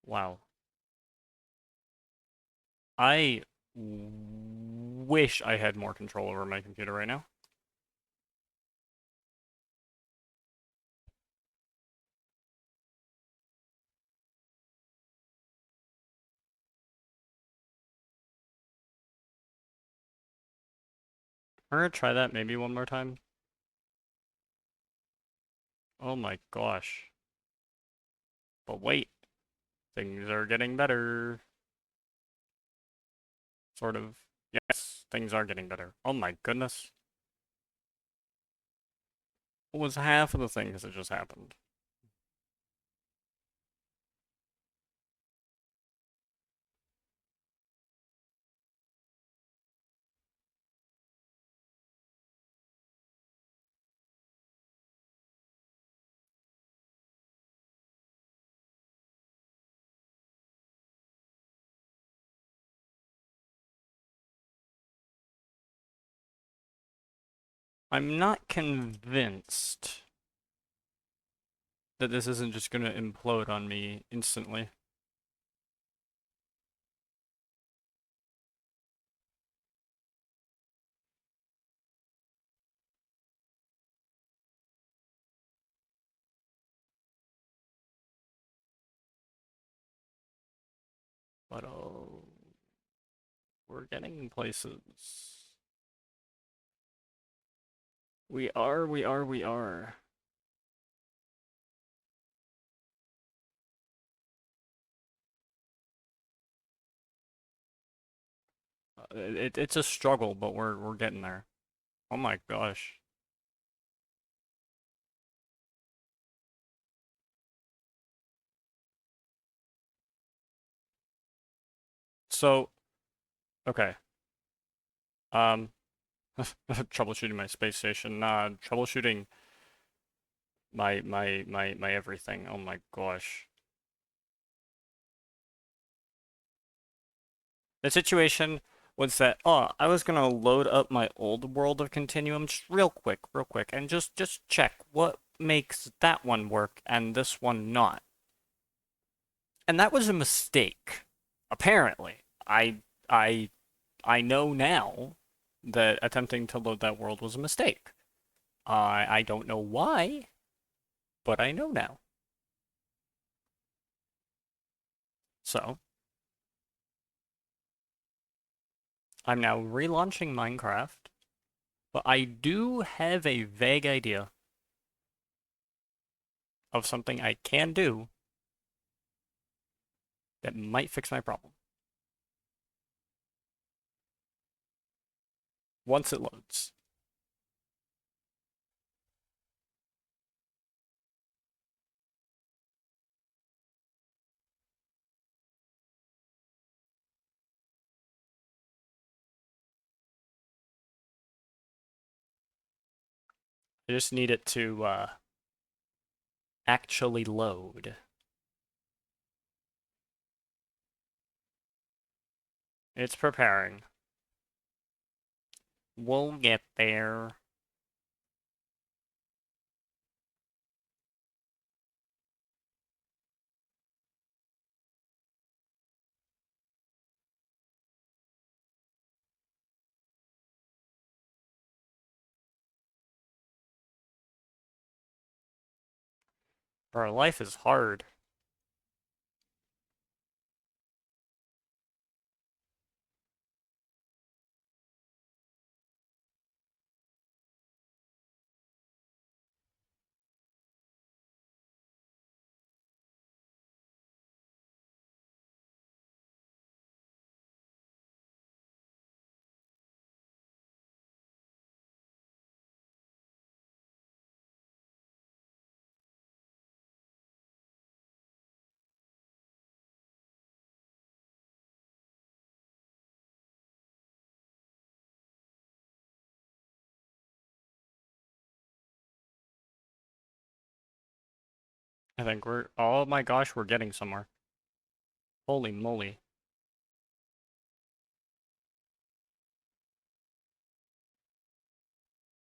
Wow. I wish I had more control over my computer right now. I'm gonna try that maybe one more time. Oh my gosh. But wait, things are getting better. Sort of. Yes, things are getting better. Oh my goodness. What was half of the things that just happened? I'm not convinced that this isn't just gonna implode on me instantly. But oh, we're getting places. We are. It's a struggle, but we're getting there. Oh my gosh. So, okay. Um, troubleshooting my space station. Nah, troubleshooting my everything. Oh my gosh. The situation was that, oh, I was gonna load up my old world of Continuum just real quick, and just check what makes that one work and this one not. And that was a mistake. Apparently. I I know now that attempting to load that world was a mistake. I don't know why, but I know now. So, I'm now relaunching Minecraft, but I do have a vague idea of something I can do that might fix my problem once it loads. I just need it to actually load. It's preparing. We'll get there. Our life is hard. I think we're. Oh my gosh, we're getting somewhere. Holy moly.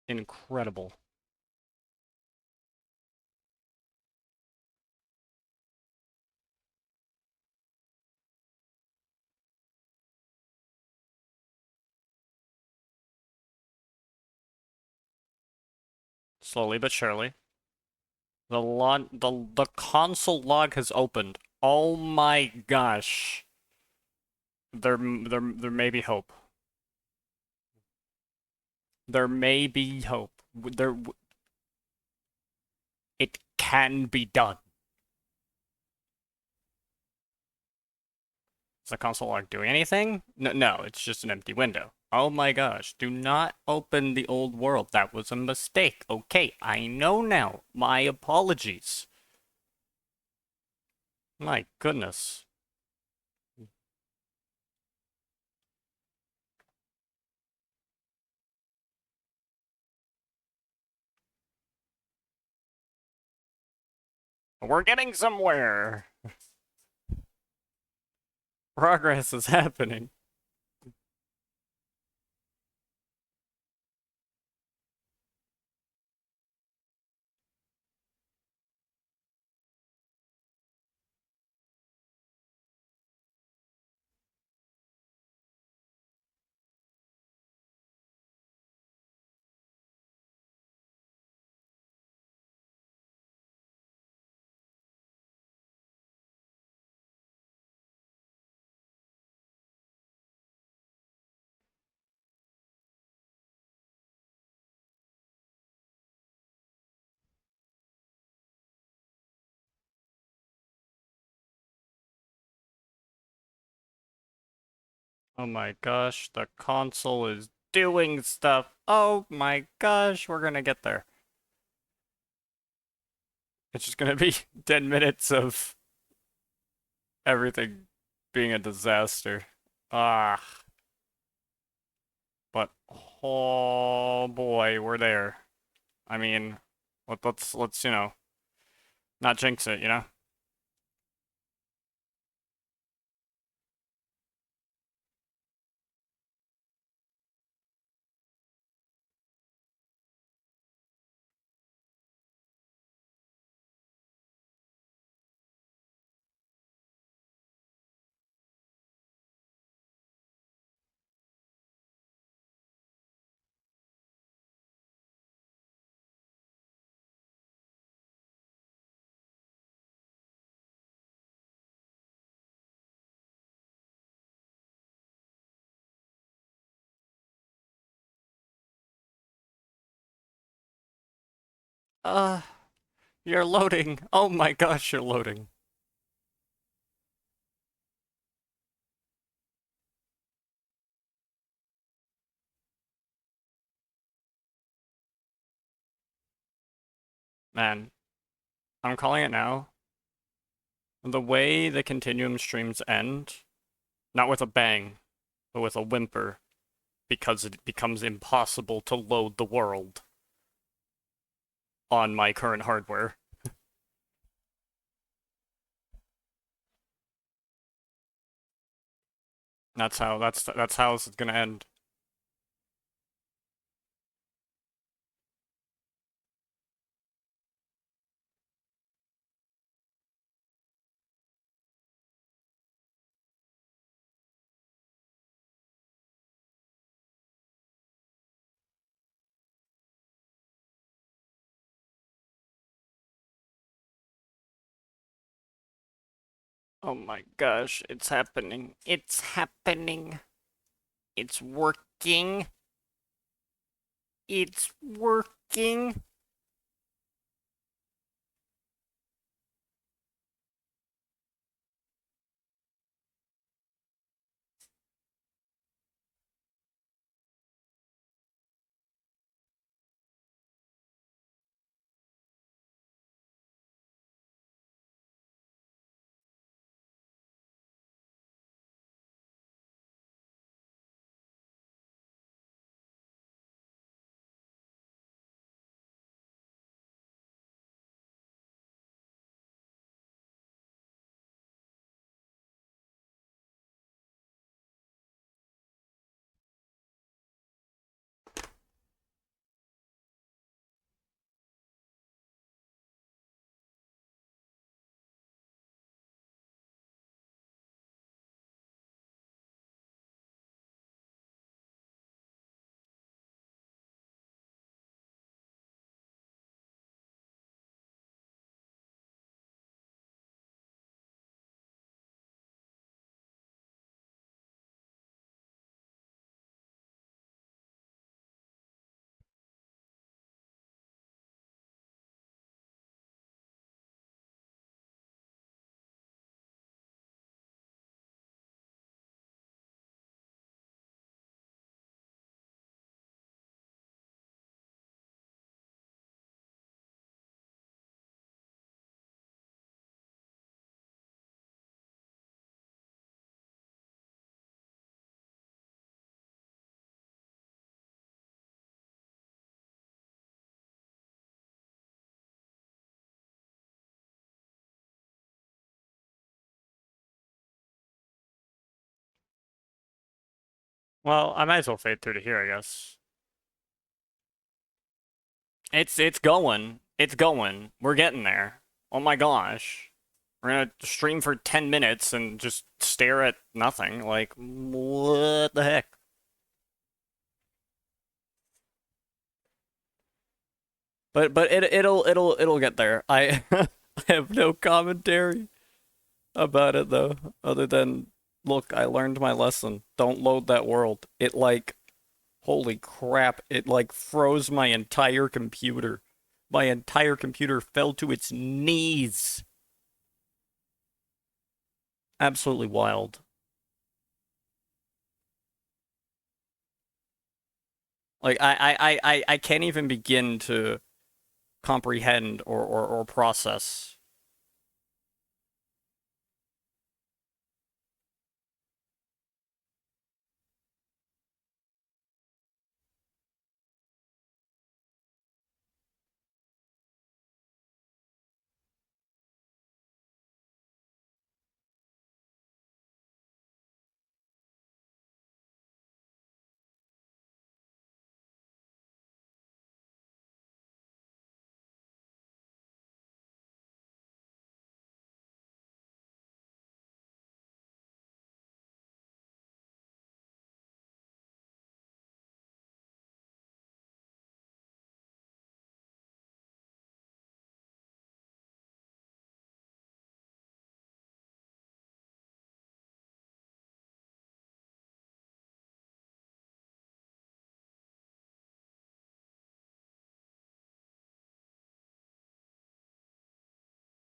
Incredible. Slowly but surely. The console log has opened. Oh my gosh. There may be hope. There may be hope. It can be done. Is the console log doing anything? No, no, it's just an empty window. Oh my gosh, do not open the old world. That was a mistake. Okay, I know now. My apologies. My goodness. We're getting somewhere. Progress is happening. Oh my gosh, the console is doing stuff. Oh my gosh, we're gonna get there. It's just gonna be 10 minutes of everything being a disaster. Ah, but oh boy, we're there. I mean, let's not jinx it, you know? Uh, you're loading. Oh my gosh, you're loading. Man, I'm calling it now. The way the Continuum streams end, not with a bang, but with a whimper, because it becomes impossible to load the world on my current hardware. That's how this is gonna end. Oh my gosh, it's happening. It's happening. It's working. It's working. Well, I might as well fade through to here, I guess. It's going. It's going. We're getting there. Oh my gosh. We're gonna stream for 10 minutes and just stare at nothing. Like, what the heck? But it'll get there. I I have no commentary about it though, other than look, I learned my lesson. Don't load that world. It like holy crap, it like froze my entire computer. My entire computer fell to its knees. Absolutely wild. Like I can't even begin to comprehend or process.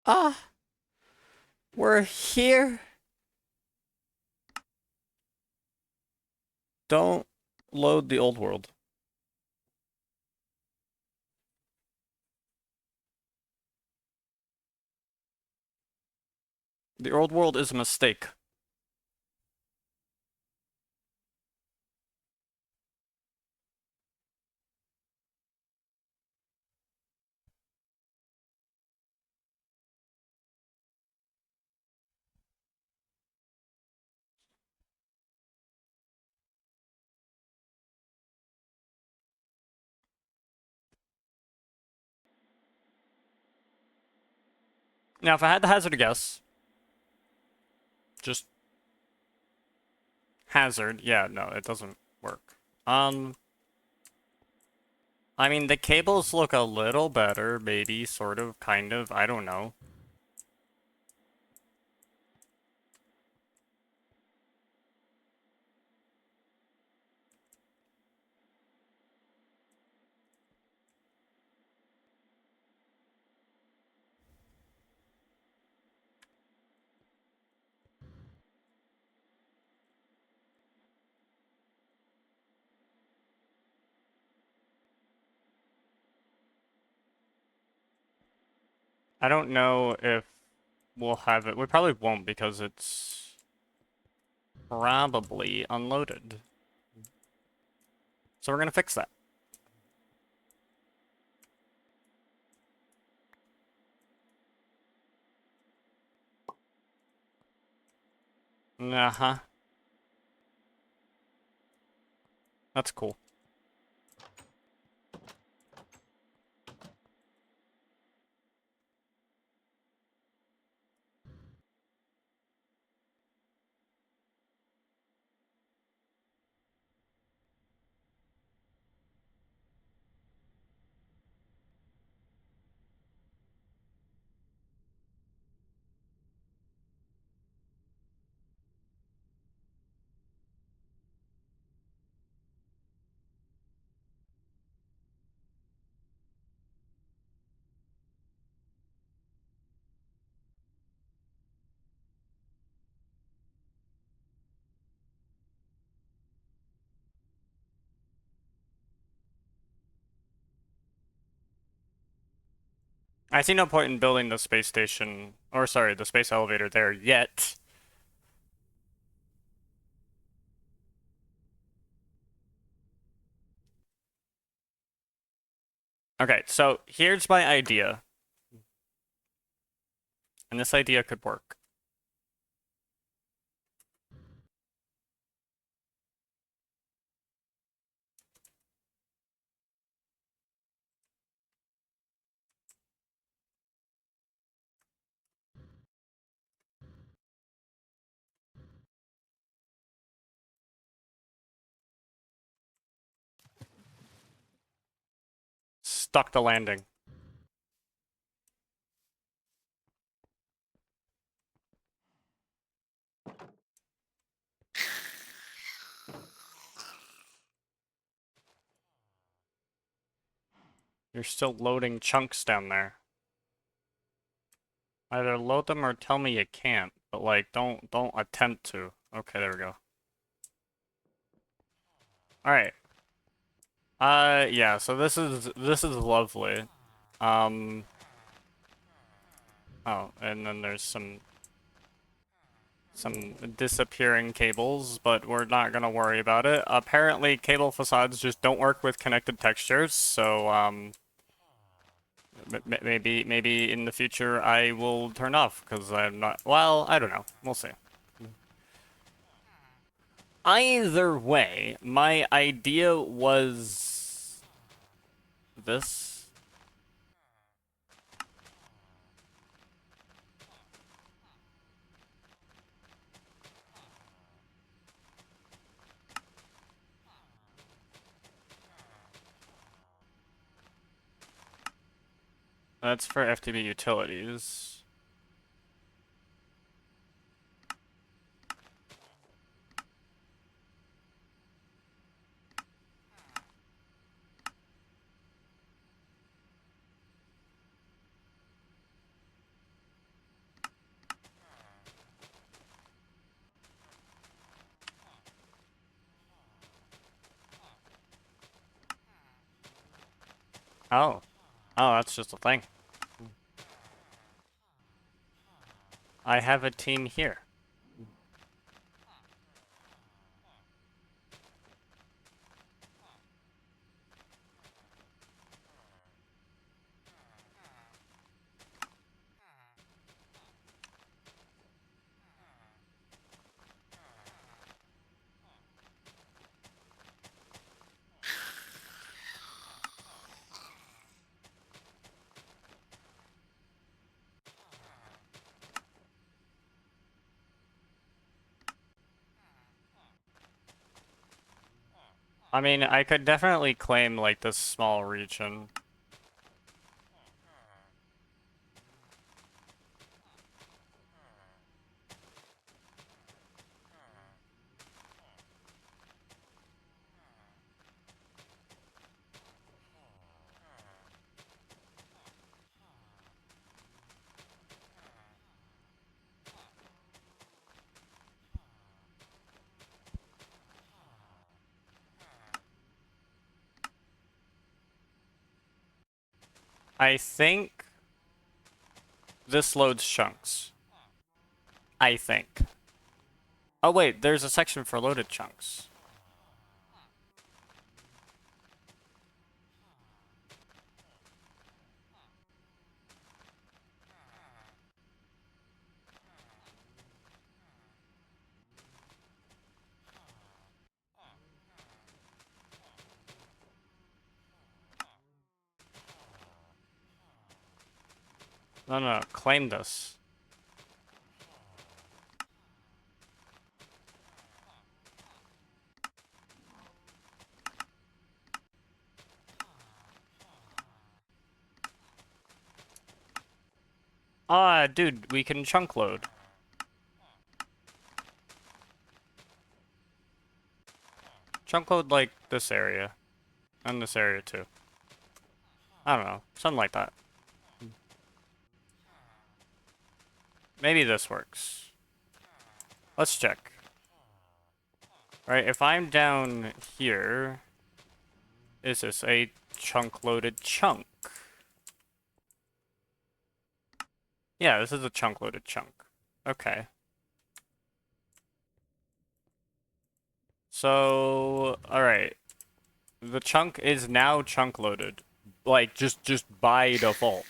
Ah, we're here. Don't load the old world. The old world is a mistake. Now, if I had to hazard a guess, just hazard. Yeah, no, it doesn't work. I mean, the cables look a little better, maybe, sort of, kind of, I don't know. I don't know if we'll have it. We probably won't because it's probably unloaded. So we're gonna fix that. Uh-huh. That's cool. I see no point in building the space station, or sorry, the space elevator there yet. Okay, so here's my idea, and this idea could work. stuck the landing. You're still loading chunks down there. Either load them or tell me you can't, but like don't attempt to. Okay, there we go. All right. Yeah, so this is lovely. Um oh, and then there's some disappearing cables, but we're not gonna worry about it. Apparently cable facades just don't work with connected textures, so maybe in the future I will turn off because I'm not, well, I don't know. We'll see. Either way, my idea was this. That's for FTB utilities. Oh. Oh, that's just a thing. I have a team here. I mean, I could definitely claim like this small region. I think this loads chunks. I think. Oh wait, there's a section for loaded chunks. No, claim this. Ah, dude, we can chunk load. Chunk load like this area. And this area too. I don't know. Something like that. Maybe this works. Let's check. Alright, if I'm down here, is this a chunk loaded chunk? Yeah, this is a chunk loaded chunk. Okay. So, alright. The chunk is now chunk loaded. Like, just by default.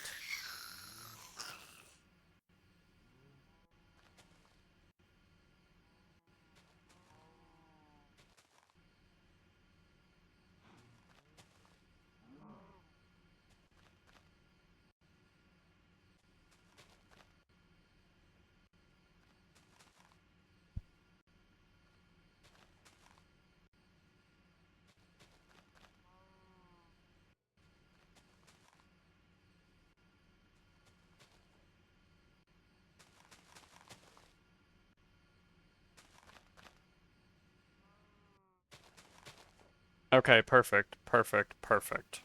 Okay, perfect, perfect, perfect.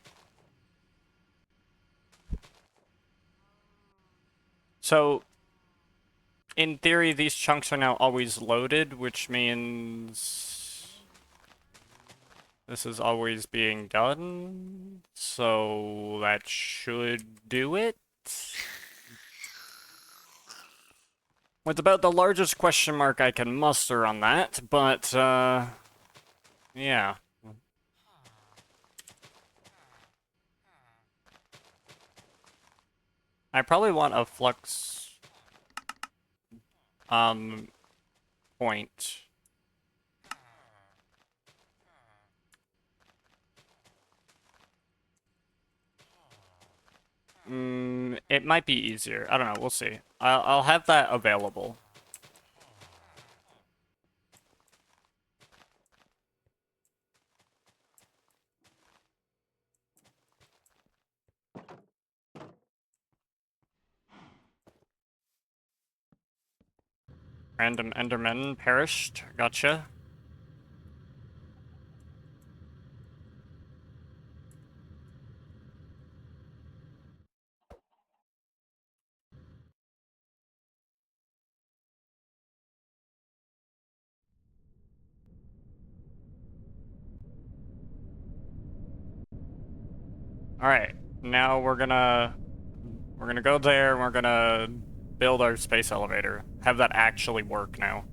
So, in theory, these chunks are now always loaded, which means this is always being done. So that should do it. With about the largest question mark I can muster on that, but, yeah. I probably want a flux, um, point. It might be easier. I don't know. We'll see. I'll have that available. Random Endermen perished. Gotcha. Alright. Now we're gonna go there and we're gonna build our space elevator. Have that actually work now.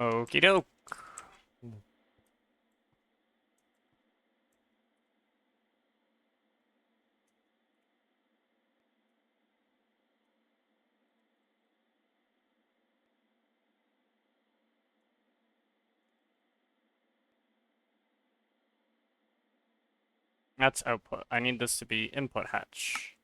Okie doke. That's output. I need this to be input hatch.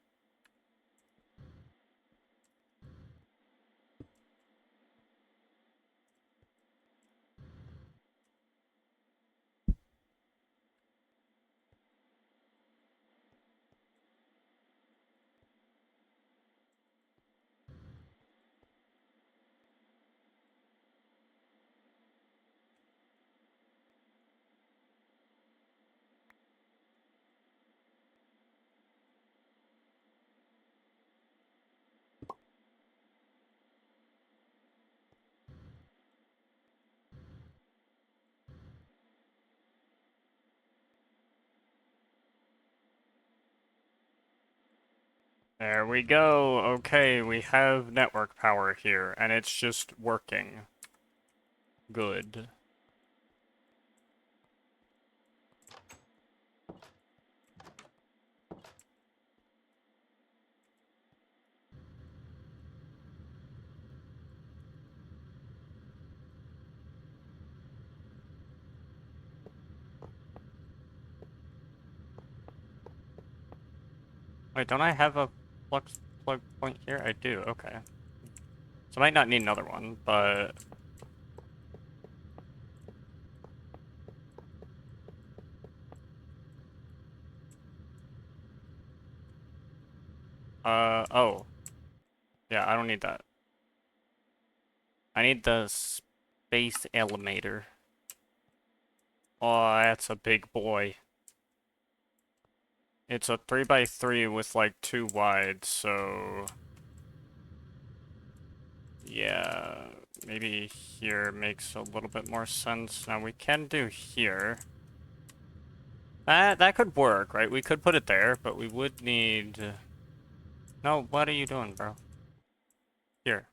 There we go. Okay, we have network power here, and it's just working. Good. Wait, don't I have a flux plug point here? I do, okay. So I might not need another one, but... oh. Yeah, I don't need that. I need the space elevator. Oh, that's a big boy. It's a 3x3 with like 2 wide, so... Yeah, maybe here makes a little bit more sense. Now we can do here. That could work, right? We could put it there, but we would need... No, what are you doing, bro? Here.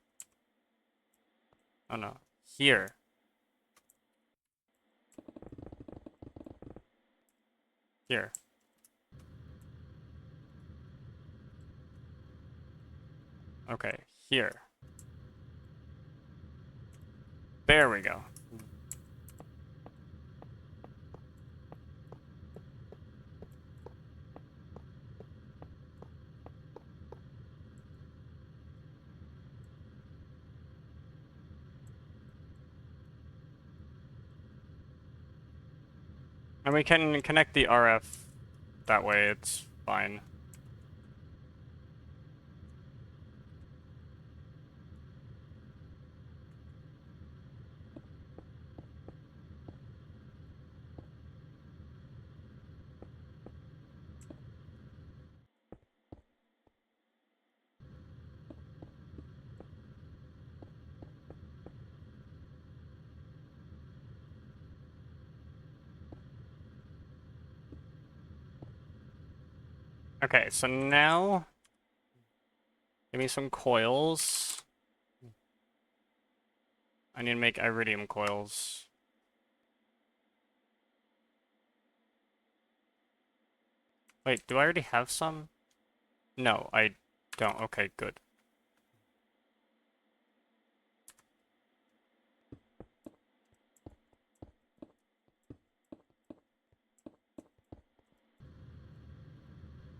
Oh no. Here. Here. Okay, here. There we go. And we can connect the RF that way, it's fine. Okay, so now give me some coils. I need to make iridium coils. Wait, do I already have some? No, I don't. Okay, good.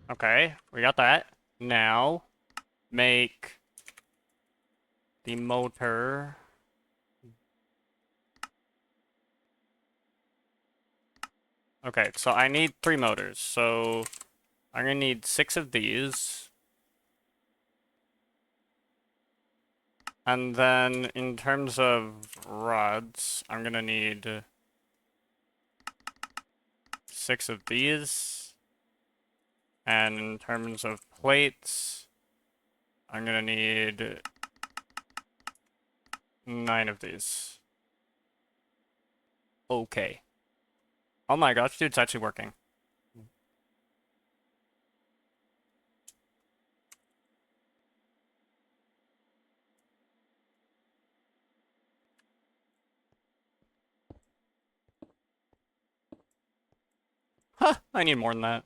Okay, we got that. Now, make the motor. Okay, so I need 3 motors. So I'm gonna need 6 of these. And then in terms of rods, I'm gonna need 6 of these. And in terms of plates, I'm gonna need 9 of these. Okay. Oh my gosh, dude, it's actually working. Huh, I need more than that.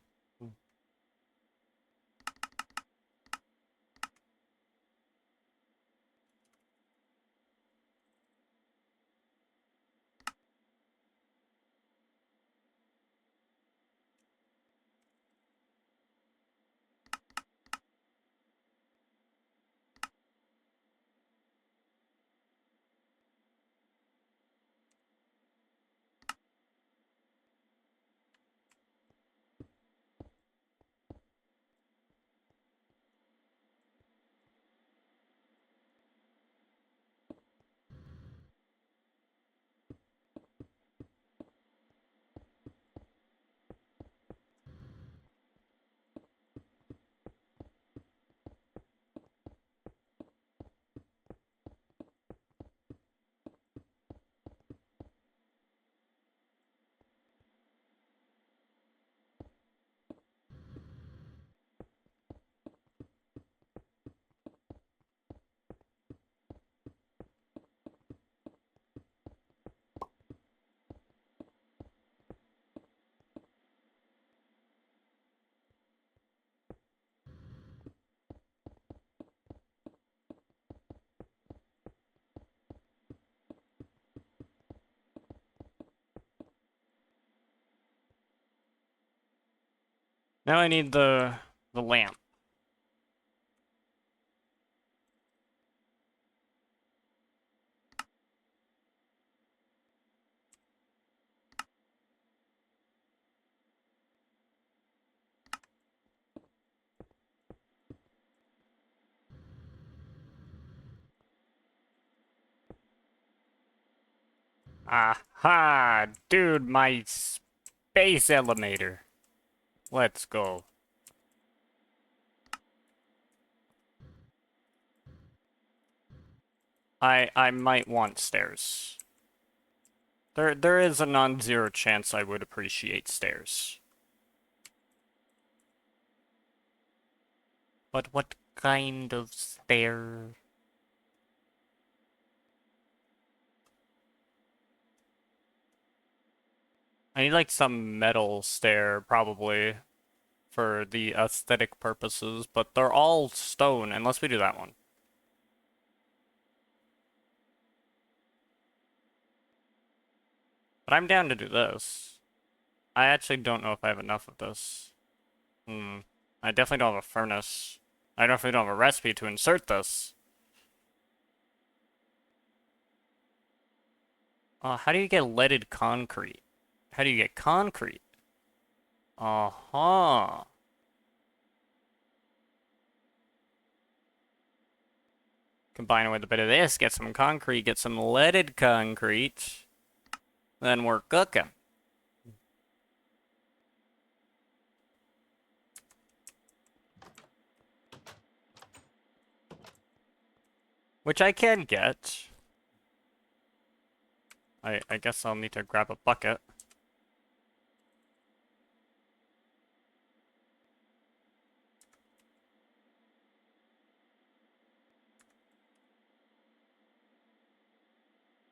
Now I need the lamp. Aha! Dude, my space elevator. Let's go. I might want stairs. There is a non-zero chance I would appreciate stairs. But what kind of stair? I need like some metal stair probably for the aesthetic purposes, but they're all stone unless we do that one. But I'm down to do this. I actually don't know if I have enough of this. Hmm. I definitely don't have a furnace. I definitely don't have a recipe to insert this. How do you get leaded concrete? How do you get concrete? Uh-huh. Combine it with a bit of this, get some concrete, get some leaded concrete. Then we're cooking. Which I can get. I guess I'll need to grab a bucket.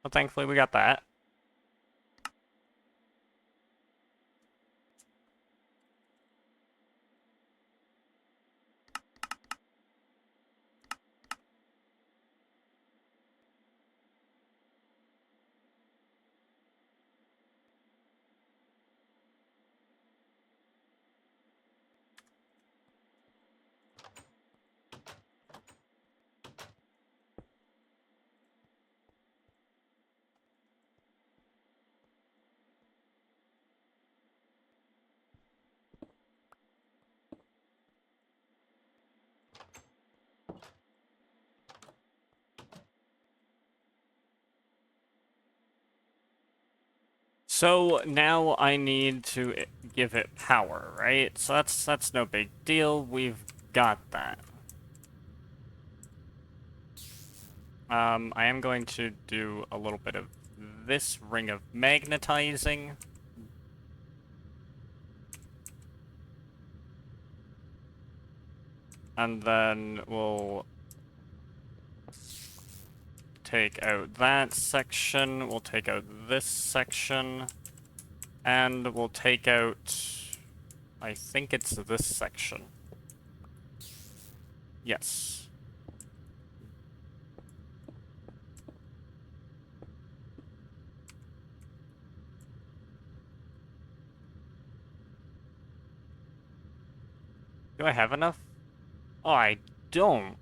But thankfully we got that. So now I need to give it power, right? So that's no big deal. We've got that. I am going to do a little bit of this ring of magnetizing. And then we'll take out that section. We'll take out this section. And we'll take out... I think it's this section. Yes. Do I have enough? Oh, I don't.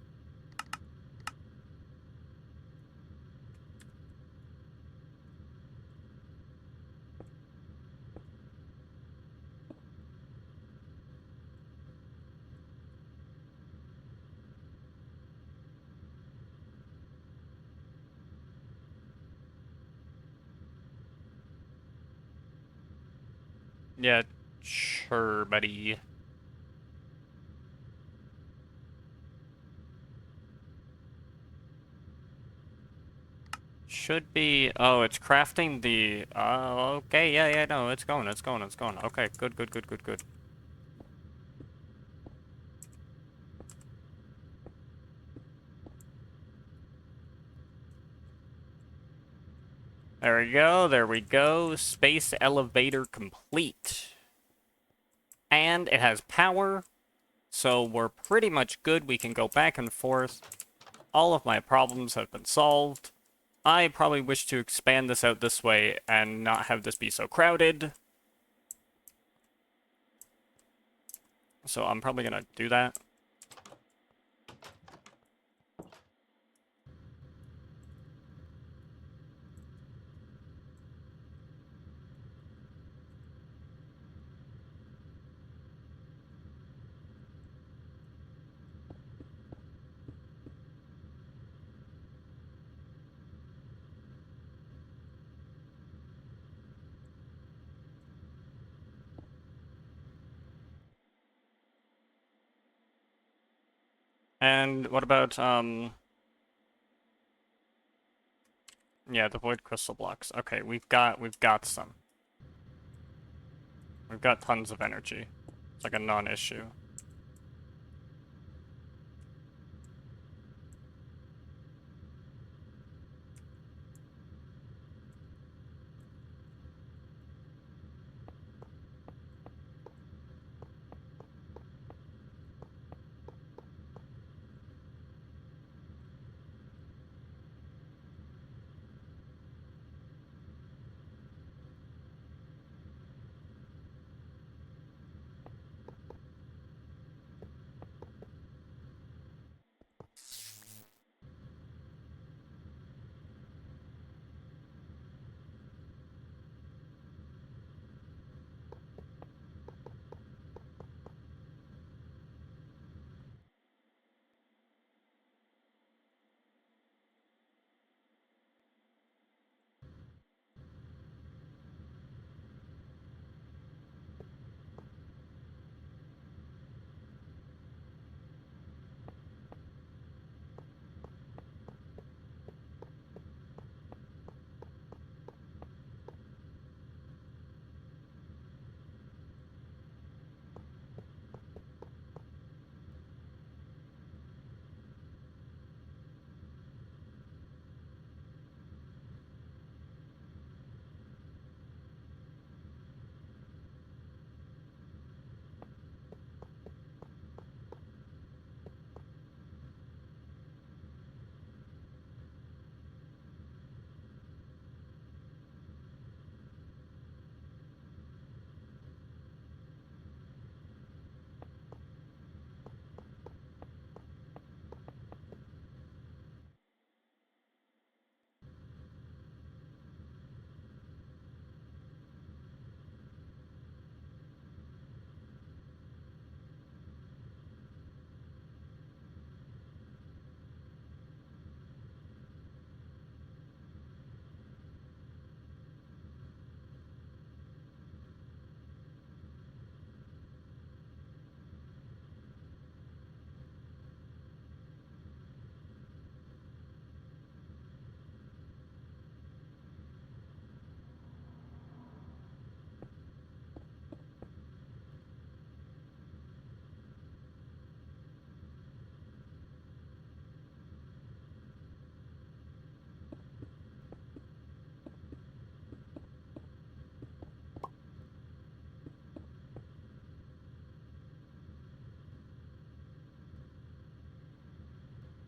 Yeah, sure, buddy. Should be... Oh, it's crafting the... Oh, okay, yeah, no, it's going. Okay, good. There we go. Space elevator complete. And it has power, so we're pretty much good. We can go back and forth. All of my problems have been solved. I probably wish to expand this out this way and not have this be so crowded. So I'm probably gonna do that. And what about, Yeah, the void crystal blocks. Okay, we've got some. We've got tons of energy. It's like a non-issue.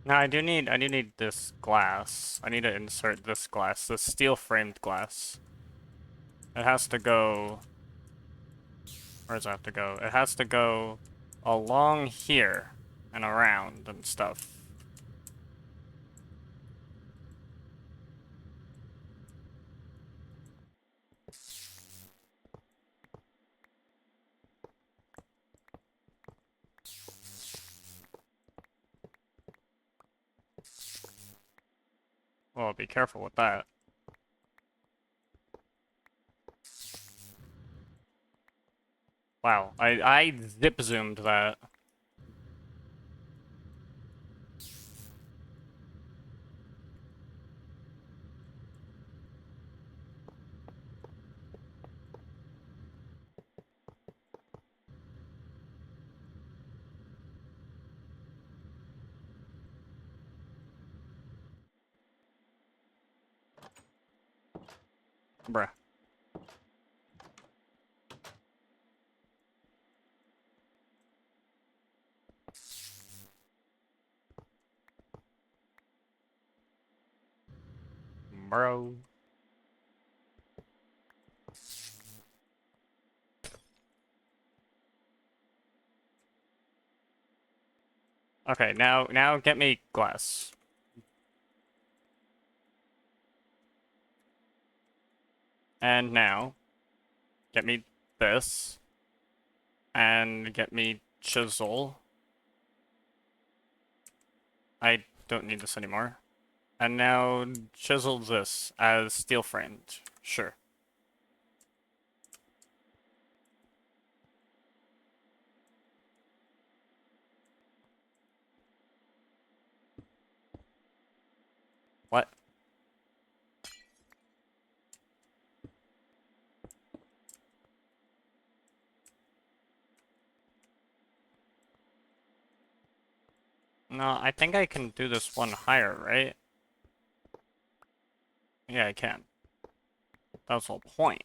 Now I do need this glass. I need to insert this glass, this steel framed glass. It has to go, where does it have to go? It has to go along here and around and stuff. Well, be careful with that. Wow, I zip zoomed that. Bruh. Bro. Okay, now get me glass. And now, get me this. And get me chisel. I don't need this anymore. And now chisel this as steel framed. Sure. What? No, I think I can do this one higher, right? Yeah, I can. That was the whole point.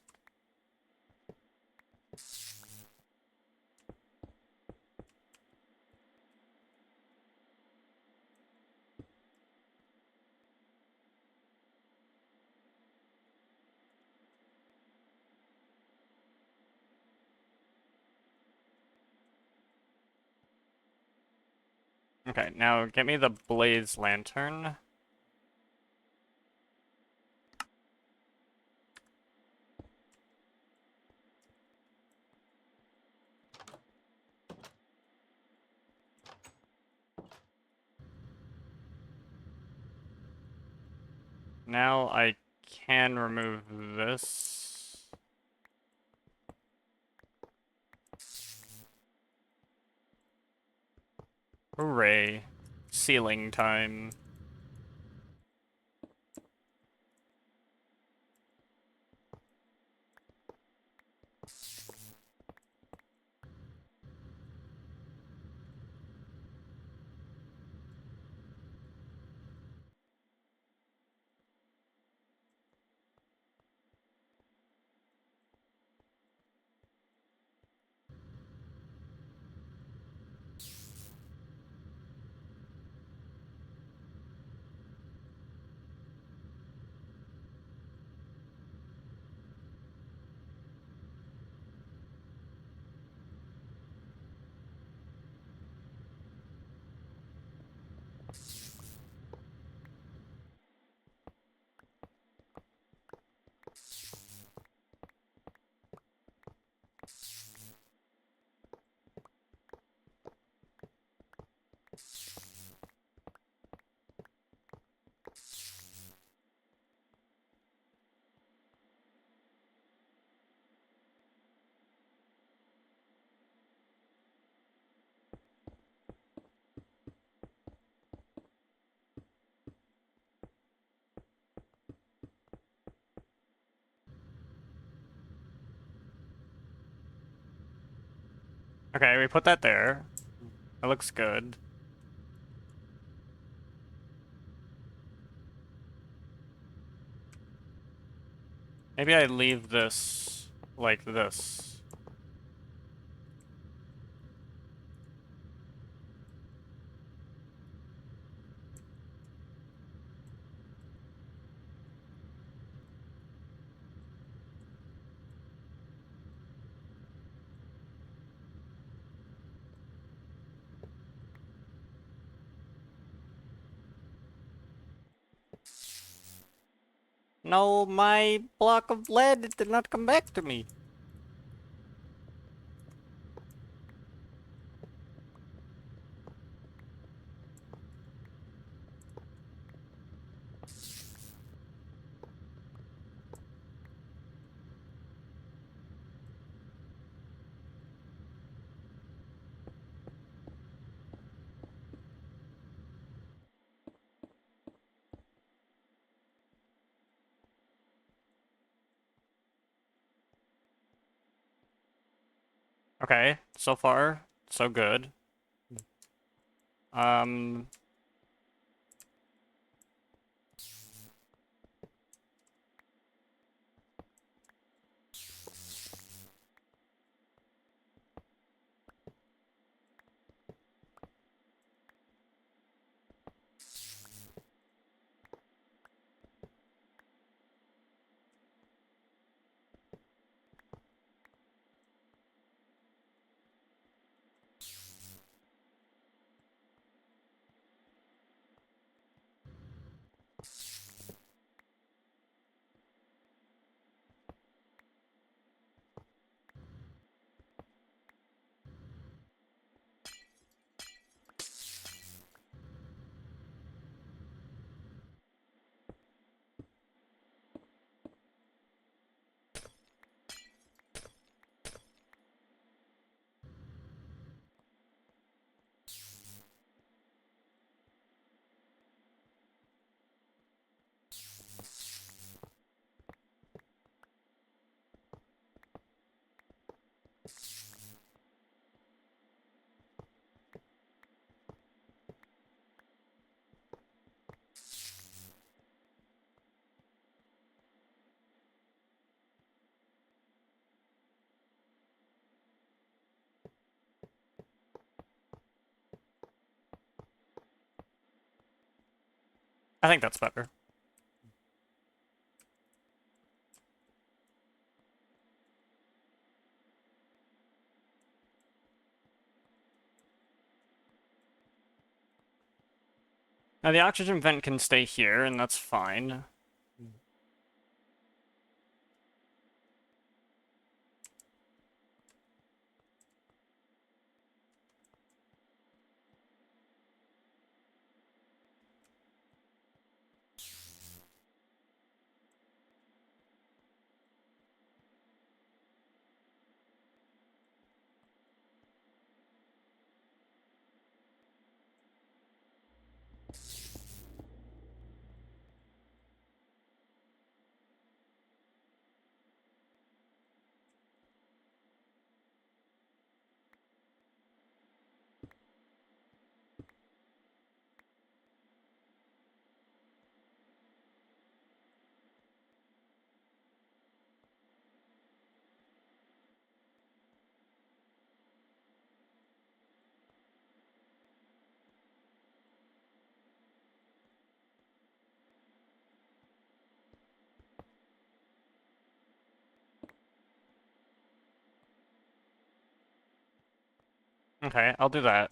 Okay, now get me the blaze lantern. Now I can remove this. Hooray. Ceiling time. Okay, we put that there. That looks good. Maybe I leave this like this. No, my block of lead did not come back to me. Okay, so far, so good. Um, I think that's better. Now the oxygen vent can stay here, and that's fine. Okay, I'll do that.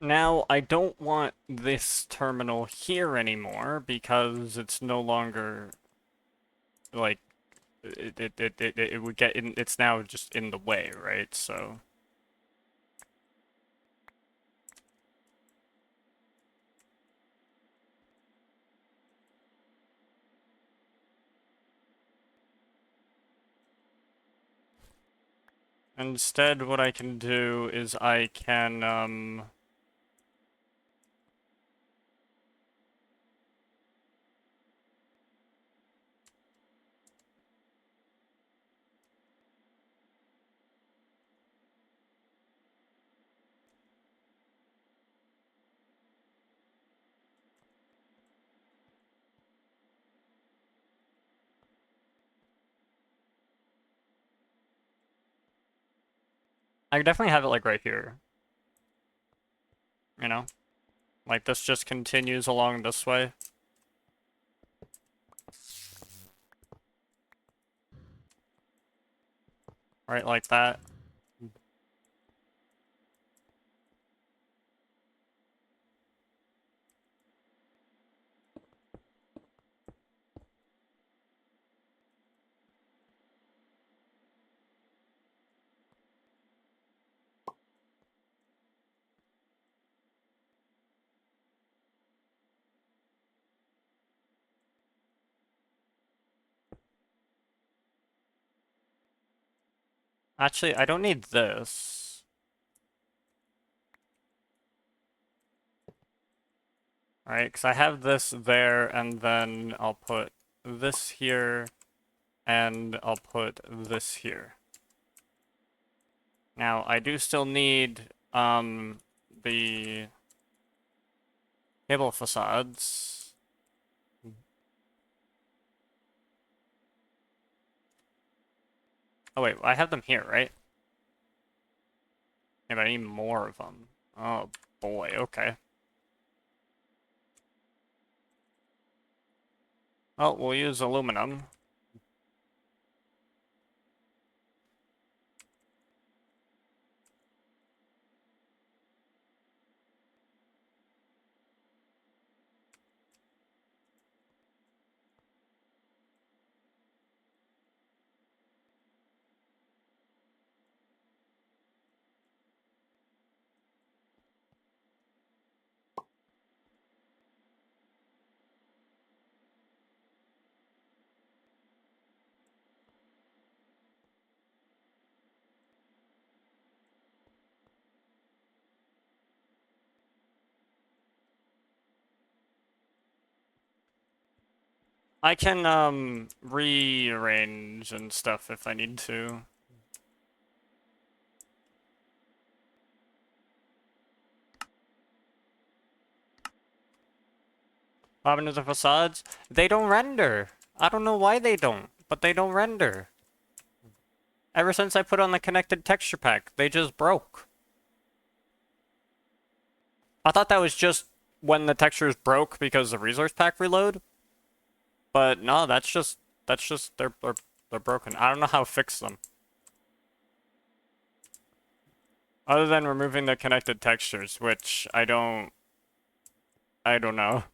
Now, I don't want this terminal here anymore because it's no longer, like, it would get in, it's now just in the way, right? So, instead what I can do is I can, I could definitely have it, like, right here, you know? Like, this just continues along this way. Right, like that. Actually, I don't need this. Right, because I have this there, and then I'll put this here, and I'll put this here. Now, I do still need, the cable facades. Oh wait, I have them here, right? Yeah, but I need more of them. Oh boy, okay. Well, we'll use aluminum. I can, rearrange and stuff if I need to. What happened to the facades? They don't render. I don't know why they don't, but they don't render. Ever since I put on the connected texture pack, they just broke. I thought that was just when the textures broke because the resource pack reload, but no, that's just they're broken. I don't know how to fix them. Other than removing the connected textures, which I don't know.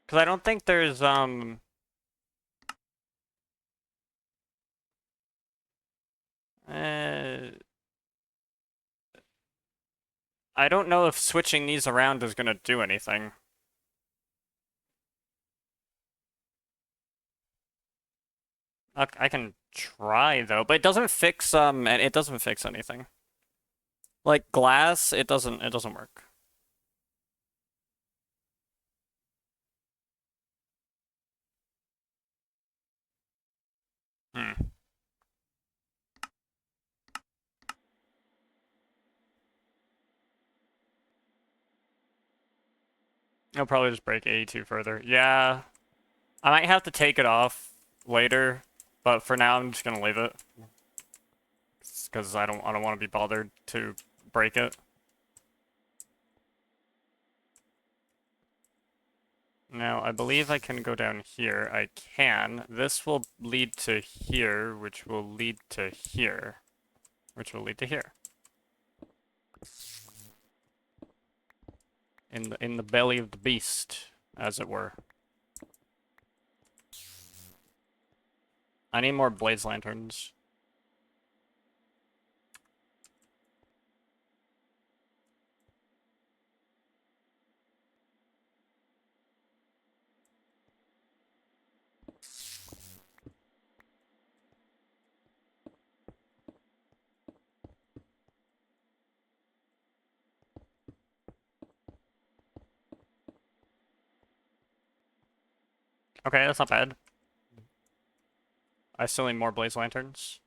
Because I don't think there's. Uh, I don't know if switching these around is gonna do anything. I can try though, but it doesn't fix and it doesn't fix anything. Like glass, it doesn't work. Hmm. I'll probably just break 82 further. Yeah, I might have to take it off later, but for now I'm just gonna leave it because I don't want to be bothered to break it. Now, I believe I can go down here. I can. This will lead to here, which will lead to here, which will lead to here. In the belly of the beast, as it were. I need more blaze lanterns. Okay, that's not bad. I still need more blaze lanterns.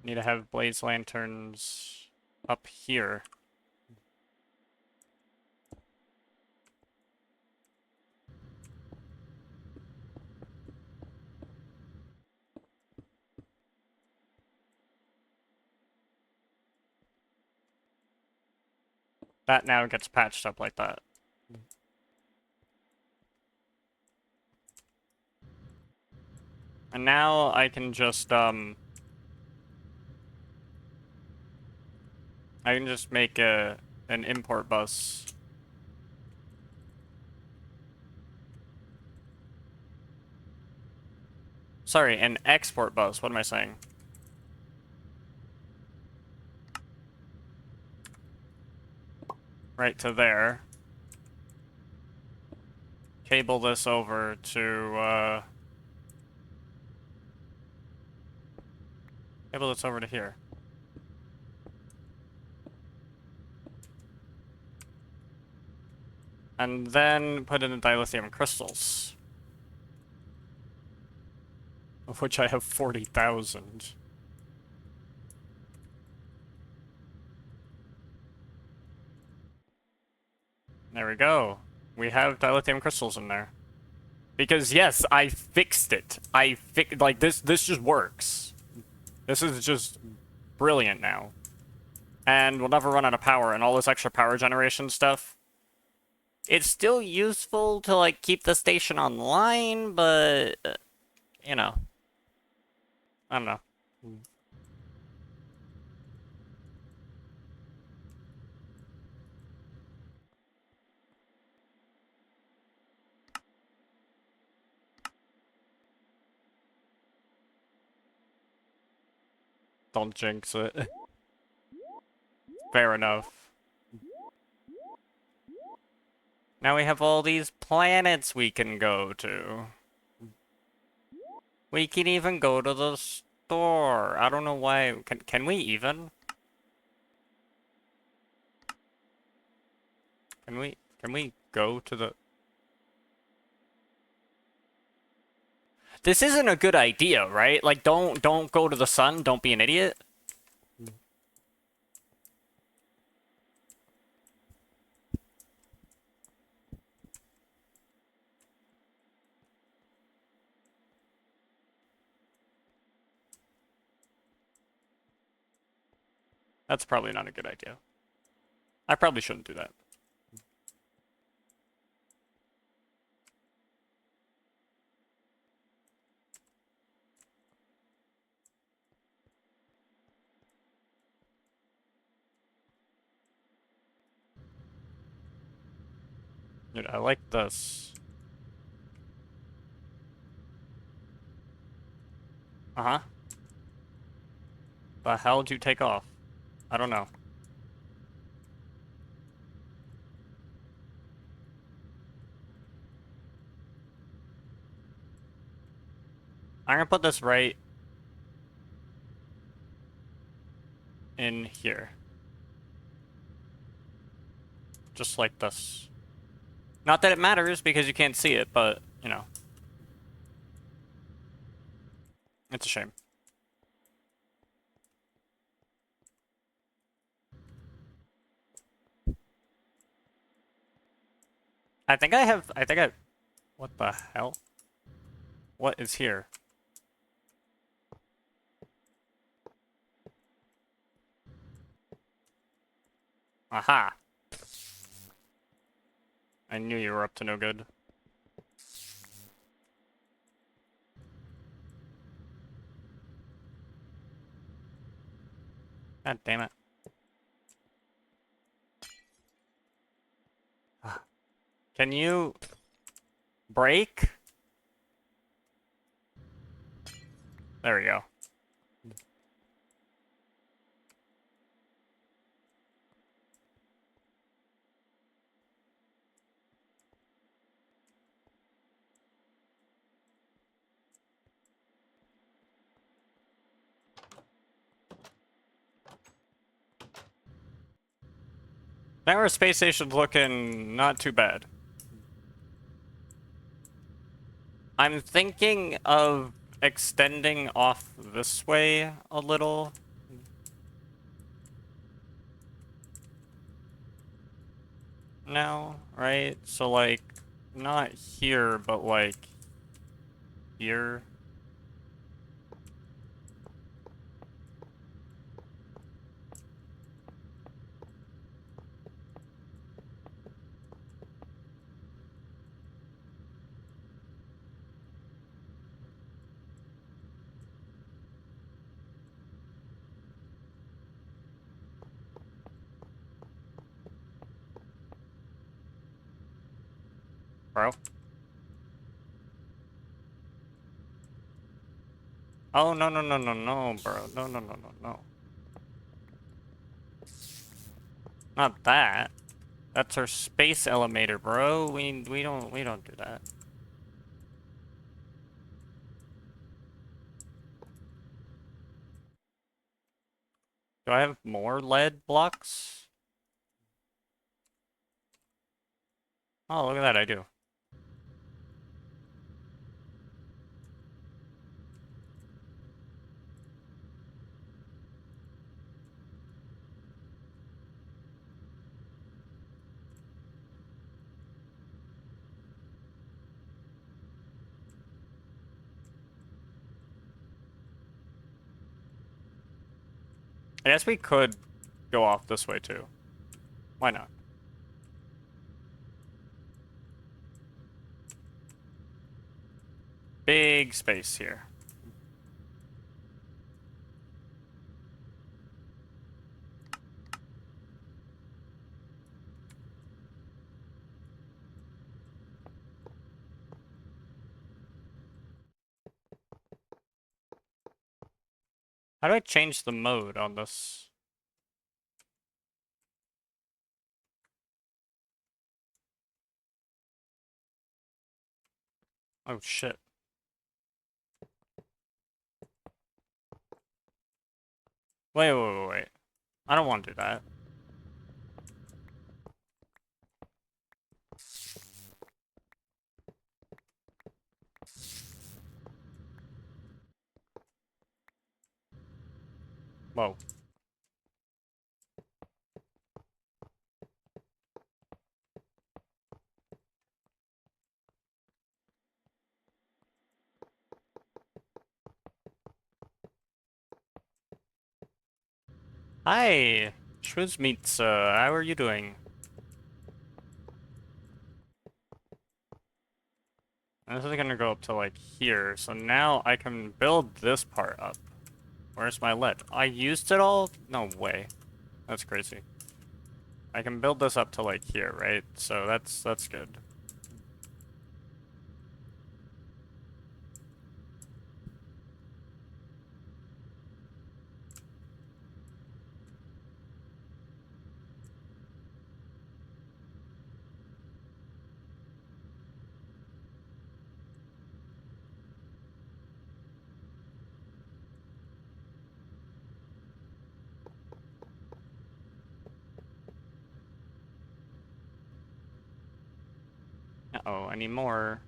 Need to have blaze lanterns up here. That now gets patched up like that. And now I can just I can just make an import bus. Sorry, an export bus. What am I saying? Right to there. Cable this over to cable this over to here. And then put in the dilithium crystals. Of which I have 40,000. There we go. We have dilithium crystals in there. Because yes, I fixed it. Like this just works. This is just brilliant now. And we'll never run out of power, and all this extra power generation stuff. It's still useful to like keep the station online, but you know, I don't know. Don't jinx it. Fair enough. Now we have all these planets we can go to. We can even go to the store. I don't know why. Can we even? Can we go to the... This isn't a good idea, right? Like, don't go to the sun. Don't be an idiot. That's probably not a good idea. I probably shouldn't do that. Dude, I like this. Uh-huh. The hell did you take off? I don't know. I'm gonna put this right in here. Just like this. Not that it matters because you can't see it, but, you know. It's a shame. What the hell? What is here? Aha! I knew you were up to no good. God damn it. Can you... break? There we go. Now our space station's looking not too bad. I'm thinking of extending off this way a little. Now, right? So, like, not here, but, like, here. Bro. Oh, no, no, no, no, no, bro. No, no, no, no, no. Not that. That's our space elevator, bro. We don't do that. Do I have more lead blocks? Oh, look at that, I do. I guess we could go off this way, too. Why not? Big space here. How do I change the mode on this? Oh shit. Wait. I don't want to do that. Whoa. Hi, Schmooze how are you doing? This is gonna go up to like here, so now I can build this part up. Where's my lead? I used it all? No way. That's crazy. I can build this up to like here, right? So that's good. Uh-oh, I need more.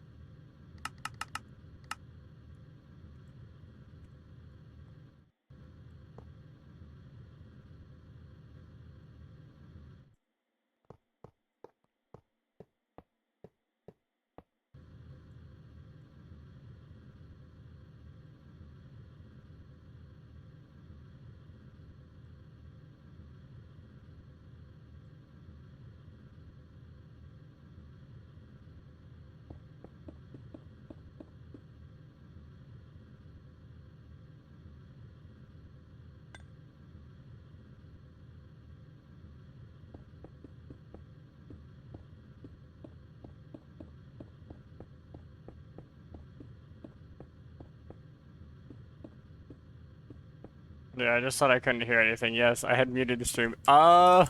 Yeah, I just thought I couldn't hear anything. Yes, I had muted the stream. That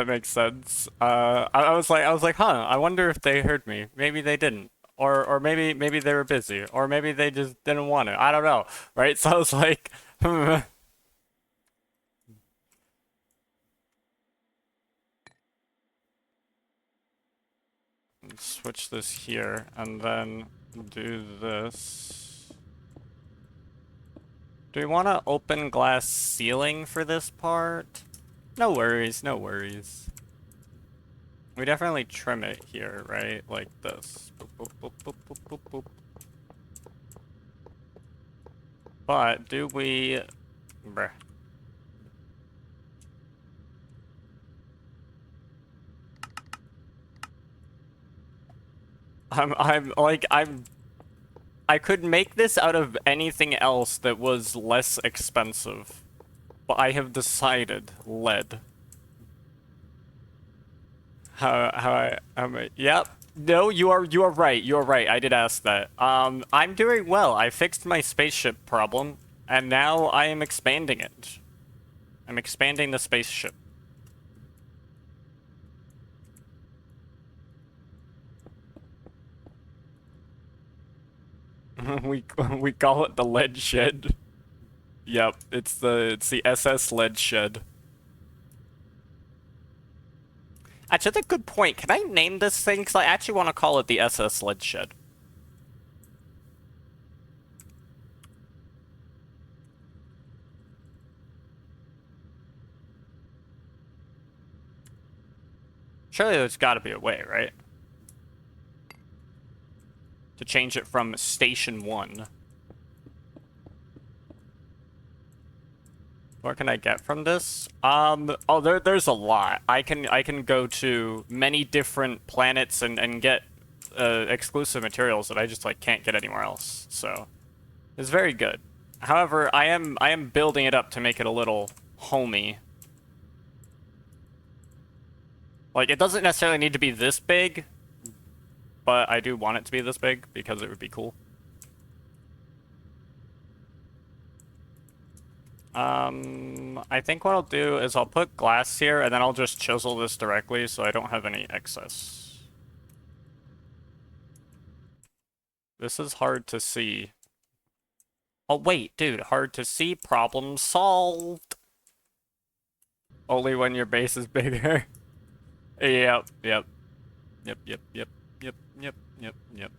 makes sense. I was like, huh, I wonder if they heard me. Maybe they didn't. Or maybe they were busy. Or maybe they just didn't want it. I don't know. Right? So I was like, hmm. Switch this here, and then do this. Do we want to open glass ceiling for this part? No worries, no worries. We definitely trim it here, right? Like this. Boop, boop, boop, boop, boop, boop, boop. But do we... Bruh. I could make this out of anything else that was less expensive. But I have decided lead. Yep. No, you are right. You are right. I did ask that. I'm doing well. I fixed my spaceship problem, and now I am expanding it. I'm expanding the spaceship. we call it the lead shed. Yep, it's the SS lead shed. Actually, that's a good point. Can I name this thing? Because I actually want to call it the SS lead shed. Surely there's got to be a way, right? To change it from Station 1. What can I get from this? Oh, there's a lot. I can go to many different planets and get exclusive materials that I just like can't get anywhere else. So it's very good. However, I am building it up to make it a little homey. Like it doesn't necessarily need to be this big, but I do want it to be this big because it would be cool. I think what I'll do is I'll put glass here, and then I'll just chisel this directly so I don't have any excess. This is hard to see. Oh, wait, dude, hard to see. Problem solved. Only when your base is bigger. Yep, yep. Yep, yep, yep, yep, yep, yep, yep.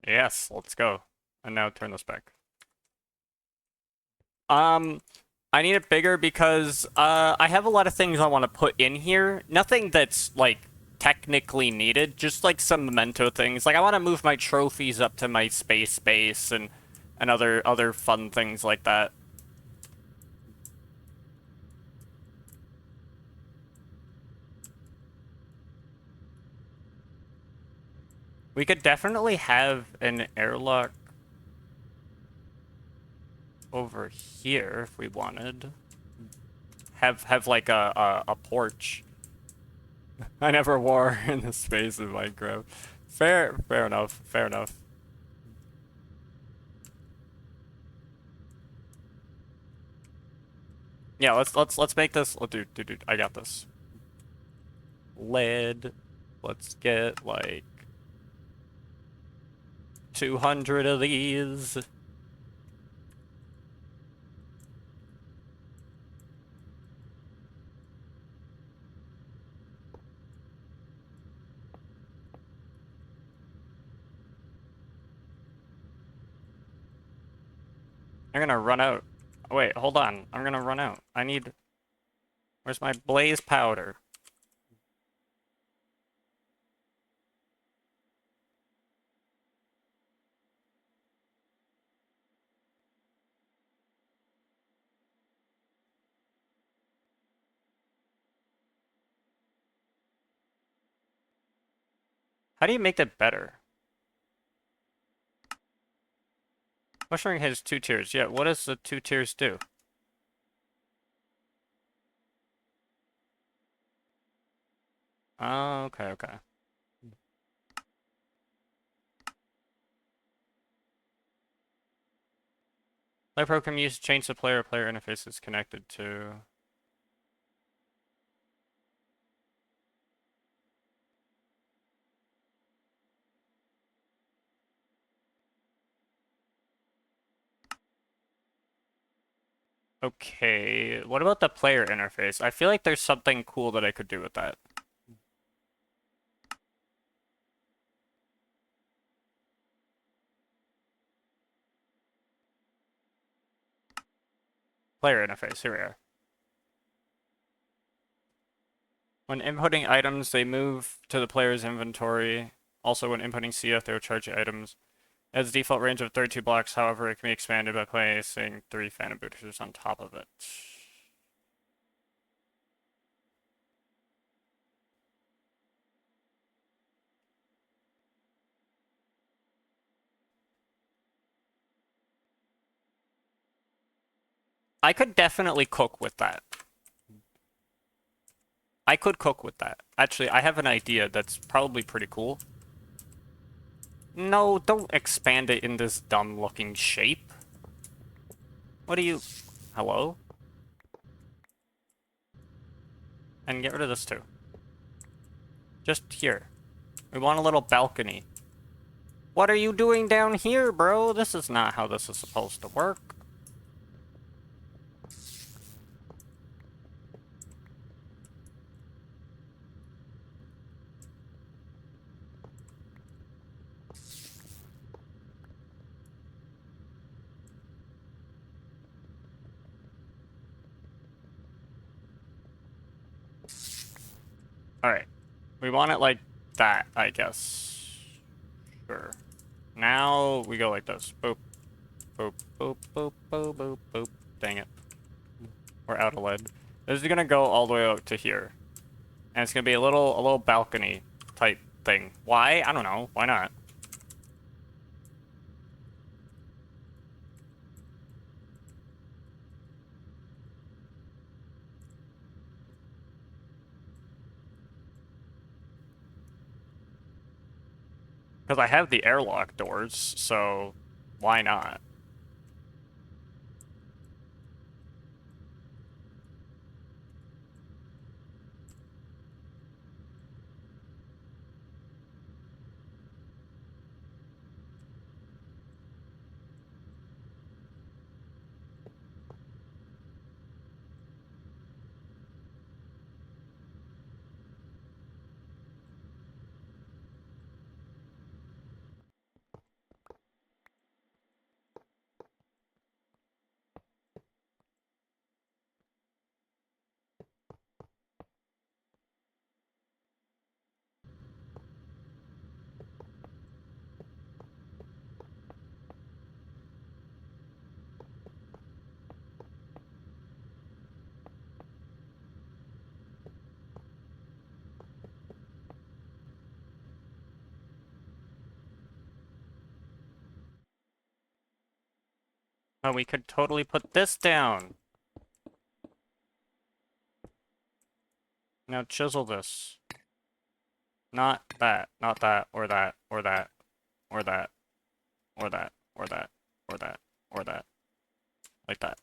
Yes, let's go. And now turn this back. Um, I need it bigger because I have a lot of things I want to put in here. Nothing that's like technically needed, just like some memento things. Like I want to move my trophies up to my space base and other fun things like that. We could definitely have an airlock over here if we wanted. Have like a porch. I never wore in the space of Minecraft. Fair enough. Fair enough. Yeah, let's make this. Oh, dude, I got this. Lead. Let's get like 200 of these. I'm gonna run out. Wait, hold on. I'm gonna run out. I need. Where's my blaze powder? How do you make that better? Mushroom has 2 tiers. Yeah, what does the 2 tiers do? Oh, okay. Play Pro can use change the player interface is connected to. Okay, what about the player interface? I feel like there's something cool that I could do with that. Player interface, here we are. When inputting items, they move to the player's inventory. Also, when inputting CF, they will charge you items. It has a default range of 32 blocks, however, it can be expanded by placing 3 phantom boosters on top of it. I could definitely cook with that. I could cook with that. Actually, I have an idea that's probably pretty cool. No, don't expand it in this dumb-looking shape. What are you... Hello? And get rid of this too. Just here. We want a little balcony. What are you doing down here, bro? This is not how this is supposed to work. Alright. We want it like that, I guess. Sure. Now we go like this. Boop. Boop, boop, boop, boop, boop, boop. Dang it. We're out of lead. This is gonna go all the way up to here. And it's gonna be a little balcony type thing. Why? I don't know. Why not? Because I have the airlock doors, so why not? Oh, we could totally put this down. Now chisel this. Not that, not that, or that, or that, or that, or that, or that, or that, or that. Like that.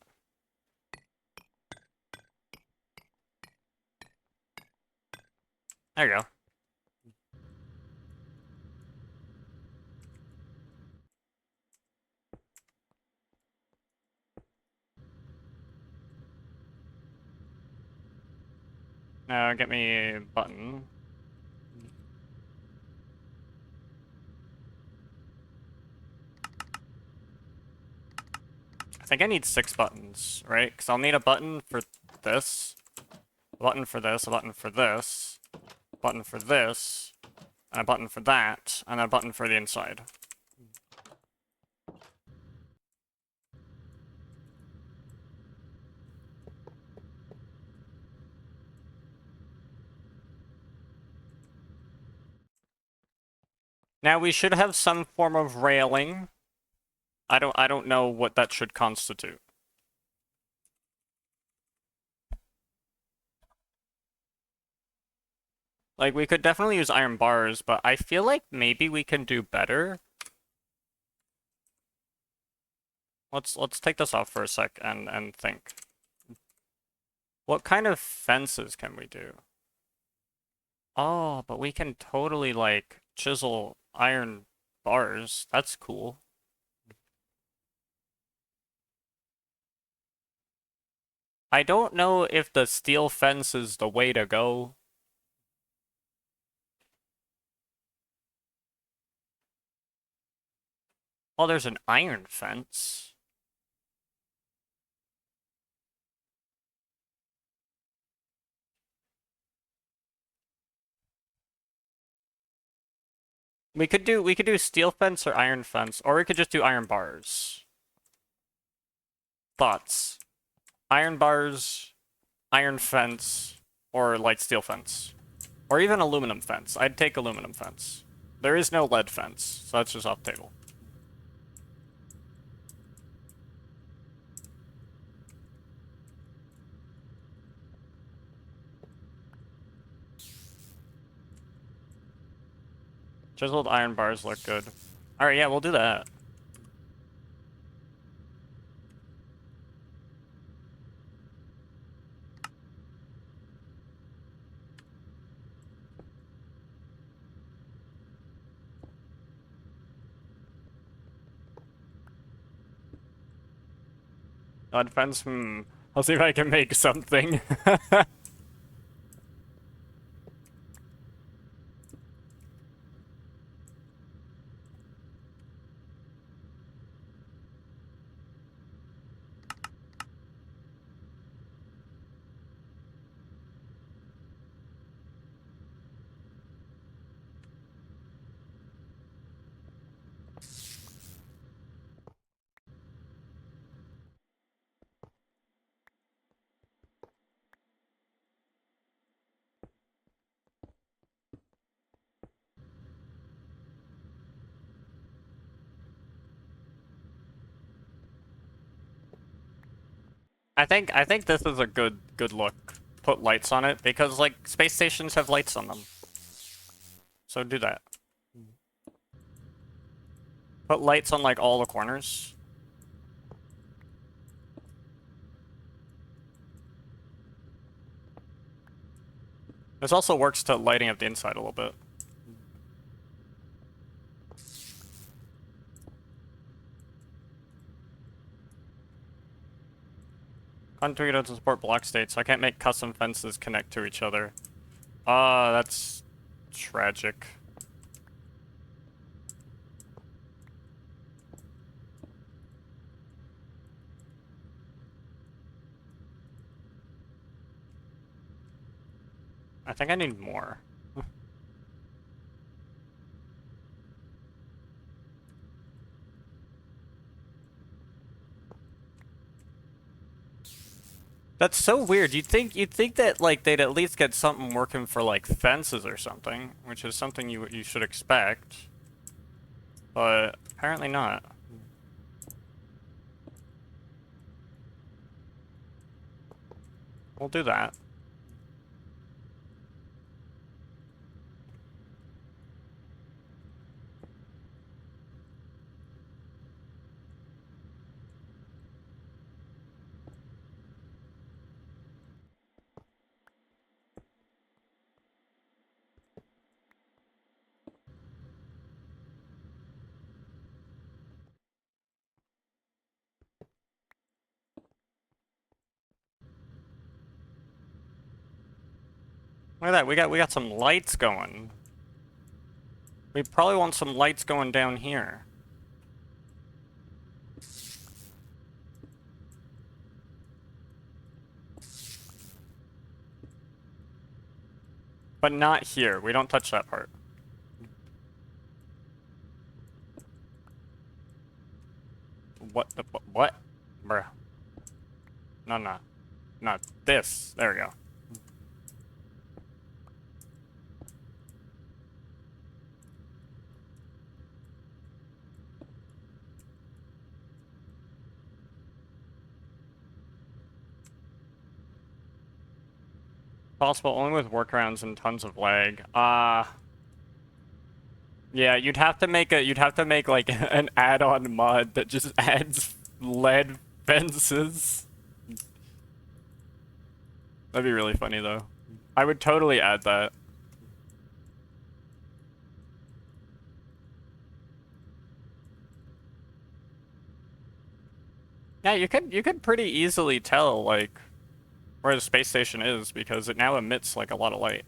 There you go. Now get me a button. I think I need 6 buttons, right? Because I'll need a button for this, a button for this, a button for this, a button for this, and a button for that, and a button for the inside. Now we should have some form of railing. I don't know what that should constitute. Like, we could definitely use iron bars, but I feel like maybe we can do better. Let's take this off for a sec and think. What kind of fences can we do? Oh, but we can totally, like, chisel iron bars. That's cool. I don't know if the steel fence is the way to go. Oh, there's an iron fence. We could do steel fence or iron fence, or we could just do iron bars. Thoughts? Iron bars, iron fence, or like steel fence. Or even aluminum fence. I'd take aluminum fence. There is no lead fence, so that's just off the table. Chiseled iron bars look good. Alright, yeah, we'll do that. Lead fence, I'll see if I can make something. I think this is a good look. Put lights on it because like space stations have lights on them. So do that. Put lights on like all the corners. This also works to lighting up the inside a little bit. Contour doesn't support block state, so I can't make custom fences connect to each other. Ah, that's tragic. I think I need more. That's so weird. You'd think that like they'd at least get something working for like fences or something, which is something you should expect. But apparently not. We'll do that. Look at that. We got some lights going. We probably want some lights going down here. But not here. We don't touch that part. What the what? Bruh. No, no. Not this. There we go. Possible only with workarounds and tons of lag. Yeah, you'd have to make like an add-on mod that just adds lead fences. That'd be really funny though. I would totally add that. Yeah, you could pretty easily tell like where the space station is because it now emits like a lot of light.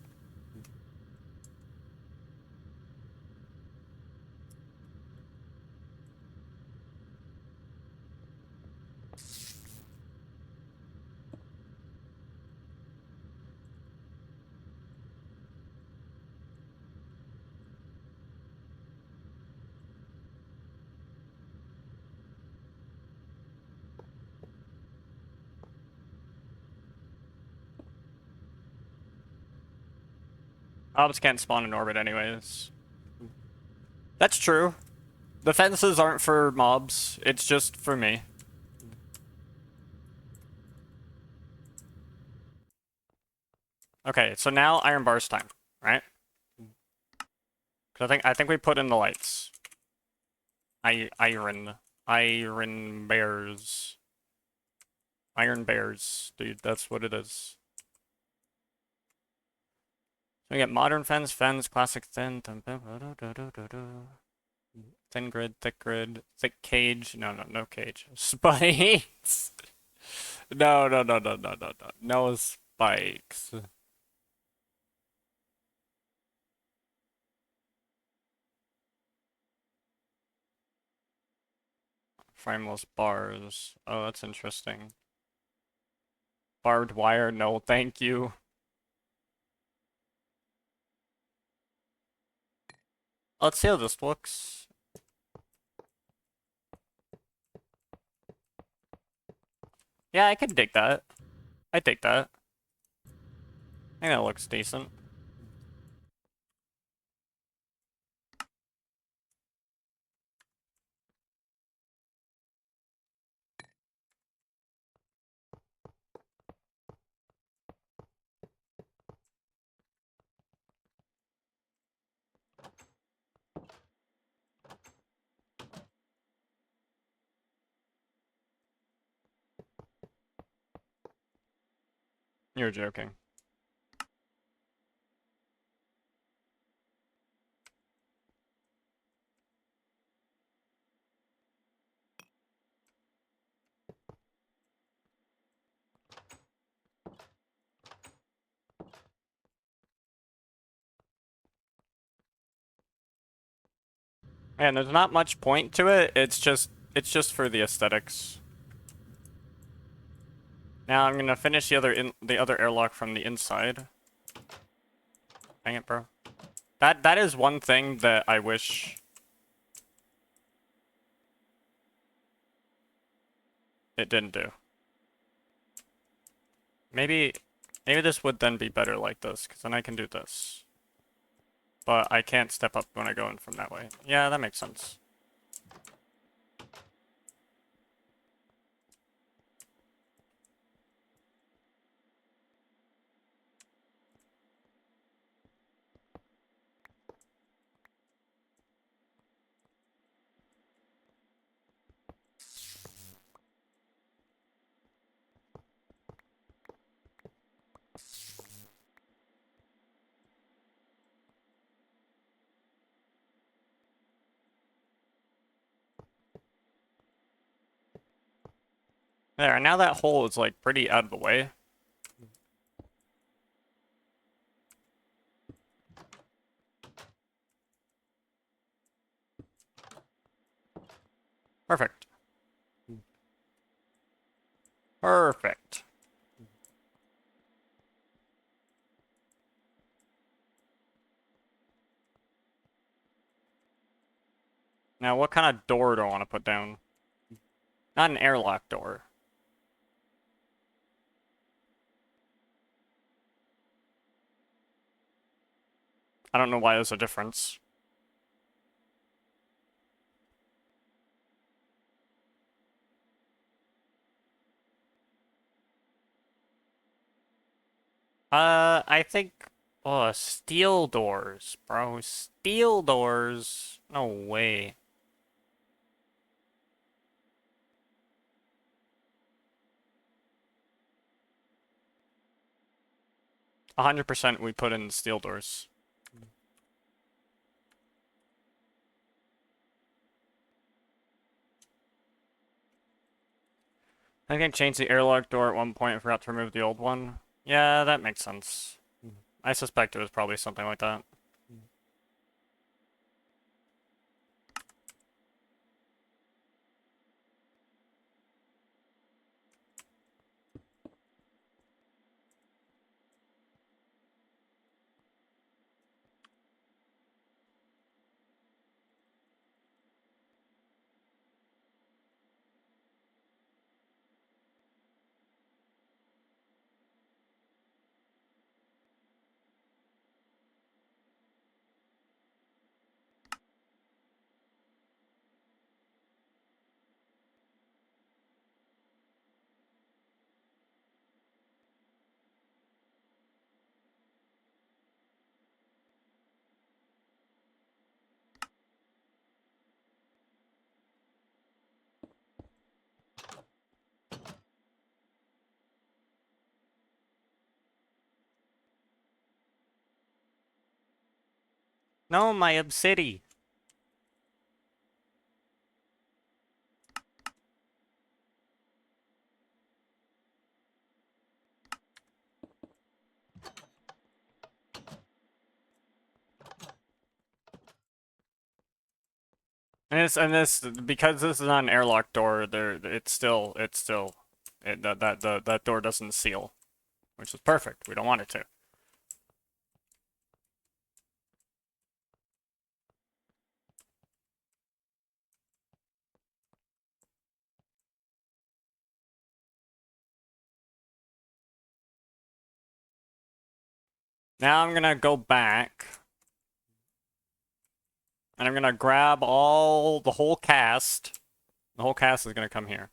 Mobs can't spawn in orbit anyways. That's true. The fences aren't for mobs, it's just for me. Okay, so now iron bars time, right? Cause I think we put in the lights. Iron bears. Iron bears, dude, that's what it is. So we get modern fence, classic thin grid, thick grid, thick cage. No cage. Spikes. No. No spikes. Frameless bars. Oh, that's interesting. Barbed wire. No, thank you. Let's see how this looks. Yeah, I can dig that. I dig that. I think that looks decent. You're joking. And there's not much point to it. It's just for the aesthetics. Now I'm gonna finish the other airlock from the inside. Dang it, bro. That is one thing that I wish it didn't do. Maybe this would then be better like this, because then I can do this. But I can't step up when I go in from that way. Yeah, that makes sense. There, now that hole is like pretty out of the way. Perfect. Perfect. Now, what kind of door do I want to put down? Not an airlock door. I don't know why there's a difference. I think... Oh, steel doors, bro. Steel doors. No way. 100% we put in steel doors. I think I changed the airlock door at one point and forgot to remove the old one. Yeah, that makes sense. I suspect it was probably something like that. No, my obsidy. Because this is not an airlock door, that door doesn't seal, which is perfect. We don't want it to. Now I'm gonna go back, and I'm gonna grab the whole cast. The whole cast is gonna come here.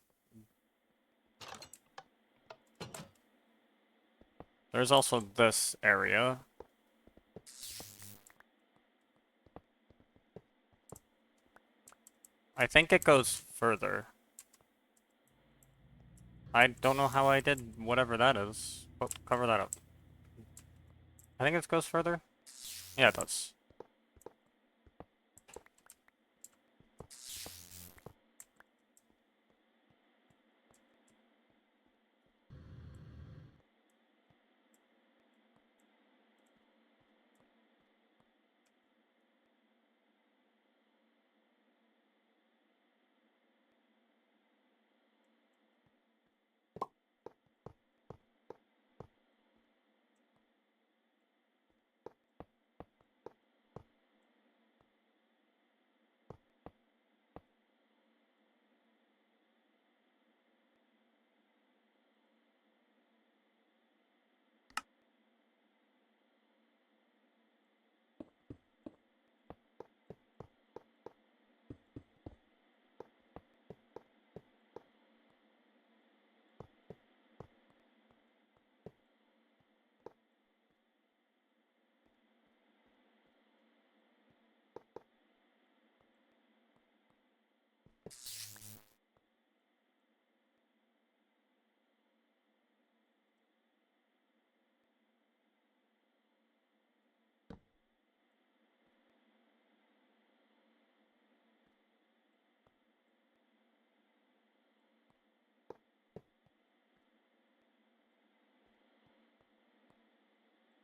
There's also this area. I think it goes further. I don't know how I did whatever that is. Oh, cover that up. I think it goes further. Yeah, it does.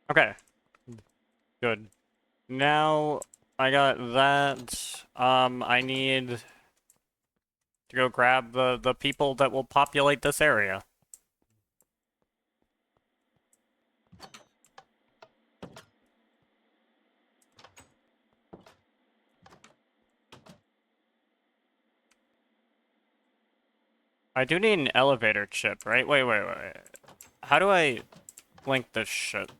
Okay, good. Now I got that. I need to go grab the people that will populate this area. I do need an elevator chip, right? Wait. How do I link this shit?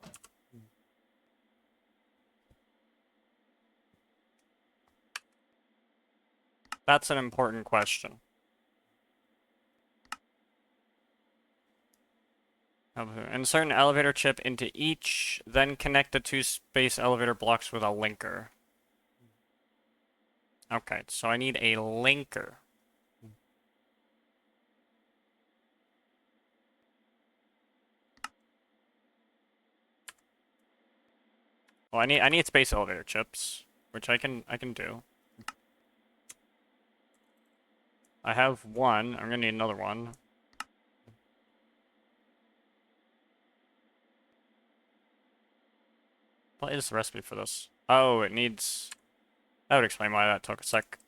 That's an important question. Insert an elevator chip into each, then connect the two space elevator blocks with a linker. Okay, so I need a linker. Well, I need space elevator chips, which I can do. I have one. I'm gonna need another one. What is the recipe for this? Oh, it needs... That would explain why that took a sec.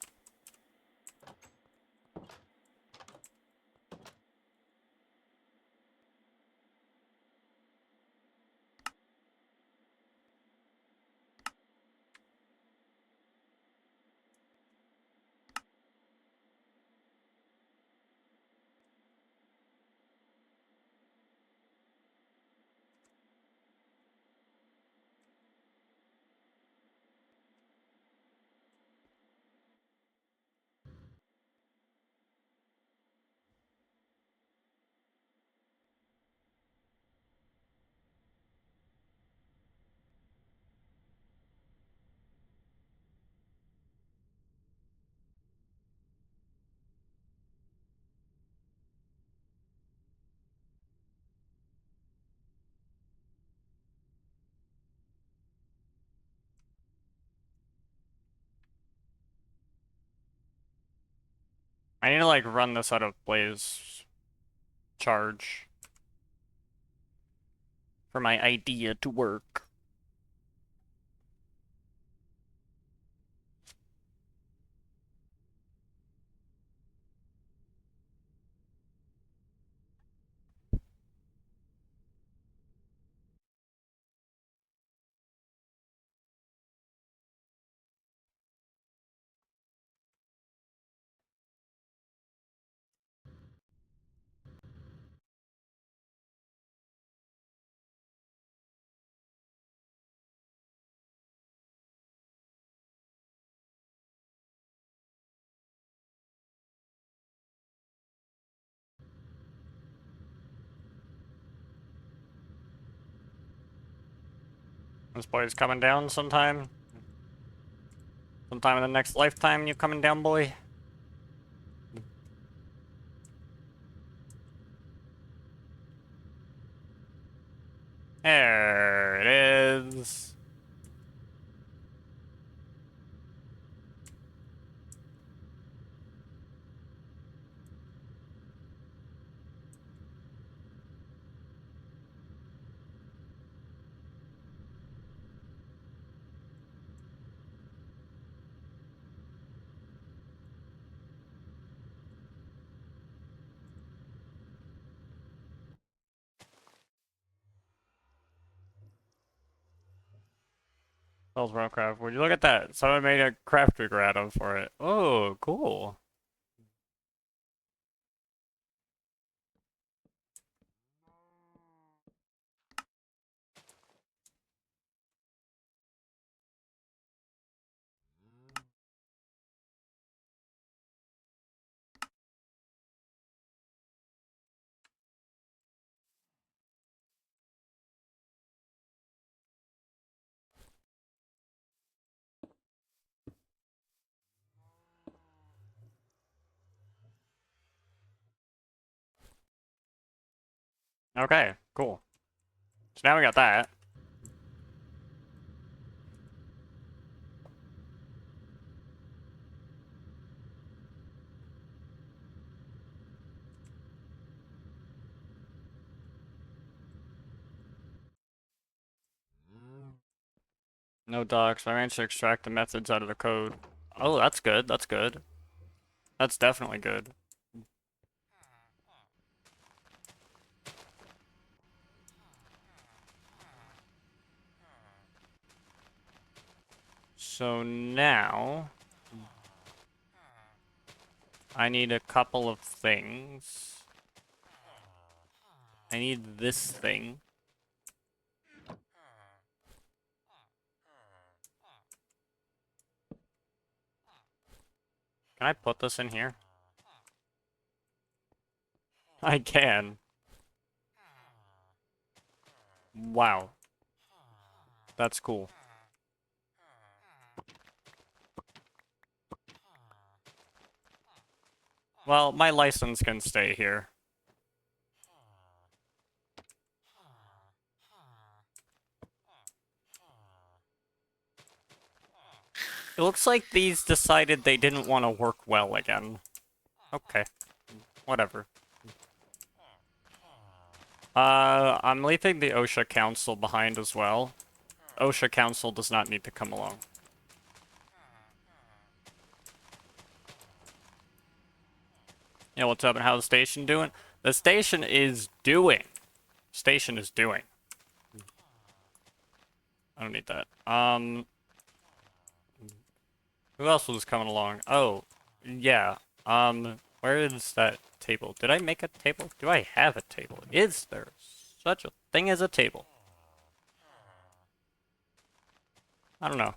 I need to, like, run this out of Blaze charge for my idea to work. This boy's coming down sometime. Sometime in the next lifetime, you coming down, boy? There it is. Spells Craft. Would you look at that? Someone made a craft trigger out of for it. Oh, cool. Okay, cool. So now we got that. No docs. I managed to extract the methods out of the code. Oh, that's good. That's good. That's definitely good. So now I need a couple of things. I need this thing. Can I put this in here? I can. Wow. That's cool. Well, my license can stay here. It looks like these decided they didn't want to work well again. Okay. Whatever. I'm leaving the OSHA Council behind as well. OSHA Council does not need to come along. Yeah, what's up and how's the station doing? The station is doing. Station is doing. I don't need that. Who else was coming along? Oh, yeah. Where is that table? Did I make a table? Do I have a table? Is there such a thing as a table? I don't know.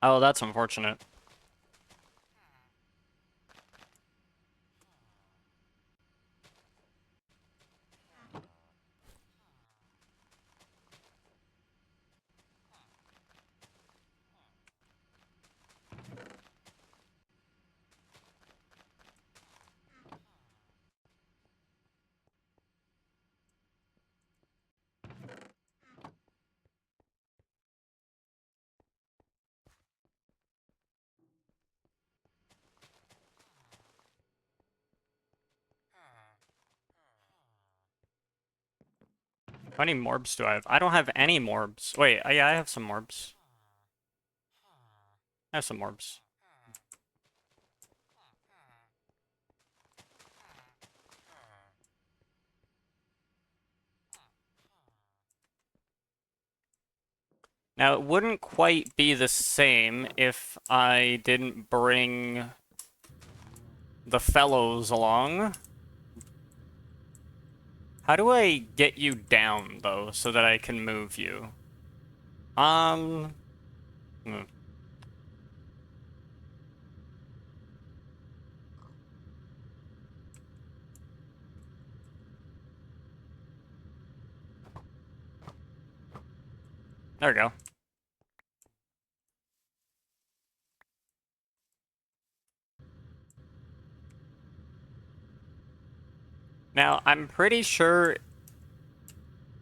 Oh, that's unfortunate. How many morbs do I have? I don't have any morbs. Wait, yeah, I have some morbs. I have some morbs. Now, it wouldn't quite be the same if I didn't bring the fellows along. How do I get you down, though, so that I can move you? Hmm. There we go. Now, I'm pretty sure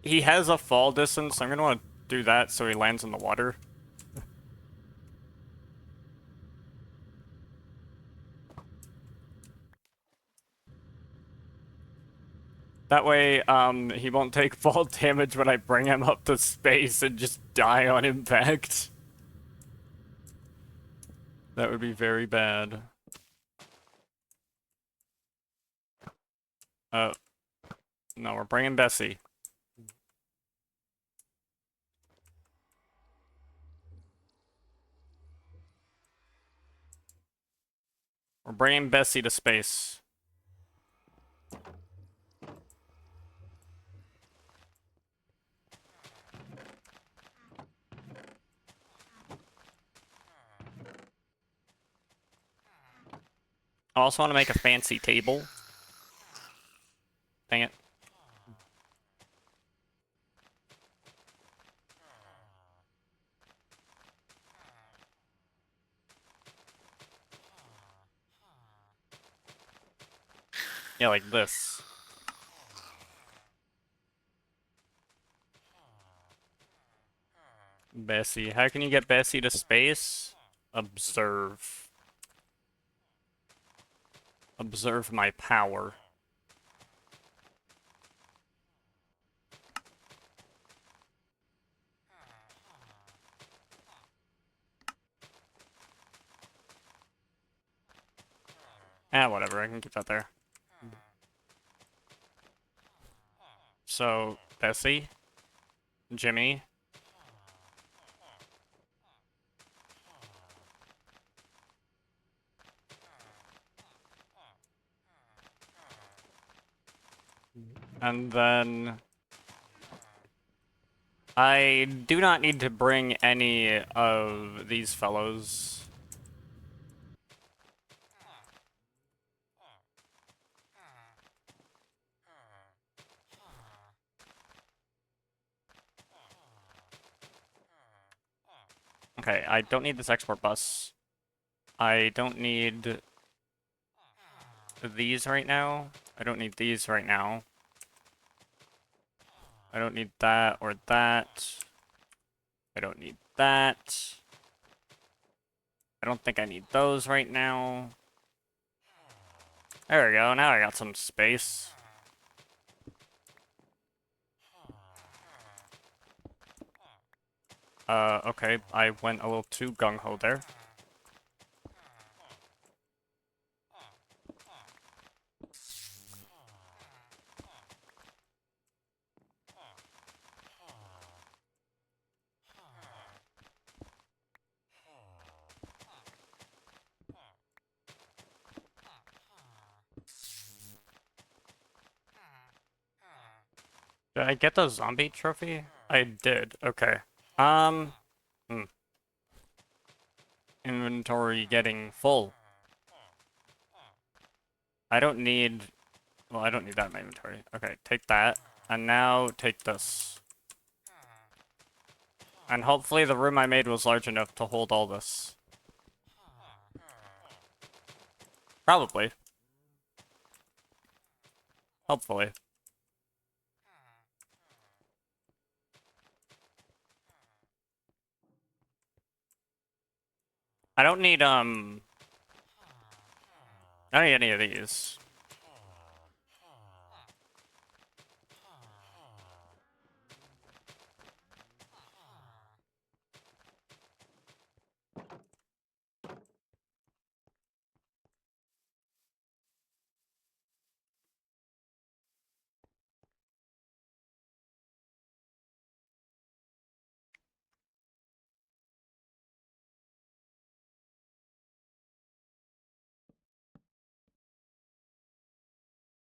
he has a fall distance, so I'm gonna want to do that so he lands in the water. That way, he won't take fall damage when I bring him up to space and just die on impact. That would be very bad. No, we're bringing Bessie. We're bringing Bessie to space. I also want to make a fancy table. Dang it. Yeah, like this. Bessie. How can you get Bessie to space? Observe. Observe my power. Whatever, I can keep that there. So, Bessie, Jimmy, and then I do not need to bring any of these fellows. Okay, I don't need this export bus. I don't need these right now. I don't need these right now. I don't need that or that. I don't need that. I don't think I need those right now. There we go, now I got some space. Okay, I went a little too gung-ho there. Did I get the zombie trophy? I did, okay. Um, hmm. Inventory getting full. I don't need... Well, I don't need that in my inventory. Okay, take that. And now take this. And hopefully the room I made was large enough to hold all this. Probably. Hopefully. I don't need, I don't need any of these.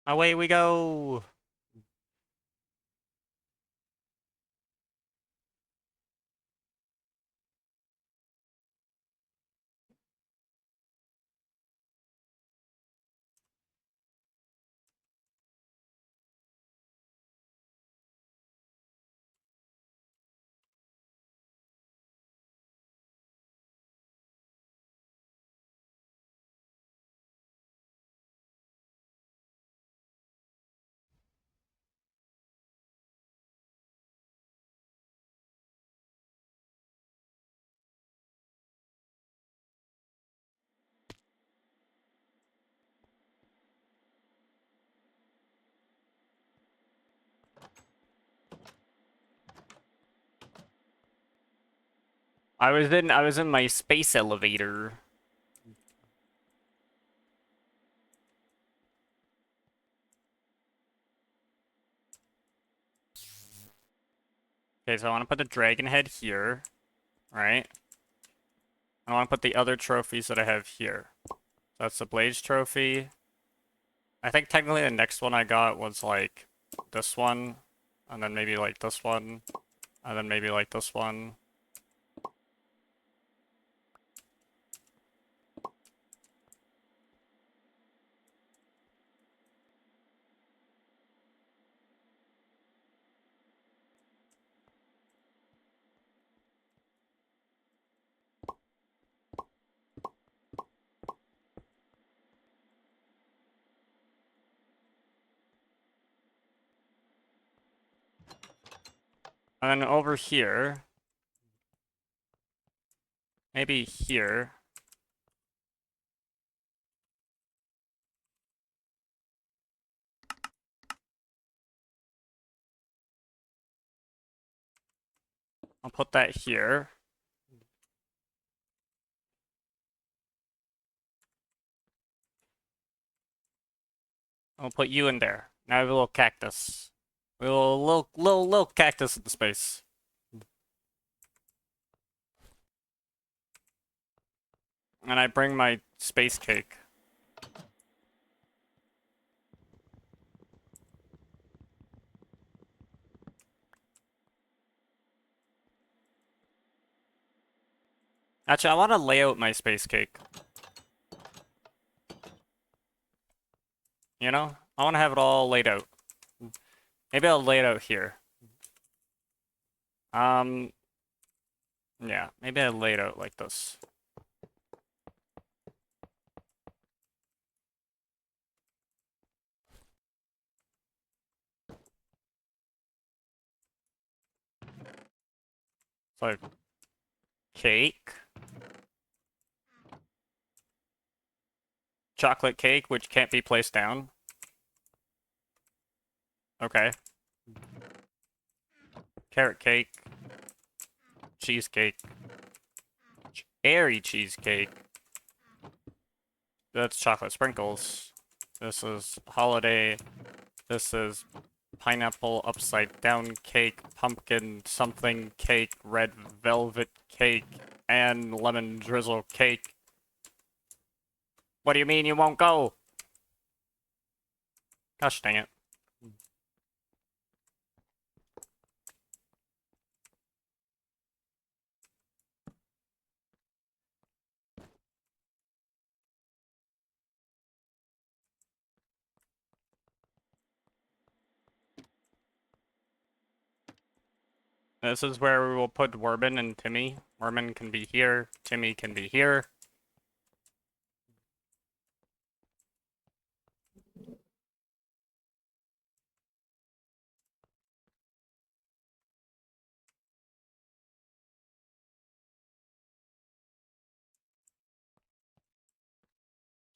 Away we go! I was in my space elevator. Okay, so I want to put the dragon head here, right? I want to put the other trophies that I have here. So that's the Blaze trophy. I think technically the next one I got was like this one, and then maybe like this one, and then maybe like this one. And then over here, maybe here. I'll put that here. I'll put you in there. Now I have a little cactus. A little cactus in space. And I bring my space cake. Actually, I want to lay out my space cake. You know? I want to have it all laid out. Maybe I'll lay it out here. Um, yeah, maybe I'll lay it out like this. So, cake. Chocolate cake, which can't be placed down. Okay. Carrot cake. Cheesecake. Cherry cheesecake. That's chocolate sprinkles. This is holiday. This is pineapple upside down cake, pumpkin something cake, red velvet cake, and lemon drizzle cake. What do you mean you won't go? Gosh dang it. This is where we will put Worman and Timmy. Worman can be here, Timmy can be here.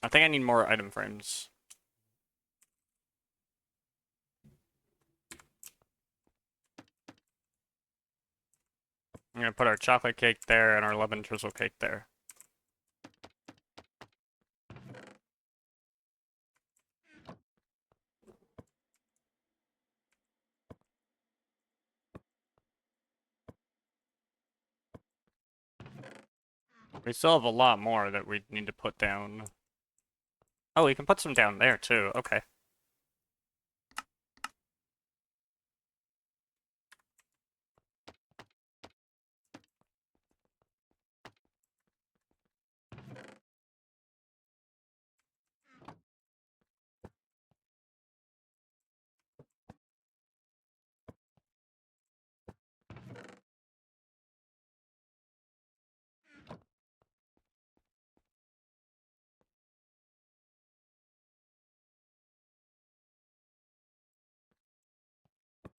I think I need more item frames. I'm gonna put our chocolate cake there and our lemon drizzle cake there. We still have a lot more that we need to put down. Oh, we can put some down there too. Okay.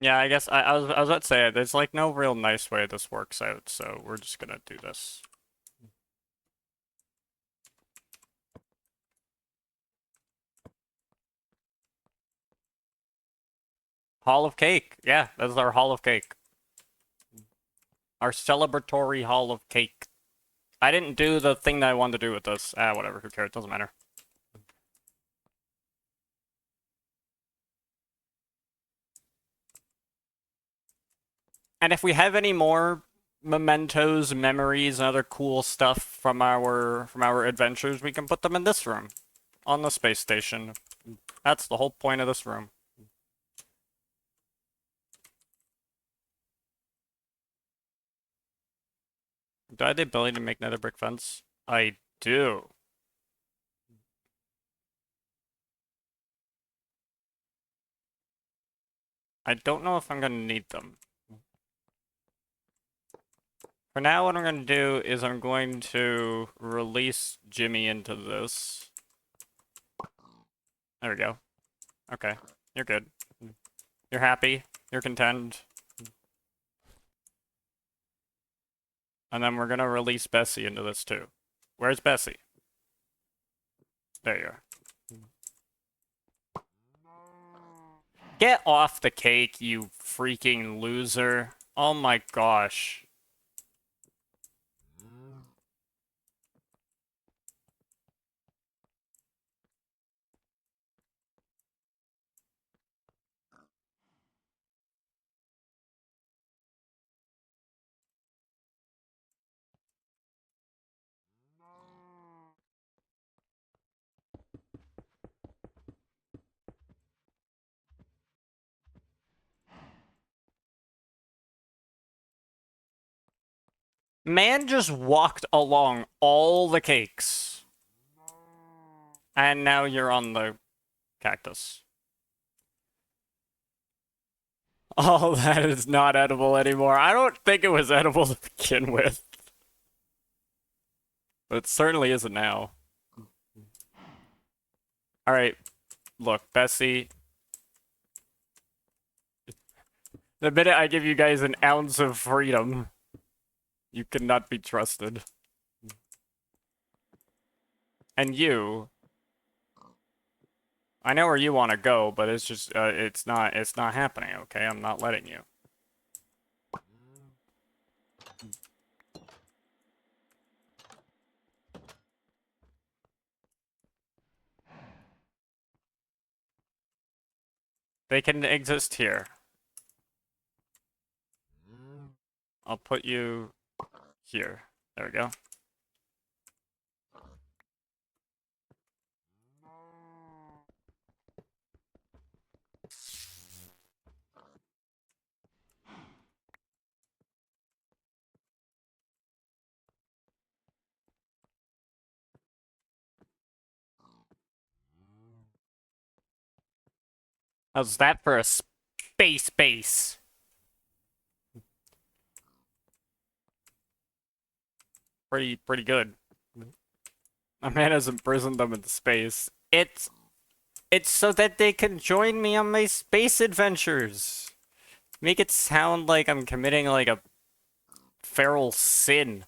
Yeah, I guess I was about to say there's like no real nice way this works out, so we're just gonna do this. Hall of Cake. Yeah, that's our Hall of Cake. Our celebratory hall of cake. I didn't do the thing that I wanted to do with this. Ah, whatever, who cares, it doesn't matter. And if we have any more mementos, memories, and other cool stuff from our adventures, we can put them in this room. On the space station. That's the whole point of this room. Do I have the ability to make nether brick fence? I do. I don't know if I'm gonna need them. For now, what I'm gonna do is I'm going to release Jimmy into this. There we go. Okay, you're good. You're happy. You're content. And then we're gonna release Bessie into this too. Where's Bessie? There you are. Get off the cake, you freaking loser. Oh my gosh. Man just walked along all the cakes. And now you're on the cactus. Oh, that is not edible anymore. I don't think it was edible to begin with. But it certainly isn't now. Alright, look, Bessie. The minute I give you guys an ounce of freedom, you cannot be trusted. And you... I know where you want to go, but it's just, it's not happening, okay? I'm not letting you. They can exist here. I'll put you here. There we go. How's that for a space base? Pretty good. A man has imprisoned them in space. It's so that they can join me on my space adventures. Make it sound like I'm committing like a feral sin.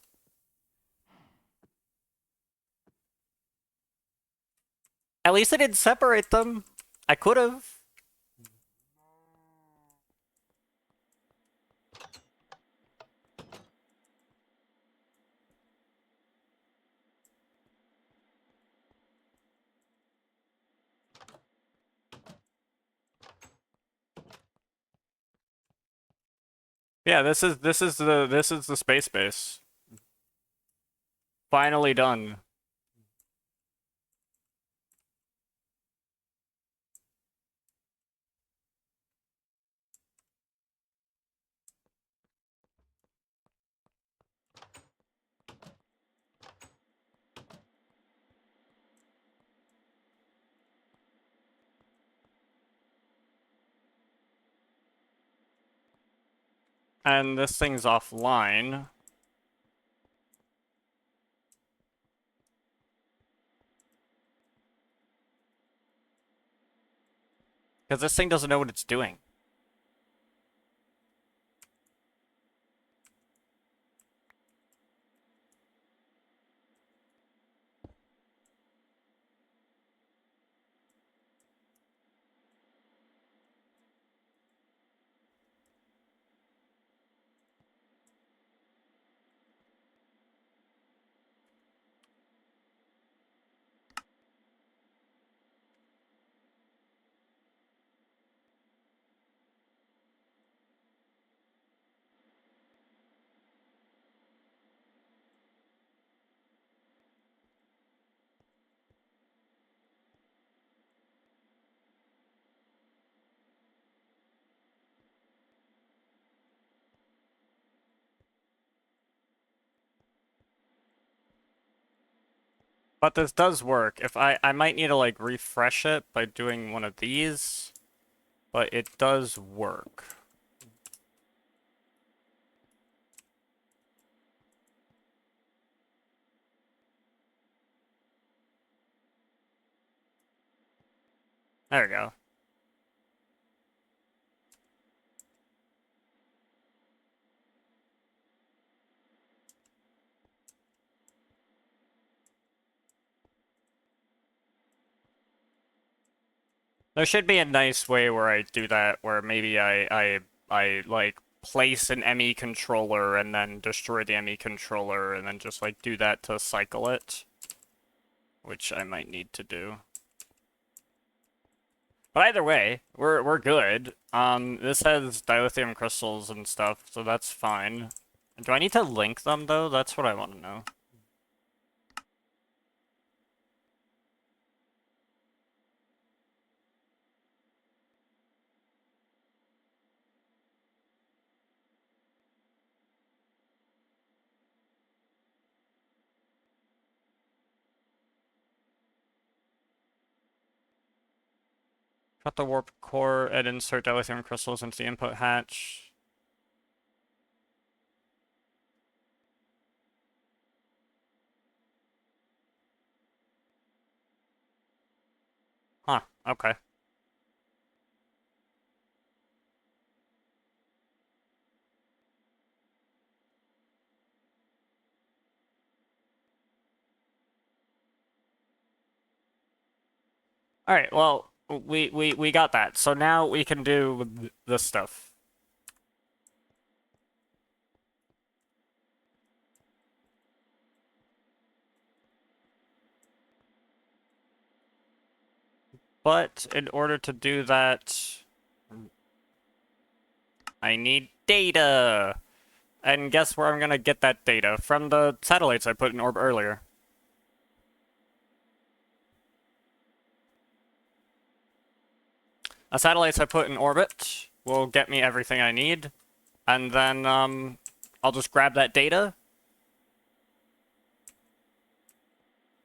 At least I didn't separate them. I could have. Yeah, this is the space base. Finally done. And this thing's offline. Because this thing doesn't know what it's doing. But this does work. If I might need to like refresh it by doing one of these, but it does work. There we go. There should be a nice way where I do that, where maybe I like place an ME controller and then destroy the ME controller and then just like do that to cycle it, which I might need to do. But either way, we're good. This has dilithium crystals and stuff, so that's fine. Do I need to link them though? That's what I want to know. Cut the warp core and insert dilithium crystals into the input hatch. Huh, okay. Alright, well, we got that. So now we can do this stuff. But in order to do that, I need data. And guess where I'm gonna get that data? From the satellites I put in orbit earlier. The satellites I put in orbit will get me everything I need. And then, I'll just grab that data.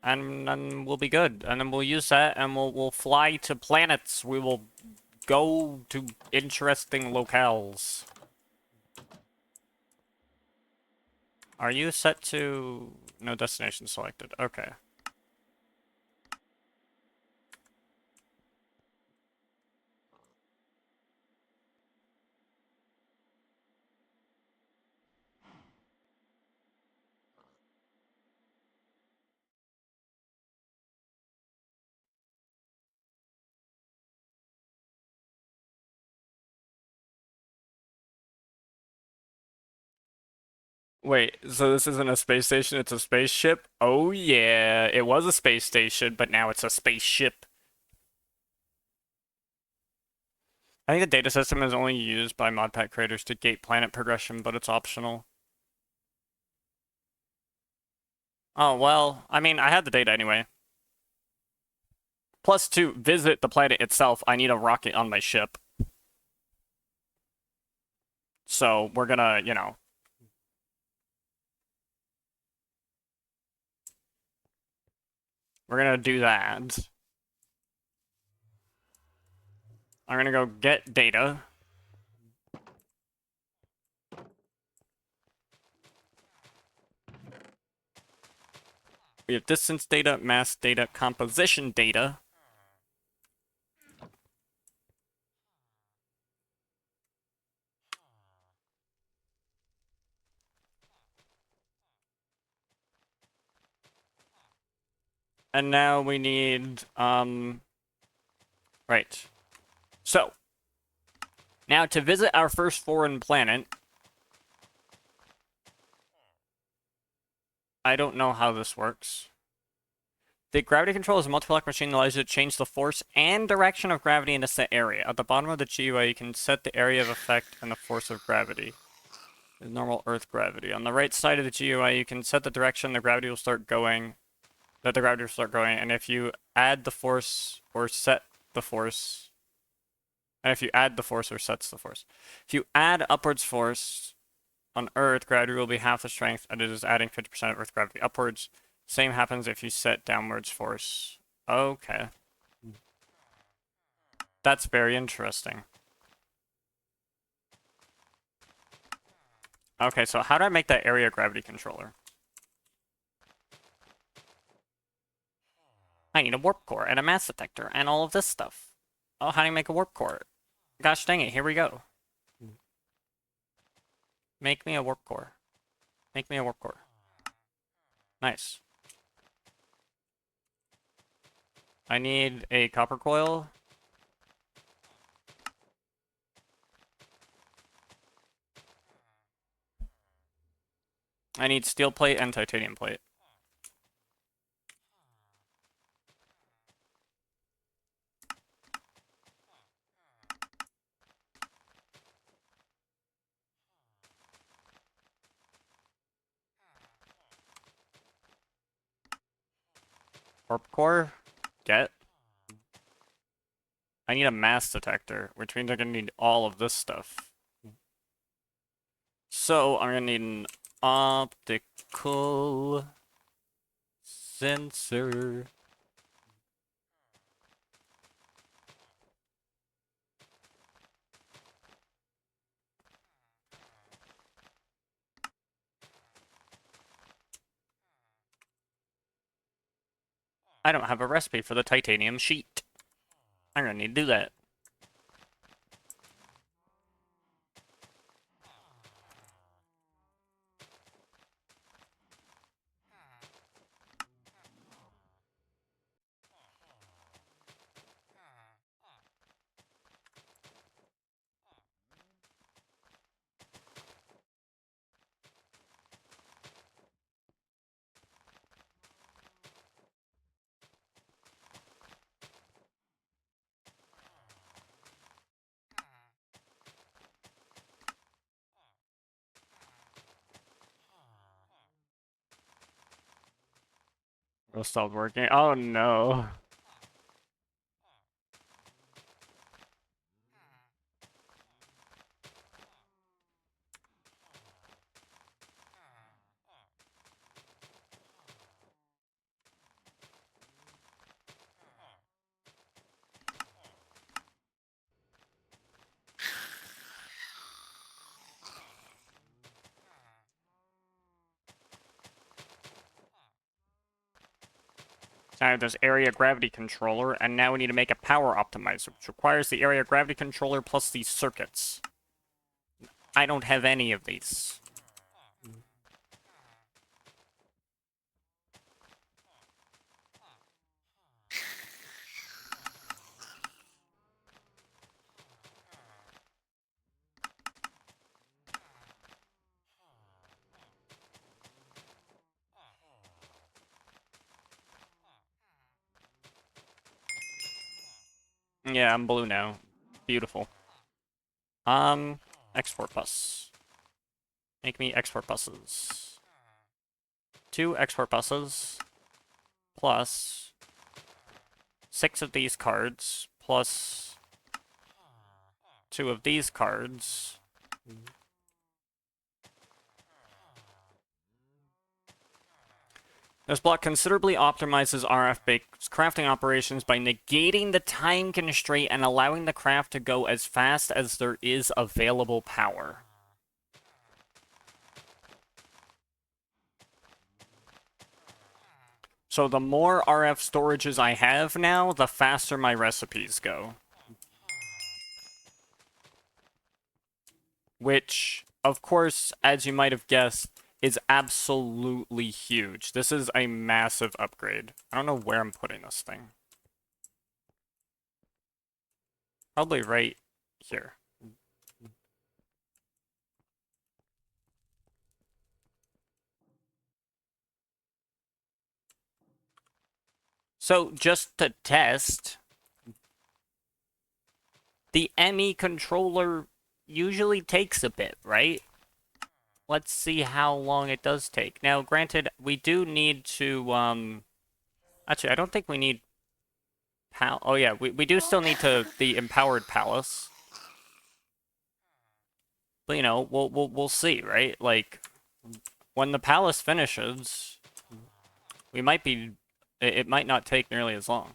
And then we'll be good. And then we'll use that and we'll fly to planets. We will go to interesting locales. Are you set to... No destination selected. Okay. Wait, so this isn't a space station, it's a spaceship? Oh yeah, it was a space station, but now it's a spaceship. I think the data system is only used by modpack creators to gate planet progression, but it's optional. Oh, well, I mean, I had the data anyway. Plus, to visit the planet itself, I need a rocket on my ship. So, we're gonna, you know... We're gonna do that. I'm gonna go get data. We have distance data, mass data, composition data. And now we need, right. So, now to visit our first foreign planet, I don't know how this works. The gravity control is a multi-block machine that allows you to change the force and direction of gravity in a set area. At the bottom of the GUI, you can set the area of effect and the force of gravity. The normal Earth gravity. On the right side of the GUI, you can set the direction the gravity will start going, and if you add the force or set the force, and if you add the force or sets the force. If you add upwards force on Earth, gravity will be half the strength, and it is adding 50% of Earth gravity upwards. Same happens if you set downwards force. Okay. That's very interesting. Okay, so how do I make that area gravity controller? I need a warp core and a mass detector and all of this stuff. Oh, how do you make a warp core? Gosh dang it, here we go. Make me a warp core. Make me a warp core. Nice. I need a copper coil. I need steel plate and titanium plate. Warp core? Get. I need a mass detector, which means I'm gonna need all of this stuff. So I'm gonna need an optical sensor. I don't have a recipe for the titanium sheet. I'm gonna need to do that. It stopped working. Oh no. So I have this area gravity controller, and now we need to make a power optimizer, which requires the area gravity controller plus these circuits. I don't have any of these. Yeah, I'm blue now. Beautiful. Export bus. Make me export buses. 2 export buses plus 6 of these cards plus 2 of these cards. This block considerably optimizes RF-based crafting operations by negating the time constraint and allowing the craft to go as fast as there is available power. So the more RF storages I have now, the faster my recipes go. Which, of course, as you might have guessed, is absolutely huge. This is a massive upgrade. I don't know where I'm putting this thing. Probably right here. So, just to test, the ME controller usually takes a bit, right? Let's see how long it does take. Now, granted, we do need to, actually, I don't think we need oh yeah, we do still need the empowered palace. But, you know, we'll see, right? Like, when the palace finishes, we might be, it might not take nearly as long.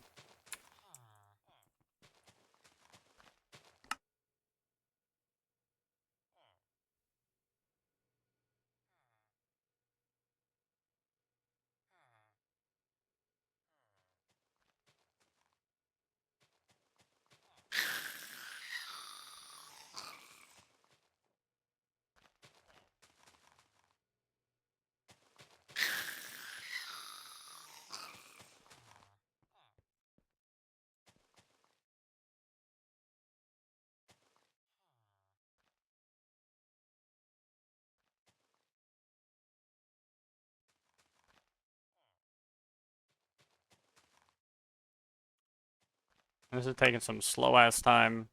This is taking some slow ass time.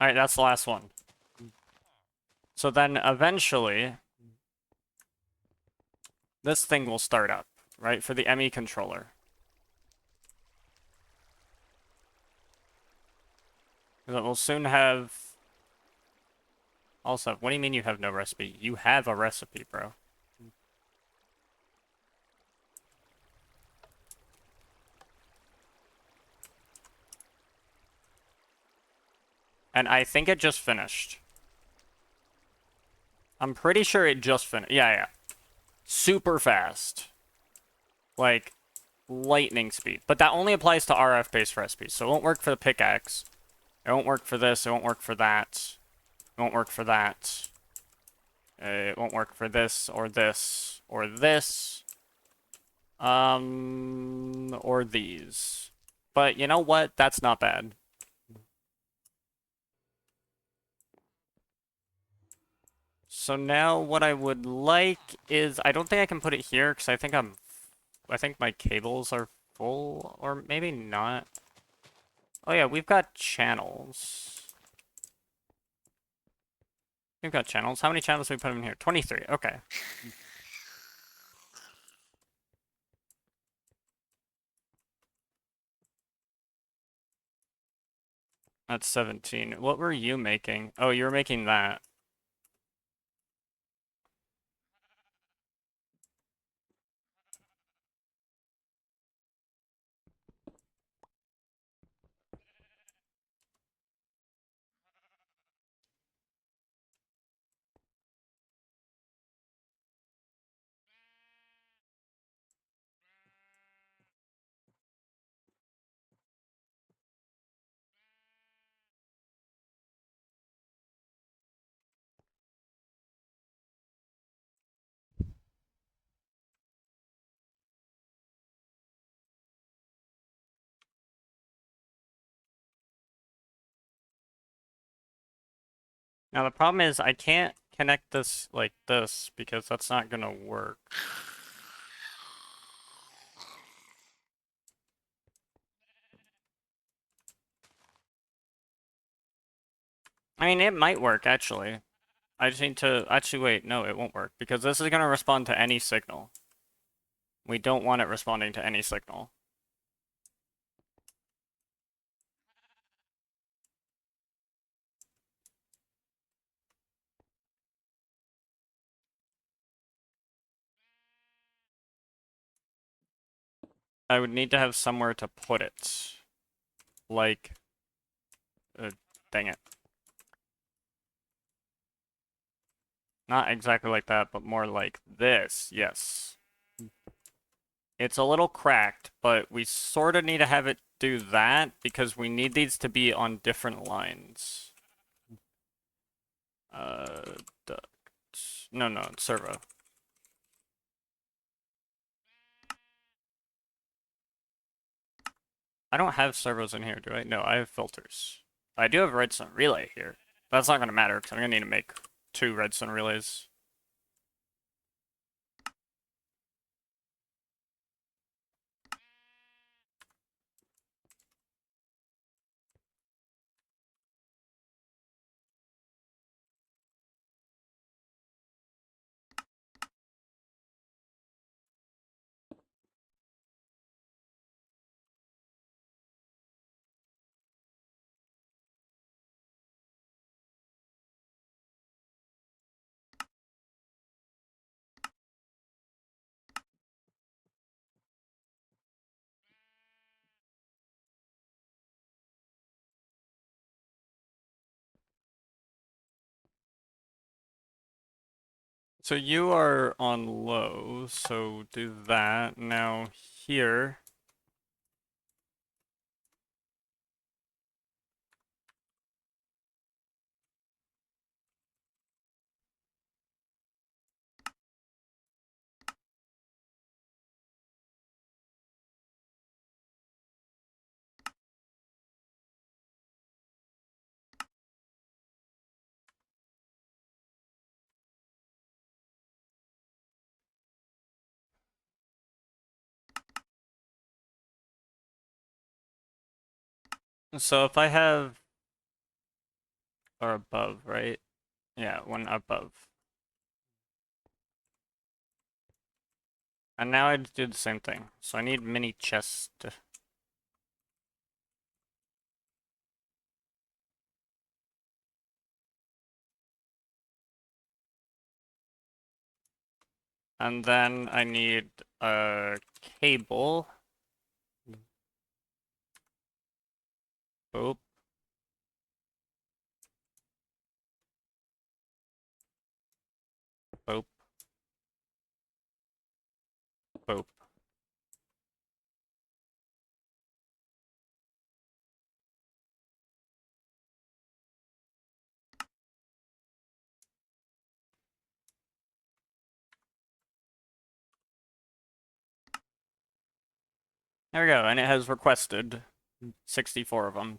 Alright, that's the last one. So then eventually, this thing will start up, right? For the ME controller. It will soon have... Also, what do you mean you have no recipe? You have a recipe, bro. And I think it just finished. I'm pretty sure it just finished. Yeah, yeah. Super fast. Like, lightning speed. But that only applies to RF-based recipes, so it won't work for the pickaxe. It won't work for this, it won't work for that. It won't work for that. It won't work for this, or this, or this. Or these. But you know what? That's not bad. So now what I would like is, I don't think I can put it here, because I think my cables are full, or maybe not. Oh yeah, we've got channels. We've got channels. How many channels do we put in here? 23, okay. That's 17. What were you making? Oh, you were making that. Now the problem is I can't connect this like this because that's not gonna work. I mean, it might work actually. I just need to actually wait. No, it won't work because this is gonna respond to any signal. We don't want it responding to any signal. I would need to have somewhere to put it. Like, dang it. Not exactly like that, but more like this. Yes. It's a little cracked, but we sort of need to have it do that because we need these to be on different lines. Duct. No, servo. I don't have servos in here, do I? No, I have filters. I do have a redstone relay here. That's not going to matter because I'm going to need to make 2 redstone relays. So you are on low, so do that. Now here. So if I have, or above, right? Yeah, one above. And now I do the same thing. So I need mini chest. And then I need a cable. Boop, boop, boop. There we go, and it has requested 64 of them.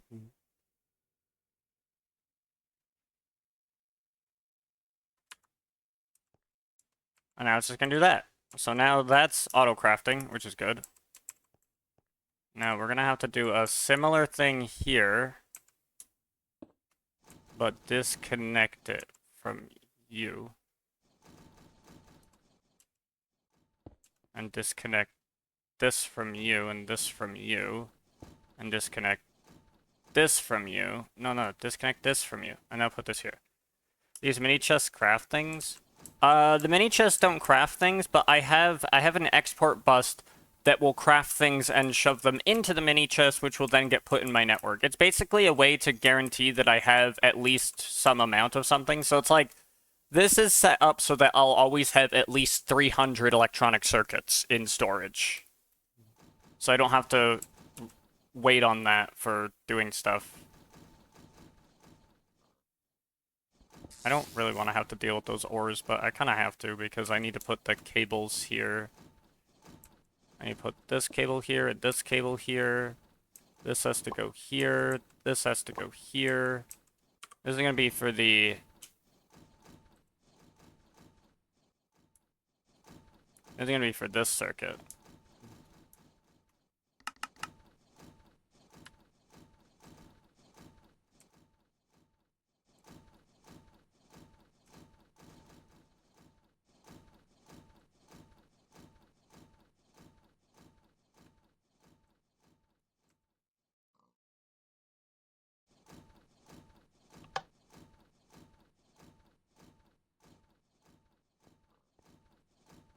And now it's just gonna do that. So now that's auto crafting, which is good. Now we're gonna have to do a similar thing here, but disconnect it from you. And disconnect this from you, and this from you, and disconnect this from you. No, disconnect this from you, and now put this here. These mini chests craft things. The mini chests don't craft things, but I have an export bus that will craft things and shove them into the mini chest, which will then get put in my network. It's basically a way to guarantee that I have at least some amount of something. So it's like, this is set up so that I'll always have at least 300 electronic circuits in storage. So I don't have to wait on that for doing stuff. I don't really want to have to deal with those ores, but I kind of have to because I need to put the cables here. I need to put this cable here and this cable here. This has to go here. This has to go here. This is going to be for the... This is going to be for this circuit.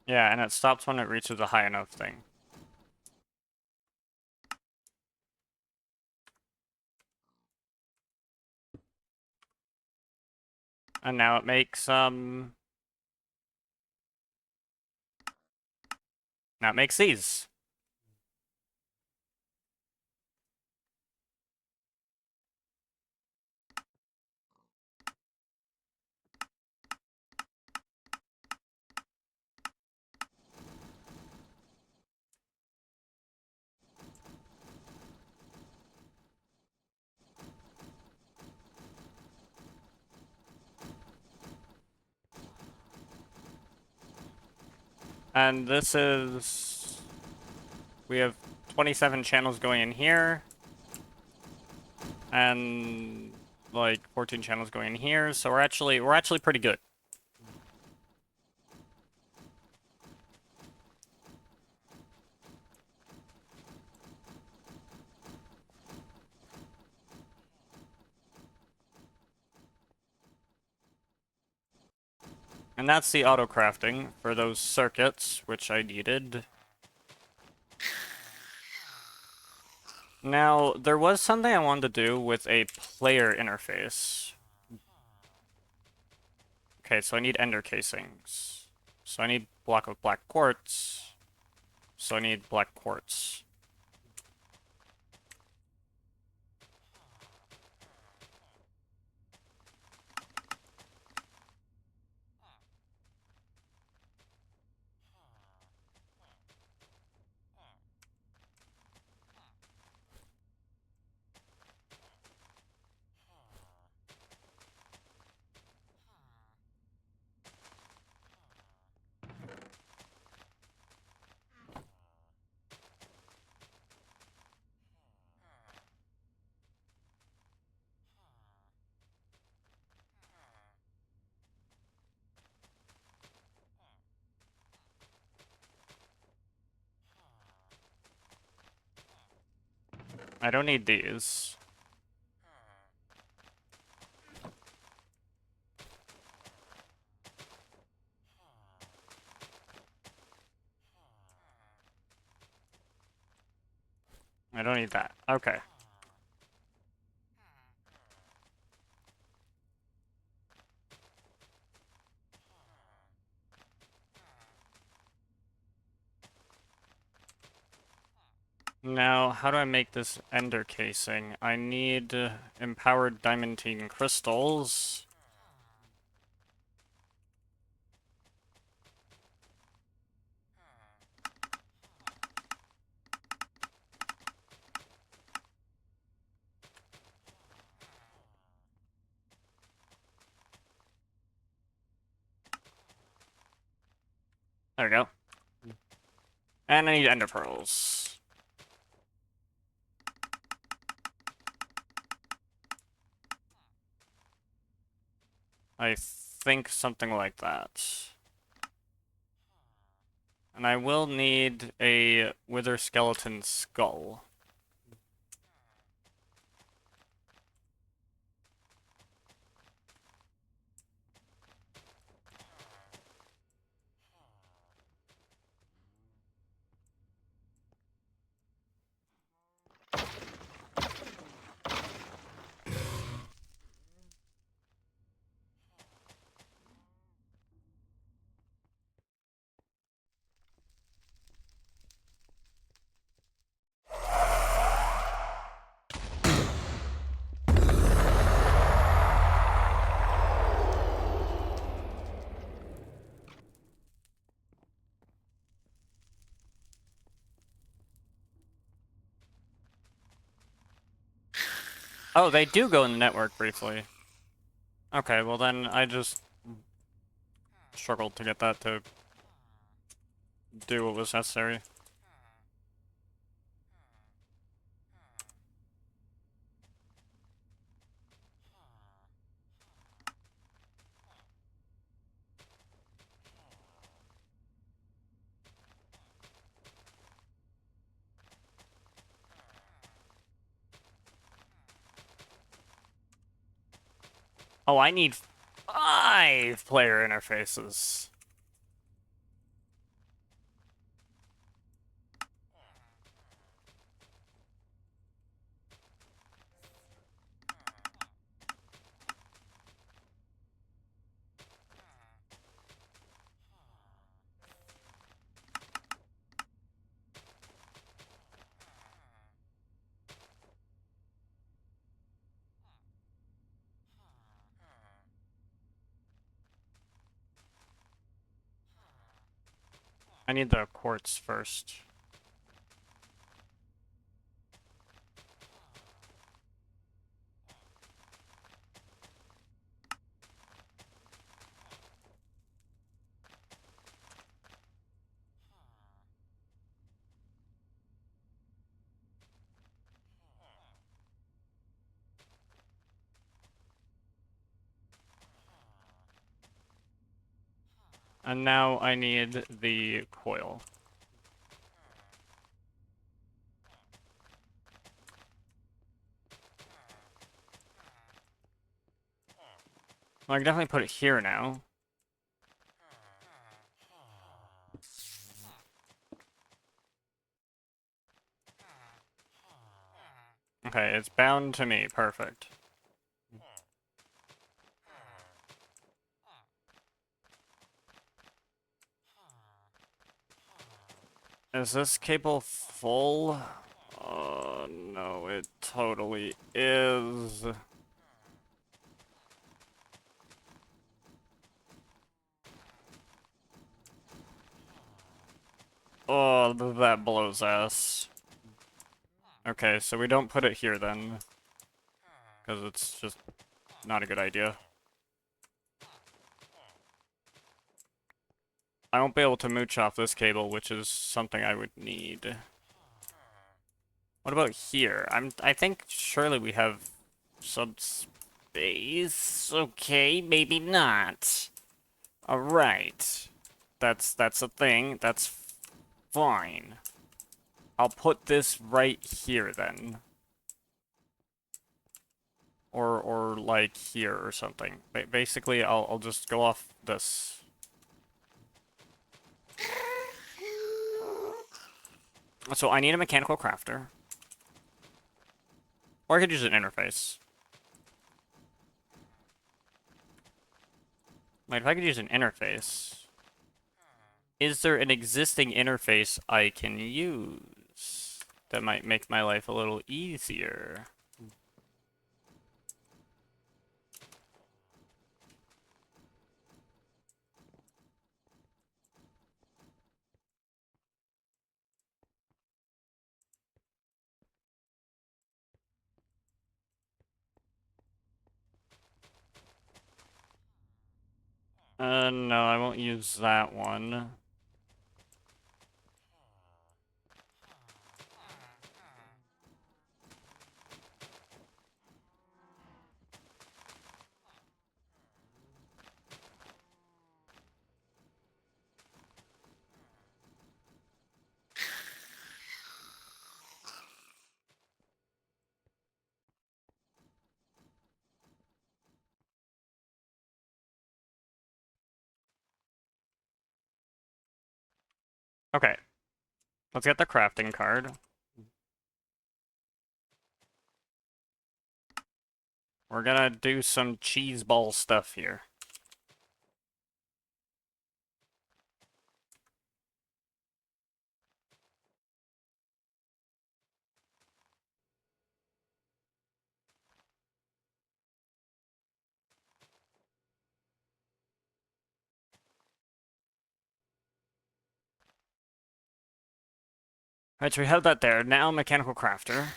Yeah, and it stops when it reaches a high enough thing. And now it makes, now it makes these. And this is... We have 27 channels going in here. And like 14 channels going in here, so we're actually pretty good. And that's the auto crafting for those circuits, which I needed. Now, there was something I wanted to do with a player interface. Okay, so I need ender casings. So I need block of black quartz. So I need black quartz. I don't need these. I don't need that. Okay. Now, how do I make this ender casing? I need empowered diamantine crystals. There we go. And I need ender pearls. I think something like that. And I will need a wither skeleton skull. Oh, they do go in the network briefly. Okay, well then I just struggled to get that to do what was necessary. Oh, I need 5 player interfaces. I need the quartz first. And now I need the coil. Well, I can definitely put it here now. Okay, it's bound to me. Perfect. Is this cable full? Oh, no, it totally is. Oh, that blows ass. Okay, so we don't put it here then. Because it's just not a good idea. I won't be able to mooch off this cable, which is something I would need. What about here? I think surely we have some space. Okay, maybe not. Alright. That's a thing. That's fine. I'll put this right here then. Or like here or something. Basically, I'll just go off this. So I need a mechanical crafter. Or I could use an interface. Wait, if I could use an interface, is there an existing interface I can use that might make my life a little easier? No, I won't use that one. Okay, let's get the crafting card. We're gonna do some cheese ball stuff here. Alright, so we have that there. Now mechanical crafter.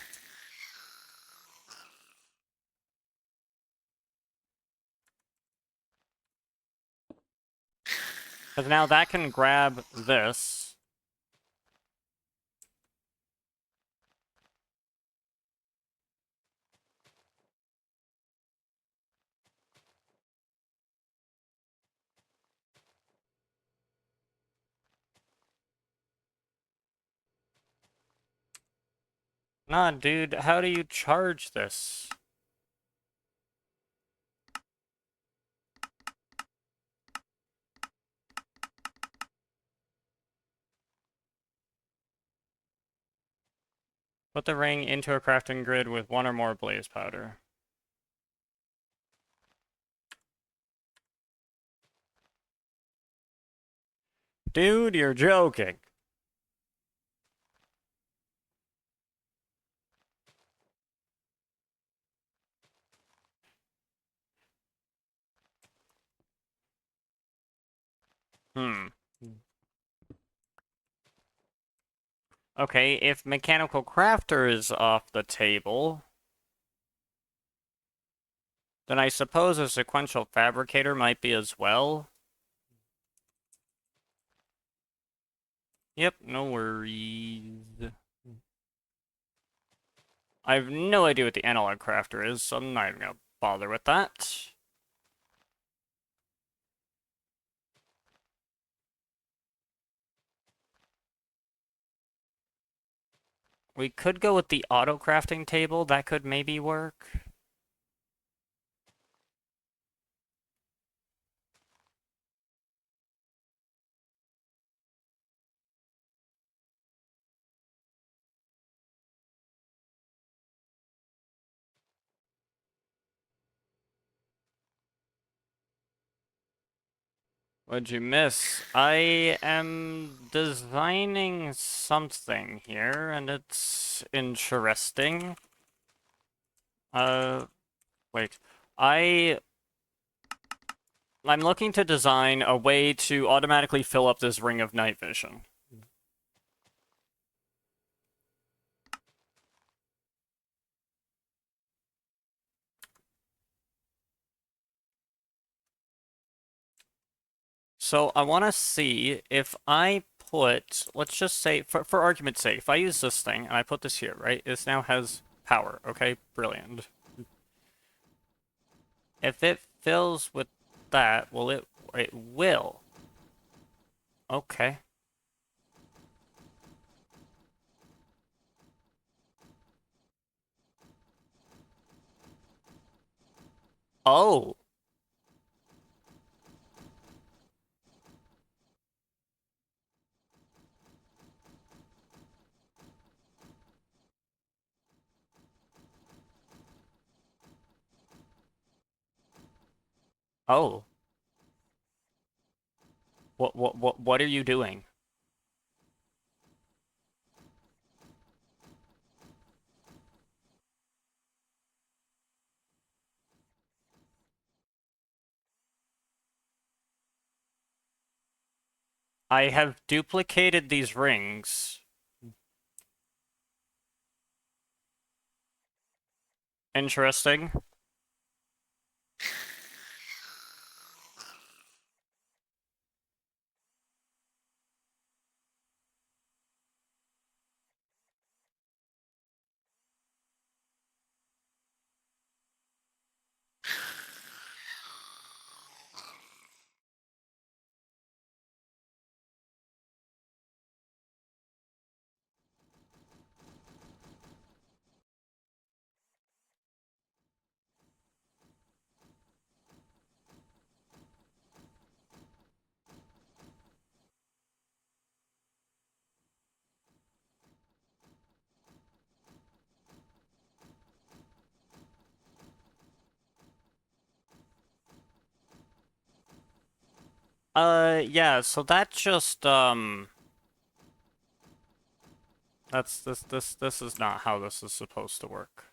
Because now that can grab this. Nah, dude, how do you charge this? Put the ring into a crafting grid with one or more blaze powder. Dude, you're joking. Hmm. Okay, if mechanical crafter is off the table, then I suppose a sequential fabricator might be as well. Yep, no worries. I have no idea what the analog crafter is, so I'm not even gonna bother with that. We could go with the auto crafting table, that could maybe work. What'd you miss? I am designing something here, and it's interesting. Uh, wait. I I'm looking to design a way to automatically fill up this ring of night vision. So I want to see if I put, let's just say, for argument's sake, if I use this thing and I put this here, right? This now has power, okay? Brilliant. If it fills with that, will it? It will. Okay. Oh. Oh. What are you doing? I have duplicated these rings. Interesting. Yeah, so that just, this is not how this is supposed to work.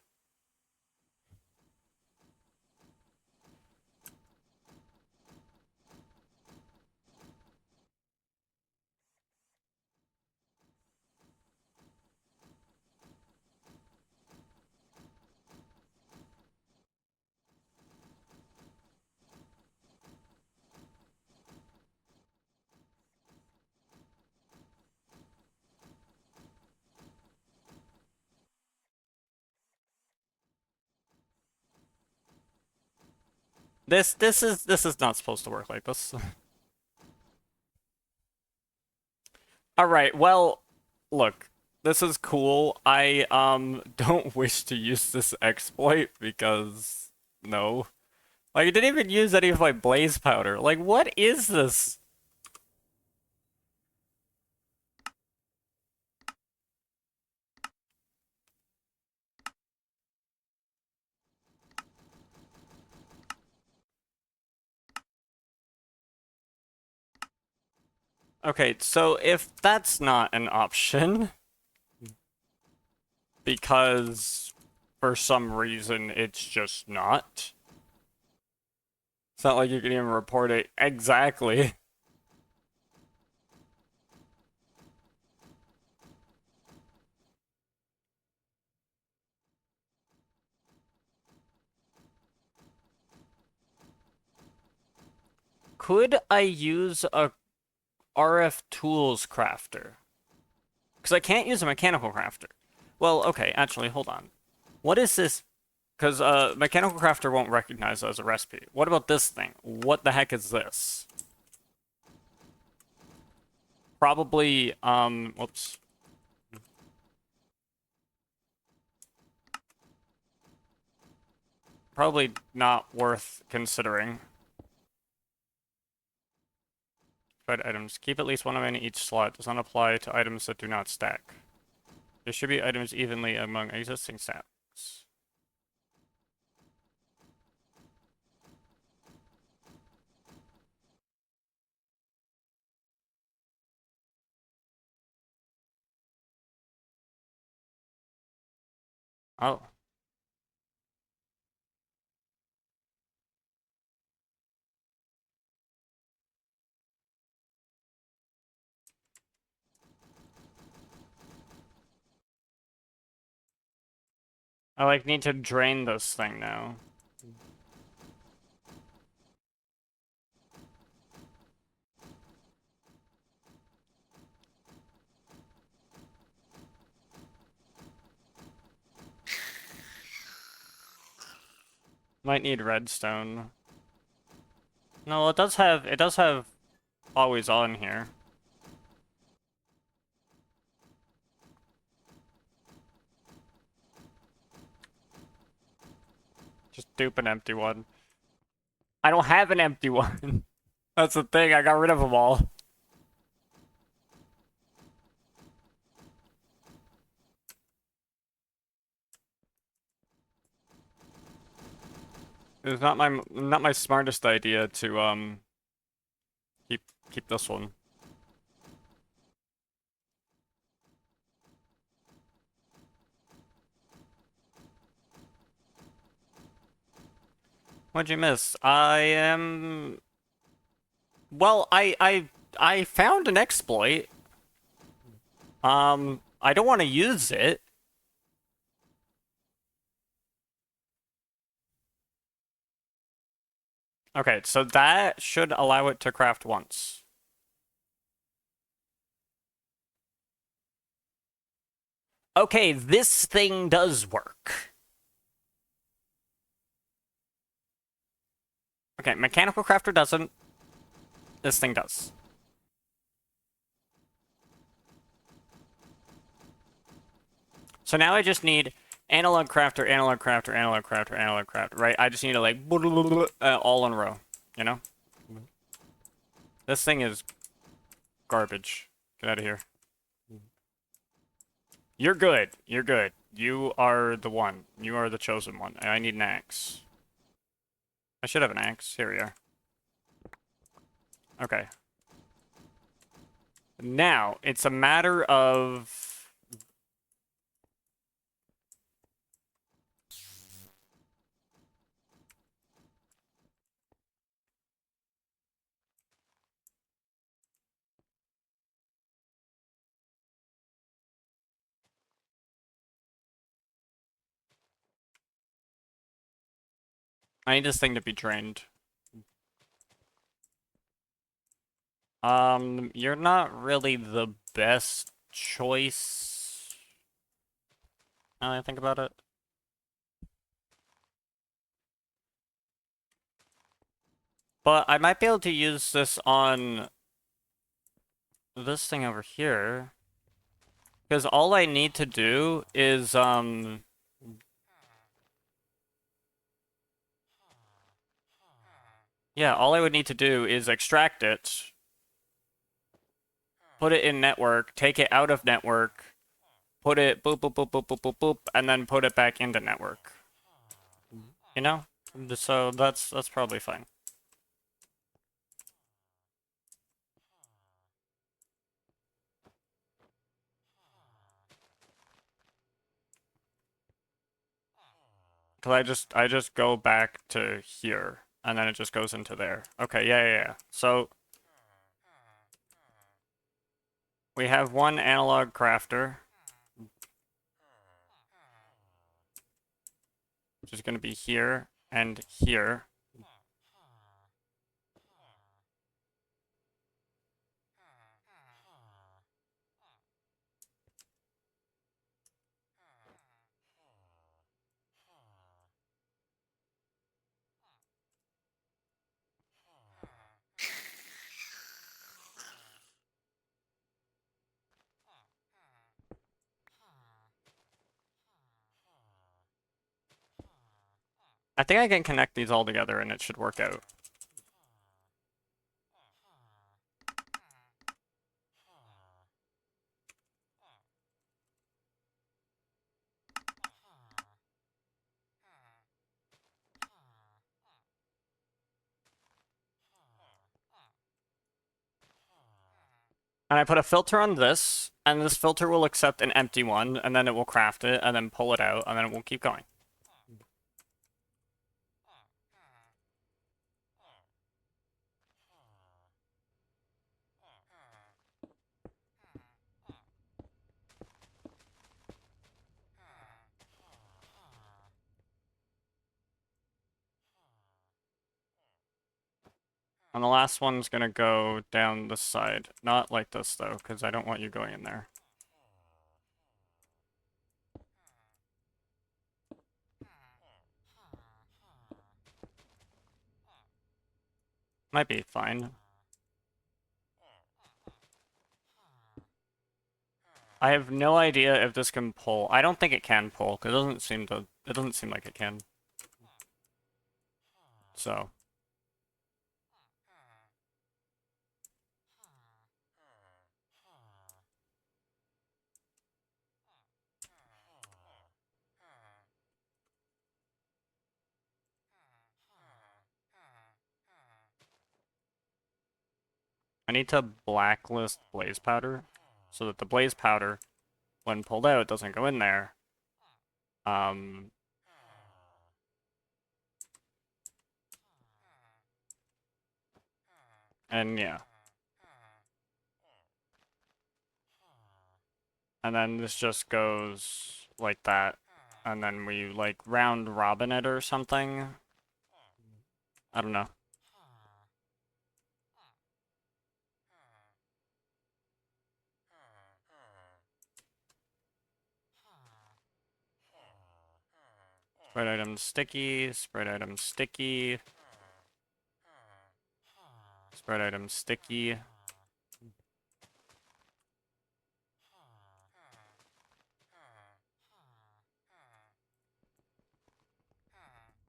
This is not supposed to work like this. All right, well, look, this is cool. I don't wish to use this exploit because no. Like I didn't even use any of my blaze powder. Like what is this? Okay, so if that's not an option because for some reason it's just not. It's not like you can even report it exactly. Could I use a RF tools crafter? Because I can't use a mechanical crafter. Well, okay, actually, hold on. What is this? Because mechanical crafter won't recognize it as a recipe. What about this thing? What the heck is this? Probably, whoops. Probably not worth considering. But items. Keep at least one of in each slot. Does not apply to items that do not stack. Distribute items evenly among existing stacks. Oh. I like need to drain this thing now. Might need redstone. No, it does have always on here. Just dupe an empty one. I don't have an empty one. That's the thing, I got rid of them all. It's not my smartest idea to keep keep this one. What'd you miss? I am well, I found an exploit. I don't want to use it. Okay, so that should allow it to craft once. Okay, this thing does work. Okay, mechanical crafter doesn't. This thing does. So now I just need analog crafter, analog crafter, analog crafter, analog crafter, right? I just need to like all in a row, you know? This thing is garbage. Get out of here. You're good. You're good. You are the one. You are the chosen one. I need an axe. I should have an axe. Here we are. Okay. Now, it's a matter of... I need this thing to be drained. You're not really the best choice. Now that I think about it. But I might be able to use this on this thing over here. Because all I need to do is, yeah, all I would need to do is extract it, put it in network, take it out of network, put it boop, boop, boop, boop, boop, boop, boop, and then put it back into network. You know? So that's probably fine. Cause I just go back to here, and then it just goes into there. Okay, yeah. So we have one analog crafter, which is going to be here and here. I think I can connect these all together, and it should work out. And I put a filter on this, and this filter will accept an empty one, and then it will craft it, and then pull it out, and then it will keep going. And the last one's gonna go down this side. Not like this, though, because I don't want you going in there. Might be fine. I have no idea if this can pull. I don't think it can pull, because it doesn't seem like it can. So. I need to blacklist blaze powder, so that the blaze powder, when pulled out, doesn't go in there. Um, and yeah. And then this just goes like that. And then we like round robin it or something. I don't know. Spread item sticky, spread item sticky. Spread item sticky.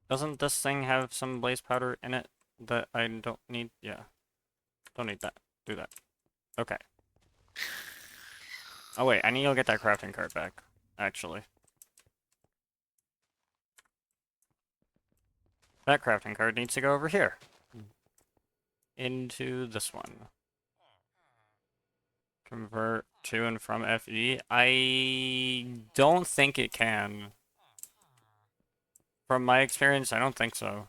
Doesn't this thing have some blaze powder in it that I don't need? Yeah. Don't need that. Do that. Okay. Oh wait, I need to go get that crafting card back, actually. That crafting card needs to go over here. Into this one. Convert to and from FE. I don't think it can. From my experience, I don't think so.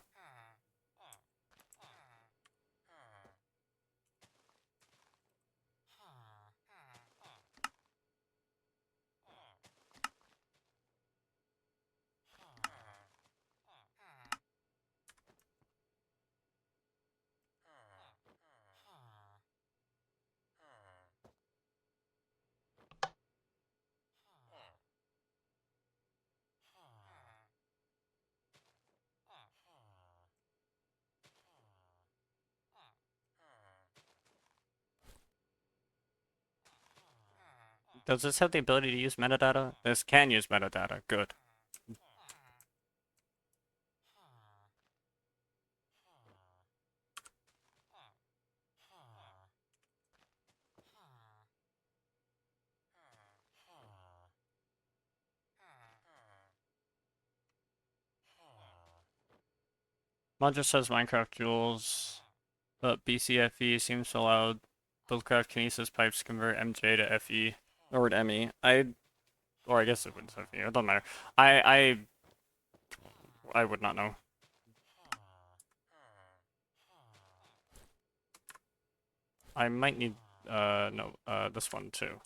Does this have the ability to use metadata? This can use metadata. Good. Mod just says Minecraft Jewels, but BCFE seems to allow Buildcraft Kinesis pipes to convert MJ to FE. Or ME. Or I guess it would FE. It doesn't matter. I would not know. I might need, no, this one too.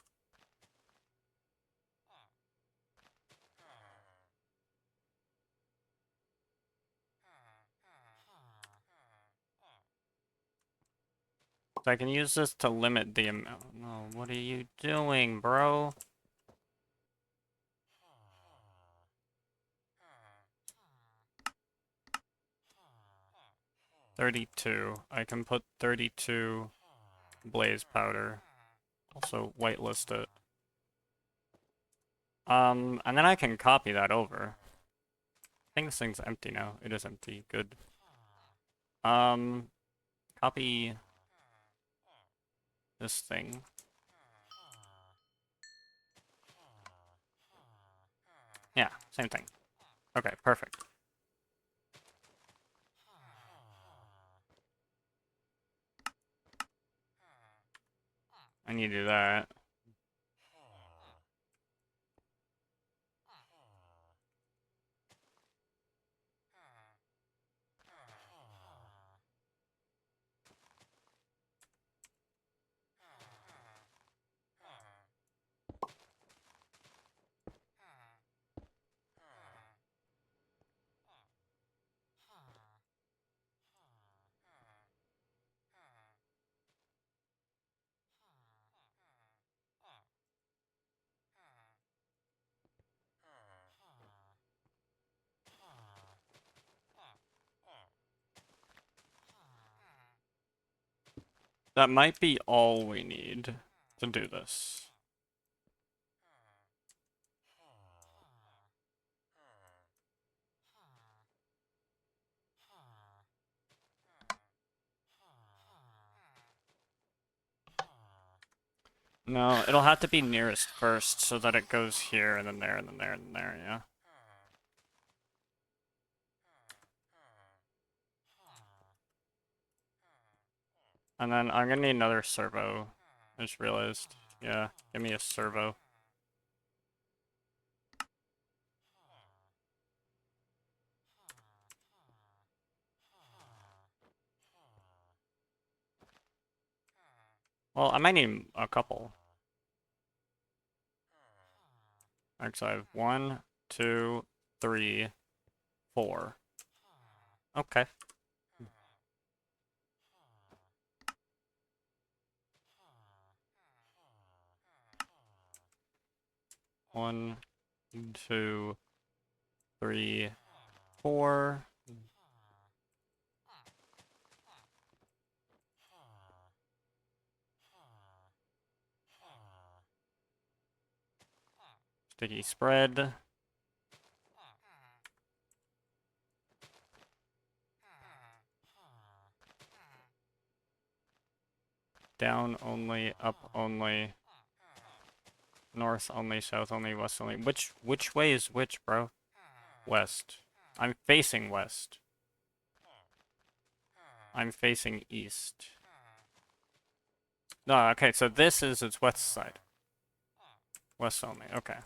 So I can use this to limit the amount. No, what are you doing, bro? $32. I can put 32 blaze powder. Also whitelist it. And then I can copy that over. I think this thing's empty now. It is empty. Good. Copy this thing. Yeah, same thing. Okay, perfect. I need to do that. That might be all we need to do this. No, it'll have to be nearest first so that it goes here and then there and then there and then there, yeah. And then I'm gonna need another servo. I just realized. Yeah, give me a servo. Well, I might need a couple. Actually, I have 1, 2, 3, 4. Okay. One, 2, 3, 4. Sticky spread. Down only, up only, north only, south only, west only. Which way is which, bro? West. I'm facing west. I'm facing east. No, okay, so this is its west side. West only, okay.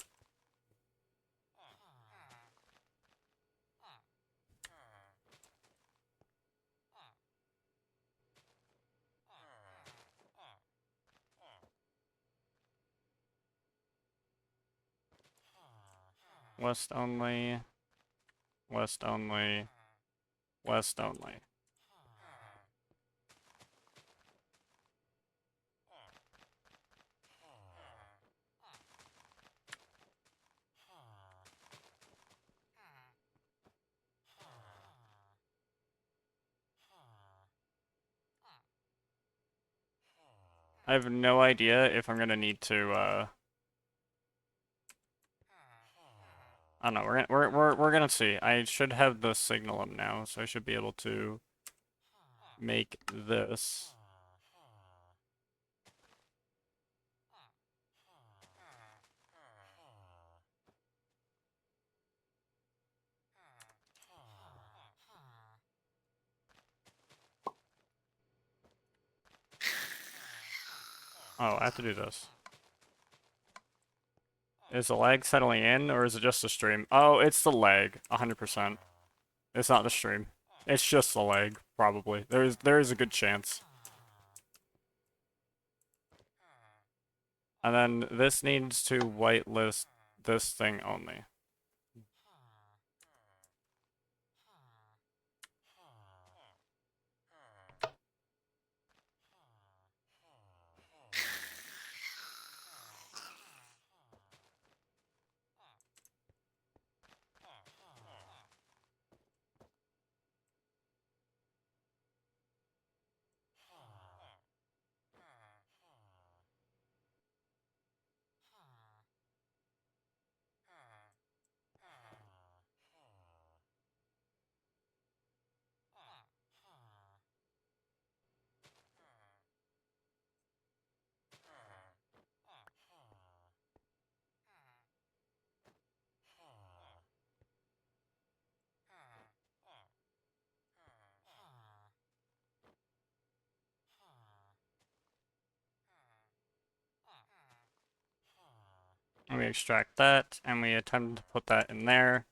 West only, west only, west only. I have no idea if I'm gonna need to, I don't know, we're gonna see. I should have the signal up now, so I should be able to make this. Oh, I have to do this. Is the lag settling in, or is it just the stream? Oh, it's the lag, 100%. It's not the stream. It's just the lag, probably. There is a good chance. And then this needs to whitelist this thing only. we extract that, and we attempt to put that in there.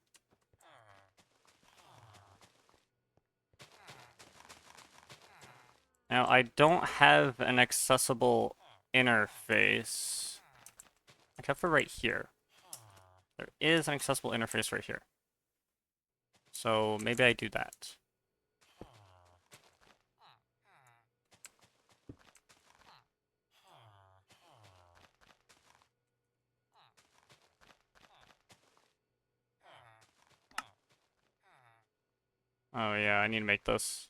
Now, I don't have an accessible interface, except for right here. There is an accessible interface right here. So maybe I do that. Oh yeah, I need to make this.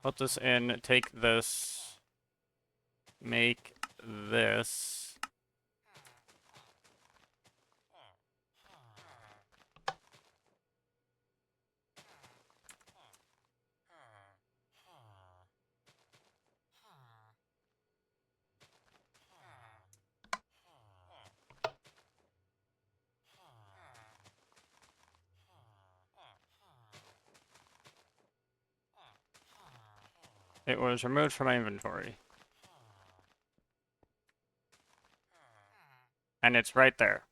Put this in, take this, make this. It was removed from my inventory. And it's right there.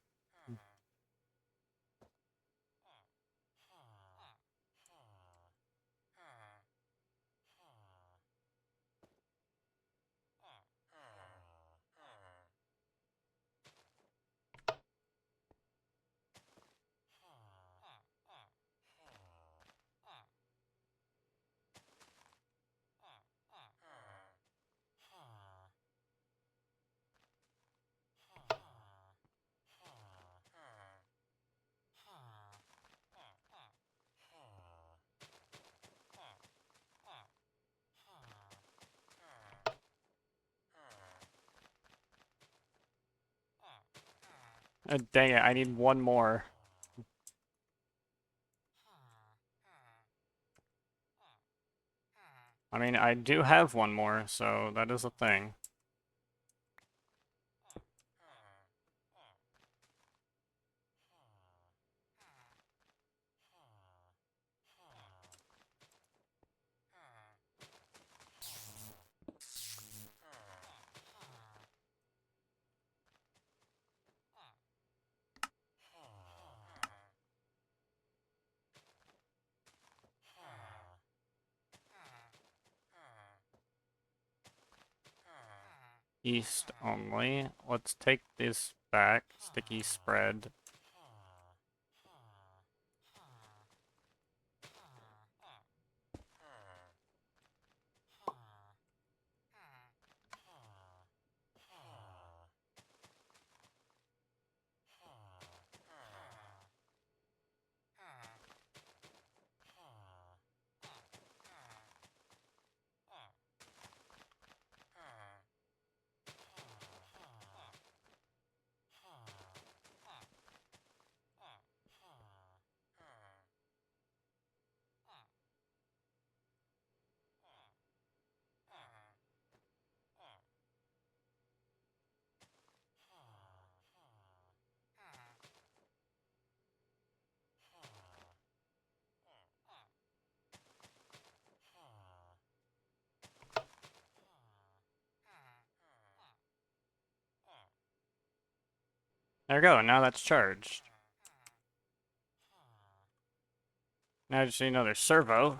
Dang it, I need one more. I mean, I do have one more, so that is a thing. East only. Let's take this back. Sticky spread. There we go, now that's charged. Now I just need another servo.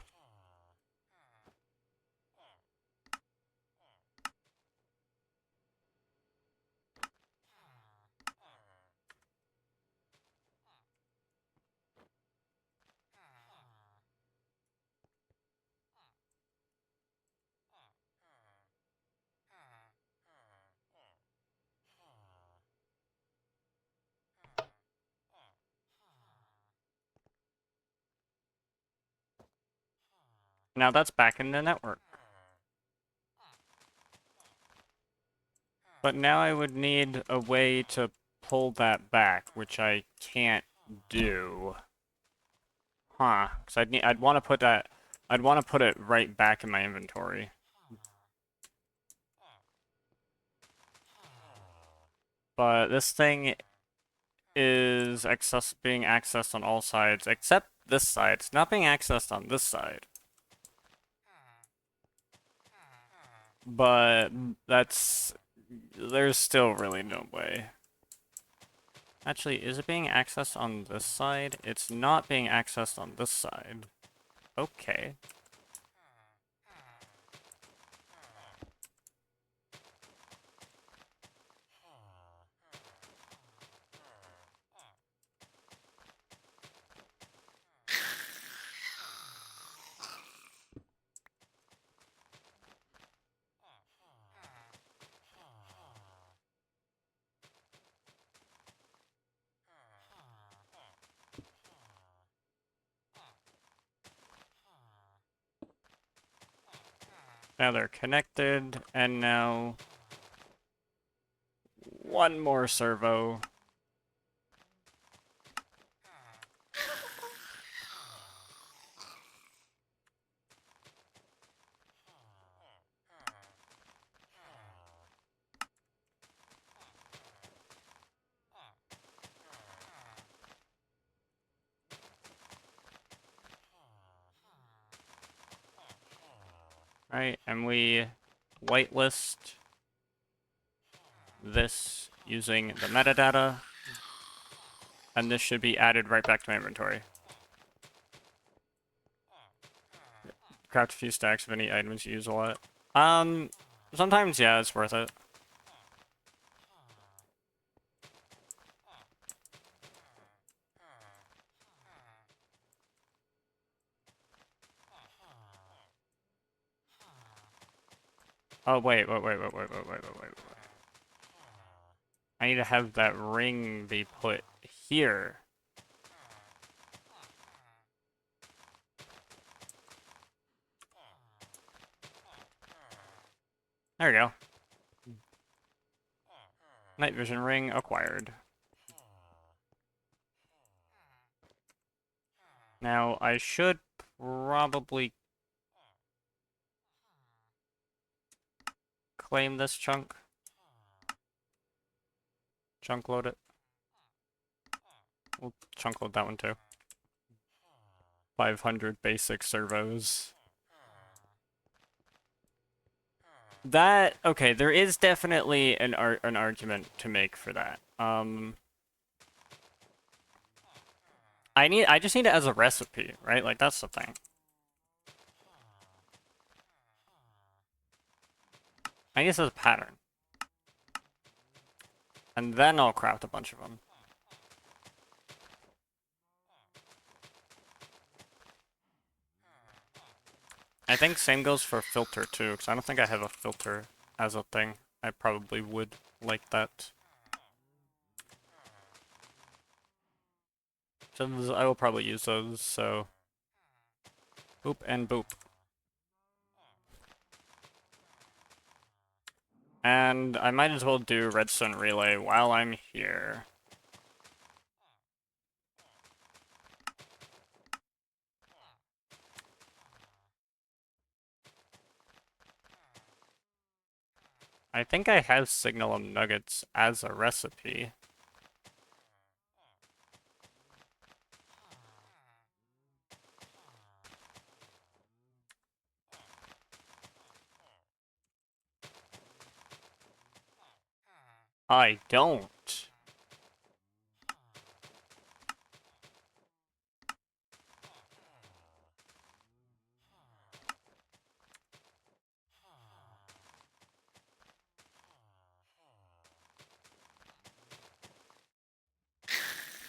Now that's back in the network. But now I would need a way to pull that back, which I can't do. Huh, because I'd want to put that, I'd want to put it right back in my inventory. But this thing is being accessed on all sides, except this side. It's not being accessed on this side. but there's still really no way. Actually, is it being accessed on this side? It's not being accessed on this side. Okay. Now they're connected, and now one more servo. Right, and we whitelist this using the metadata, and this should be added right back to my inventory. Craft a few stacks of any items you use a lot. Sometimes, yeah, it's worth it. Oh, wait. I need to have that ring be put here. There we go. Night vision ring acquired. Now, I should probably claim this chunk. Chunk load it. We'll chunk load that one too. 500 basic servos. Okay, there is definitely an argument to make for that. I just need it as a recipe, right? Like, that's the thing. I need this as a pattern. And then I'll craft a bunch of them. I think same goes for filter too, because I don't think I have a filter as a thing. I probably would like that. So I will probably use those, so... Boop and boop. And I might as well do redstone relay while I'm here. I think I have signalum nuggets as a recipe. I don't.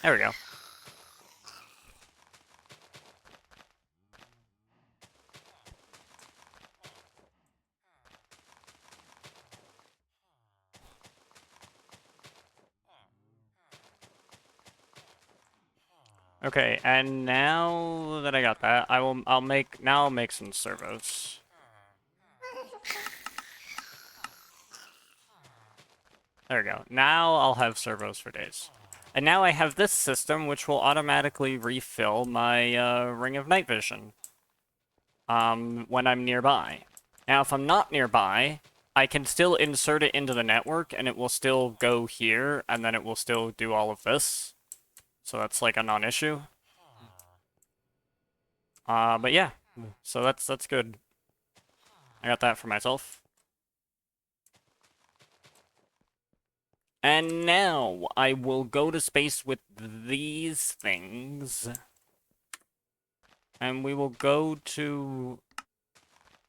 There we go. Okay, and now that I got that, I'll make some servos. There we go. Now I'll have servos for days. And now I have this system which will automatically refill my ring of night vision when I'm nearby. Now if I'm not nearby, I can still insert it into the network and it will still go here and then it will still do all of this. So that's like a non-issue. But yeah, so that's good. I got that for myself. And now I will go to space with these things. And we will go to...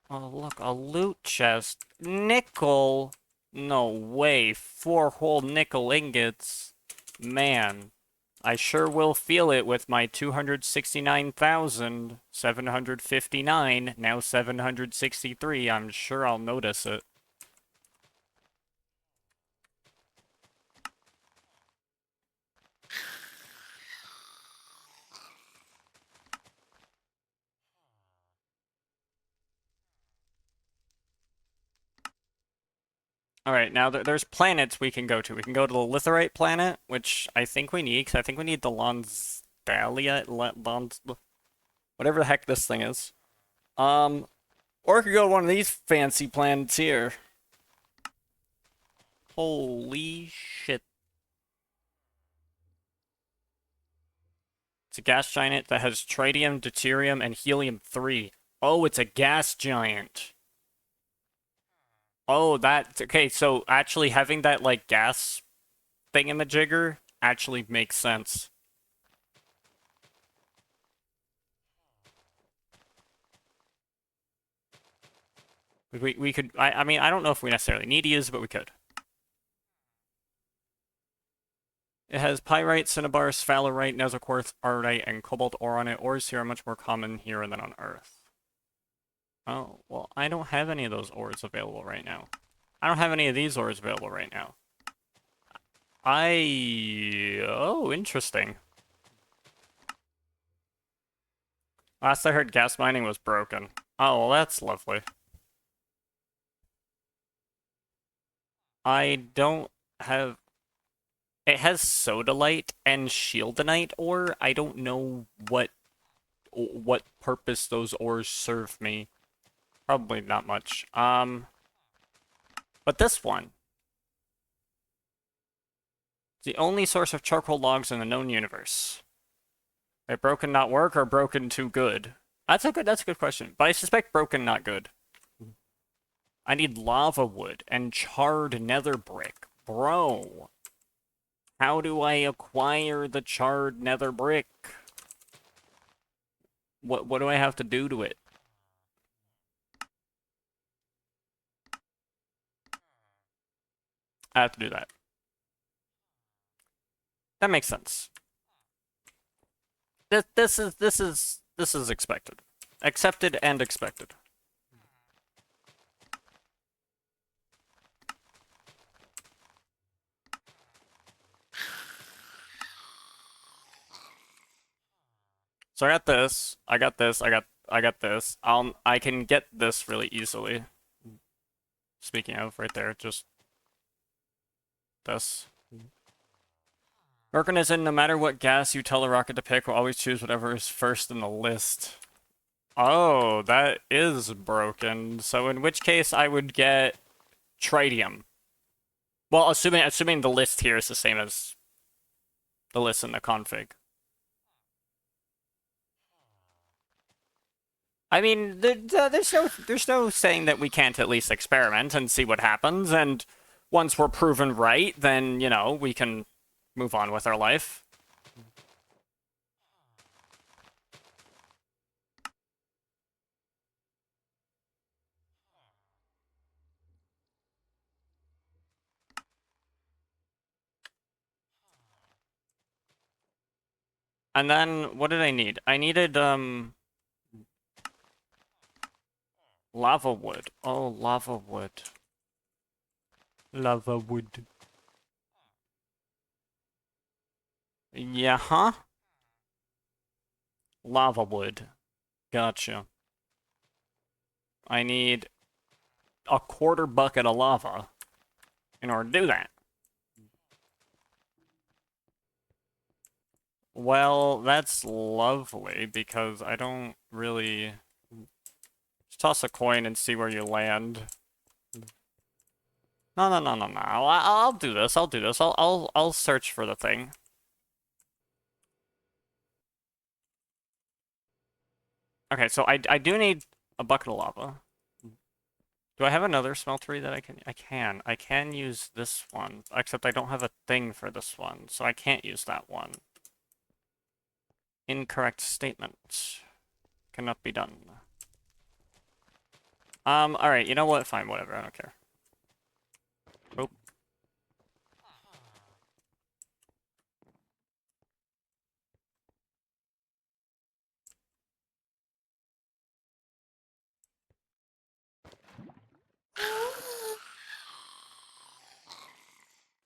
Oh, look, a loot chest. Nickel? No way. 4 whole nickel ingots. Man, I sure will feel it with my 269,759, now 763. I'm sure I'll notice it. Alright, now there's planets we can go to. We can go to the Litherite planet, which I think we need, because I think we need the whatever the heck this thing is. Or we could go to one of these fancy planets here. Holy shit. It's a gas giant that has tritium, deuterium, and helium-3. Oh, it's a gas giant. Oh, that... Okay, so actually having that, like, gas thingamajigger actually makes sense. We could... I mean, I don't know if we necessarily need to use it, but we could. It has pyrite, cinnabar, sphalerite, quartz, ardite, and cobalt ore on it. Ores here are much more common here than on Earth. Oh, well, I don't have any of those ores available right now. I don't have any of these ores available right now. Oh, interesting. Last I heard, gas mining was broken. Oh, well, that's lovely. I don't have... It has sodalite and shieldonite ore. I don't know what purpose those ores serve me. Probably not much. But this one. The only source of charcoal logs in the known universe. Are broken not work or broken too good? That's a good question. But I suspect broken not good. I need lava wood and charred nether brick. Bro. How do I acquire the charred nether brick? What do I have to do to it? I have to do that. That makes sense. This is expected. Accepted and expected. So I got this, I got this, I got this. I can get this really easily. Speaking of, right there, just this. Organism, no matter what gas you tell the rocket to pick, will always choose whatever is first in the list. Oh, that is broken. So in which case I would get tritium. Well, assuming the list here is the same as the list in the config. I mean, there's no saying that we can't at least experiment and see what happens, and once we're proven right, then, you know, we can move on with our life. And then, what did I need? I needed, lava wood. Oh, lava wood. Lava wood. Yeah, huh? Lava wood. Gotcha. I need a quarter bucket of lava in order to do that. Well, that's lovely, because I don't really... Just toss a coin and see where you land. No. I'll do this. I'll do this. I'll search for the thing. Okay, so I do need a bucket of lava. Do I have another smeltery that I can? I can use this one, except I don't have a thing for this one, so I can't use that one. Incorrect statement. Cannot be done. Alright, you know what? Fine, whatever, I don't care. Oh.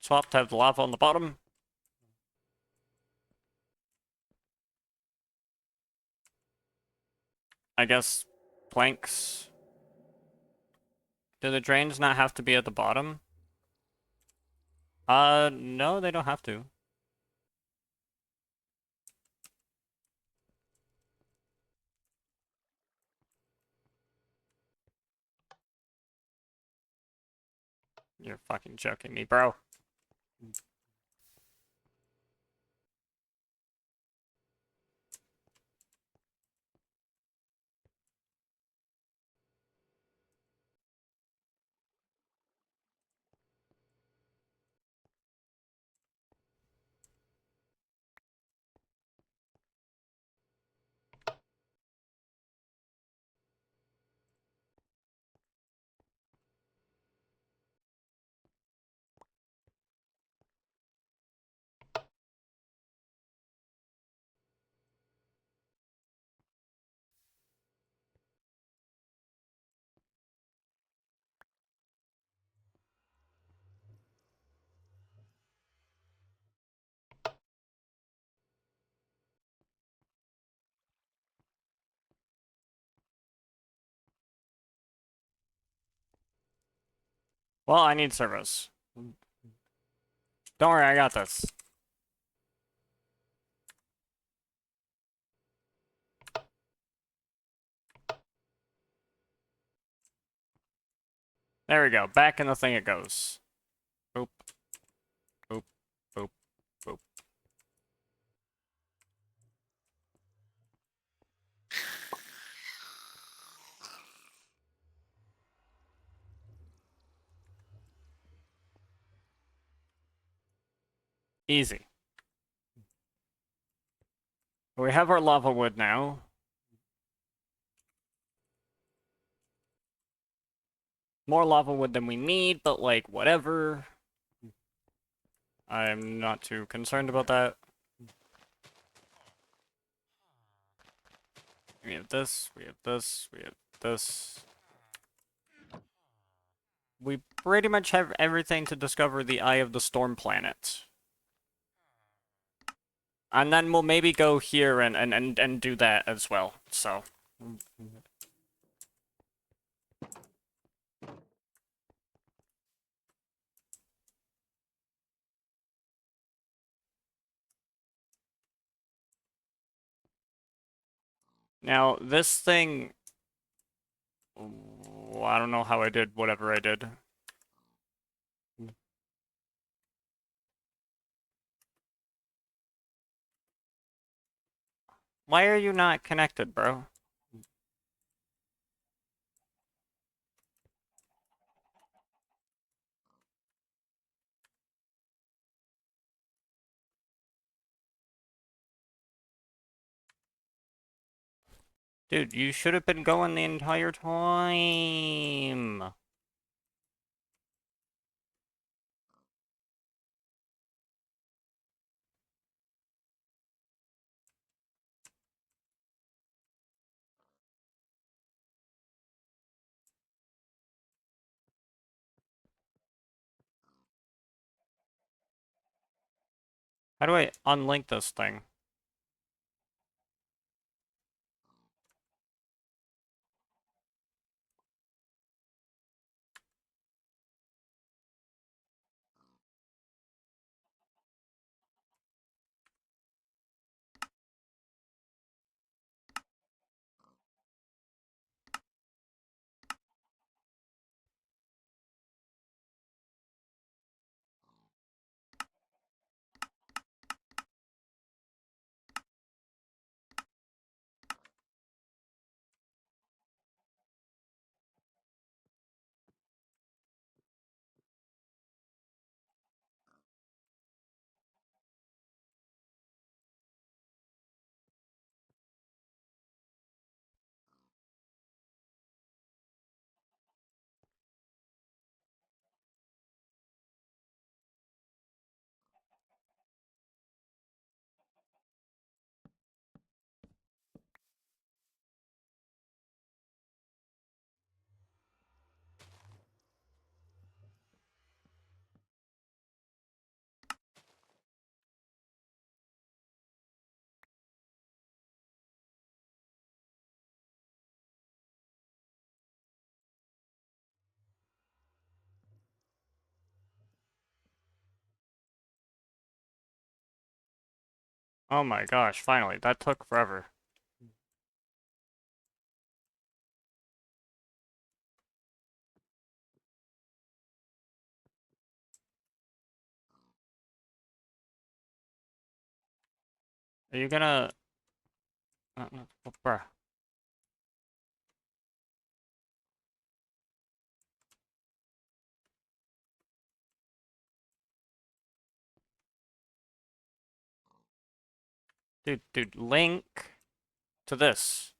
Swap to have the lava on the bottom. I guess planks. Do the drains not have to be at the bottom? No, they don't have to. You're fucking joking me, bro. Well, I need service. Don't worry, I got this. There we go. Back in the thing it goes. Boop. Boop. Boop. Boop. Easy. We have our lava wood now. More lava wood than we need, but like, whatever. I'm not too concerned about that. We have this, we have this, we have this. We pretty much have everything to discover the Eye of the Storm planet. And then we'll maybe go here and do that as well, so. Now, this thing... I don't know how I did whatever I did. Why are you not connected, bro? Dude, you should have been going the entire time. How do I unlink this thing? Oh my gosh, finally. That took forever. Are you gonna... bruh. Dude, link to this.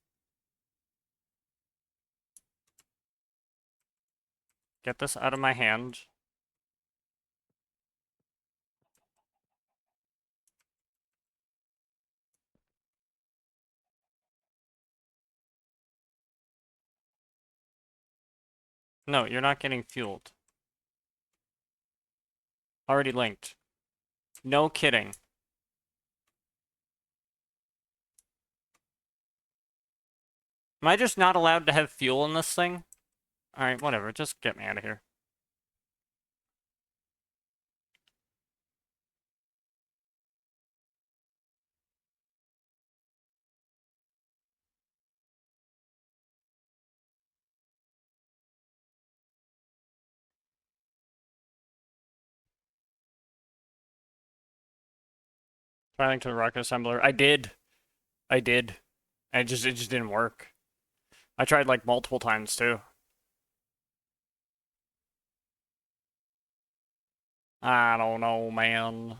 Get this out of my hand. No, you're not getting fueled. Already linked. No kidding. Am I just not allowed to have fuel in this thing? Alright, whatever. Just get me out of here. Try to the rocket assembler. I did. I did. It just didn't work. I tried like multiple times too. I don't know, man.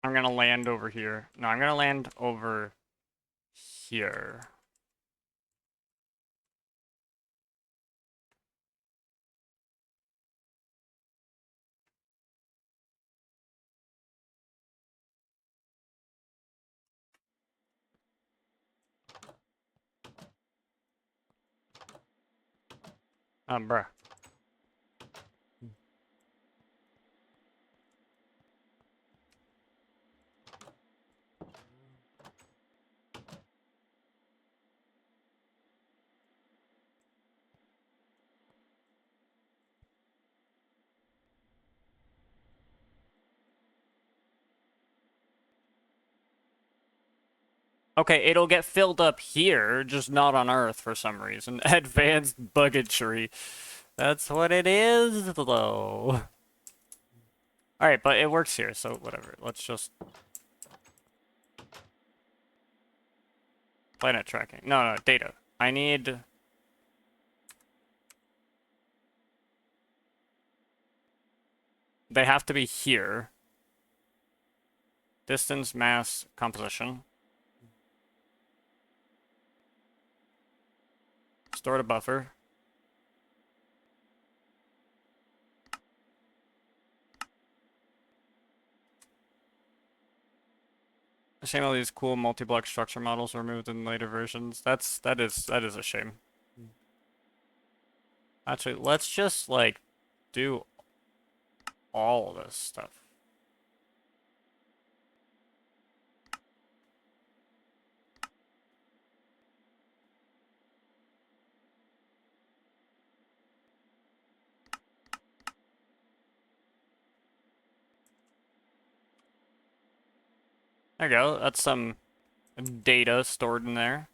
I'm gonna land over here. No, I'm gonna land over here. Bruh. Okay, it'll get filled up here, just not on Earth for some reason. Advanced buggetry. That's what it is, though. Alright, but it works here, so whatever. Let's just... Planet tracking. No, data. I need... They have to be here. Distance, mass, composition. Store to buffer. Shame all these cool multi-block structure models were removed in later versions. That is a shame. Actually, let's just like do all of this stuff. There you go. That's some data stored in there.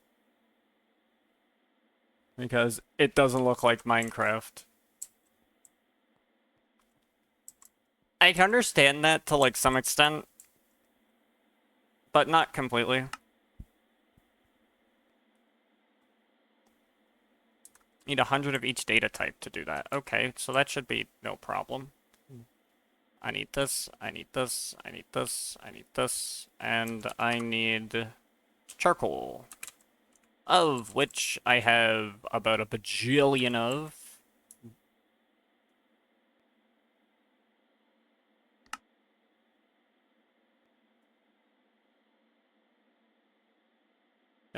Because it doesn't look like Minecraft. I can understand that to like some extent, but not completely. Need 100 of each data type to do that. Okay, so that should be no problem. I need this, I need this, I need this, I need this, and I need charcoal. Of which I have about a bajillion of.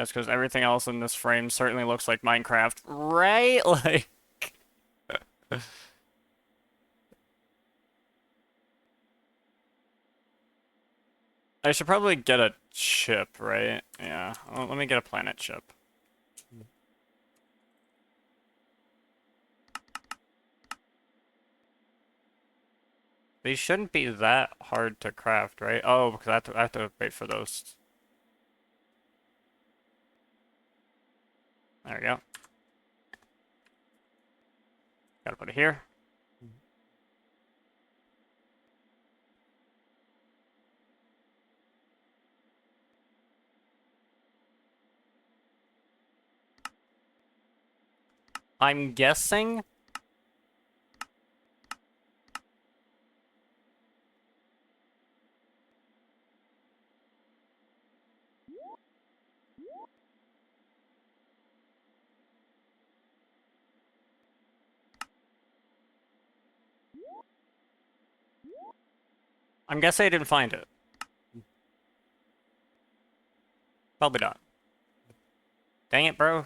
That's because everything else in this frame certainly looks like Minecraft, right? Like, I should probably get a chip, right? Yeah, well, let me get a planet chip. These shouldn't be that hard to craft, right? Oh, because I have to wait for those. There we go. Gotta put it here. I'm guessing. I'm guessing I didn't find it. Probably not. Dang it, bro.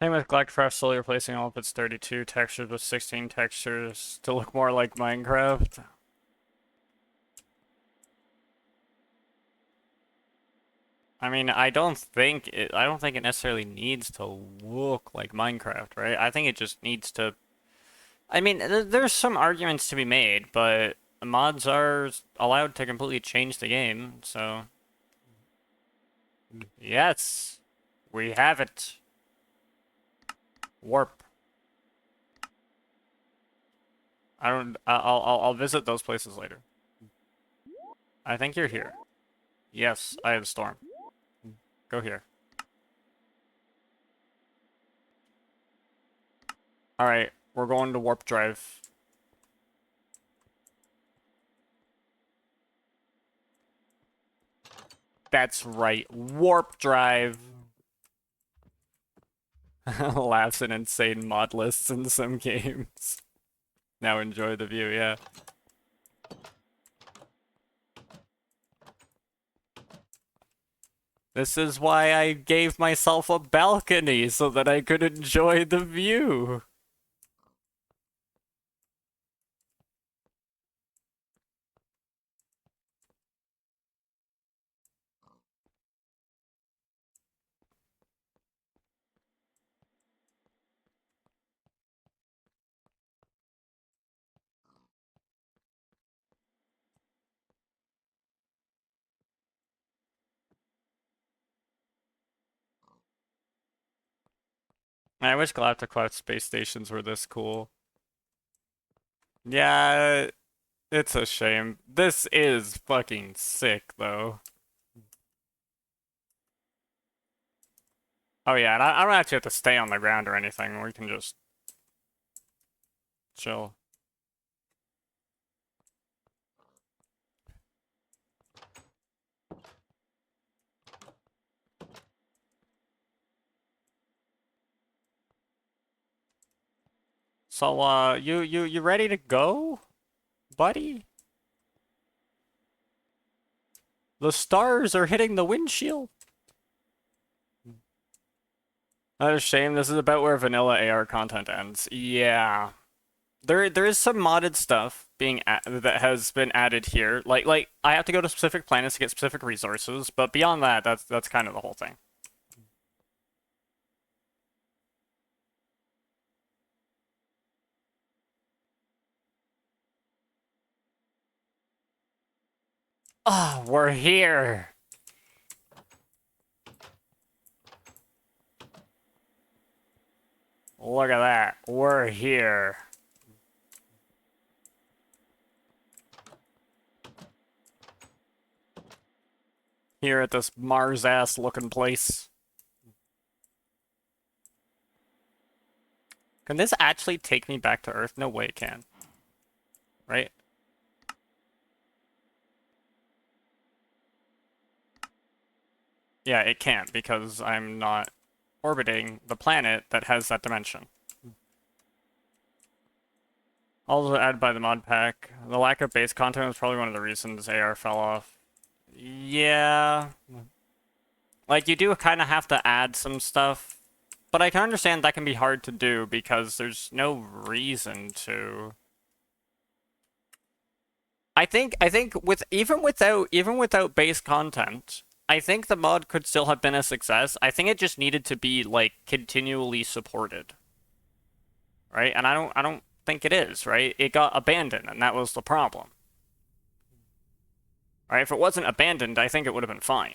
Same with Galacticraft slowly replacing all of its 32 textures with 16 textures to look more like Minecraft. I mean, I don't think it necessarily needs to look like Minecraft, right? I think it just needs to. I mean, there's some arguments to be made, but mods are allowed to completely change the game, so yes, we have it. Warp. I don't. I'll visit those places later. I think you're here. Yes, I have Storm. Go here. All right, we're going to Warp Drive. That's right, Warp Drive. Laughs at insane mod lists in some games. Now enjoy the view, yeah. This is why I gave myself a balcony, so that I could enjoy the view. I wish Galacticraft space stations were this cool. Yeah, it's a shame. This is fucking sick, though. Oh yeah, and I don't actually have to stay on the ground or anything. We can just chill. So, you ready to go, buddy? The stars are hitting the windshield. That's a shame. This is about where vanilla AR content ends. Yeah. There is some modded stuff that has been added here. Like I have to go to specific planets to get specific resources, but beyond that, that's kind of the whole thing. Oh, we're here. Look at that. We're here. Here at this Mars-ass looking place. Can this actually take me back to Earth? No way it can. Right? Yeah, it can't because I'm not orbiting the planet that has that dimension. Also added by the mod pack. The lack of base content was probably one of the reasons AR fell off. Yeah. Like, you do kind of have to add some stuff, but I can understand that can be hard to do because there's no reason to. I think with even without base content, I think the mod could still have been a success. I think it just needed to be like continually supported. Right? And I don't think it is, right? It got abandoned and that was the problem. Right? If it wasn't abandoned, I think it would have been fine.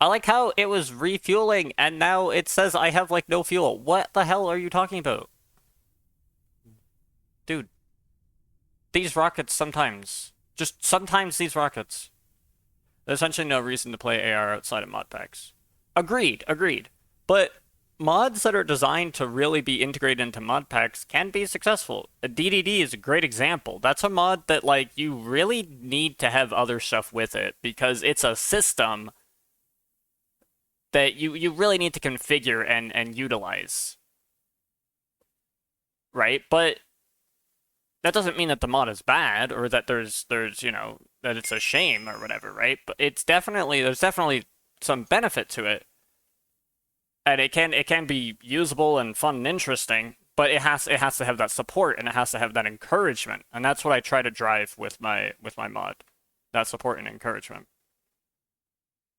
I like how it was refueling and now it says I have like no fuel. What the hell are you talking about? Dude, these rockets sometimes. Just sometimes these rockets. There's essentially no reason to play AR outside of mod packs. Agreed, agreed. But mods that are designed to really be integrated into mod packs can be successful. A DDD is a great example. That's a mod that like you really need to have other stuff with it because it's a system that you really need to configure and utilize. Right? But that doesn't mean that the mod is bad or that there's that it's a shame or whatever, right? But there's definitely some benefit to it. And it can be usable and fun and interesting, but it has to have that support and it has to have that encouragement. And that's what I try to drive with my mod. That support and encouragement.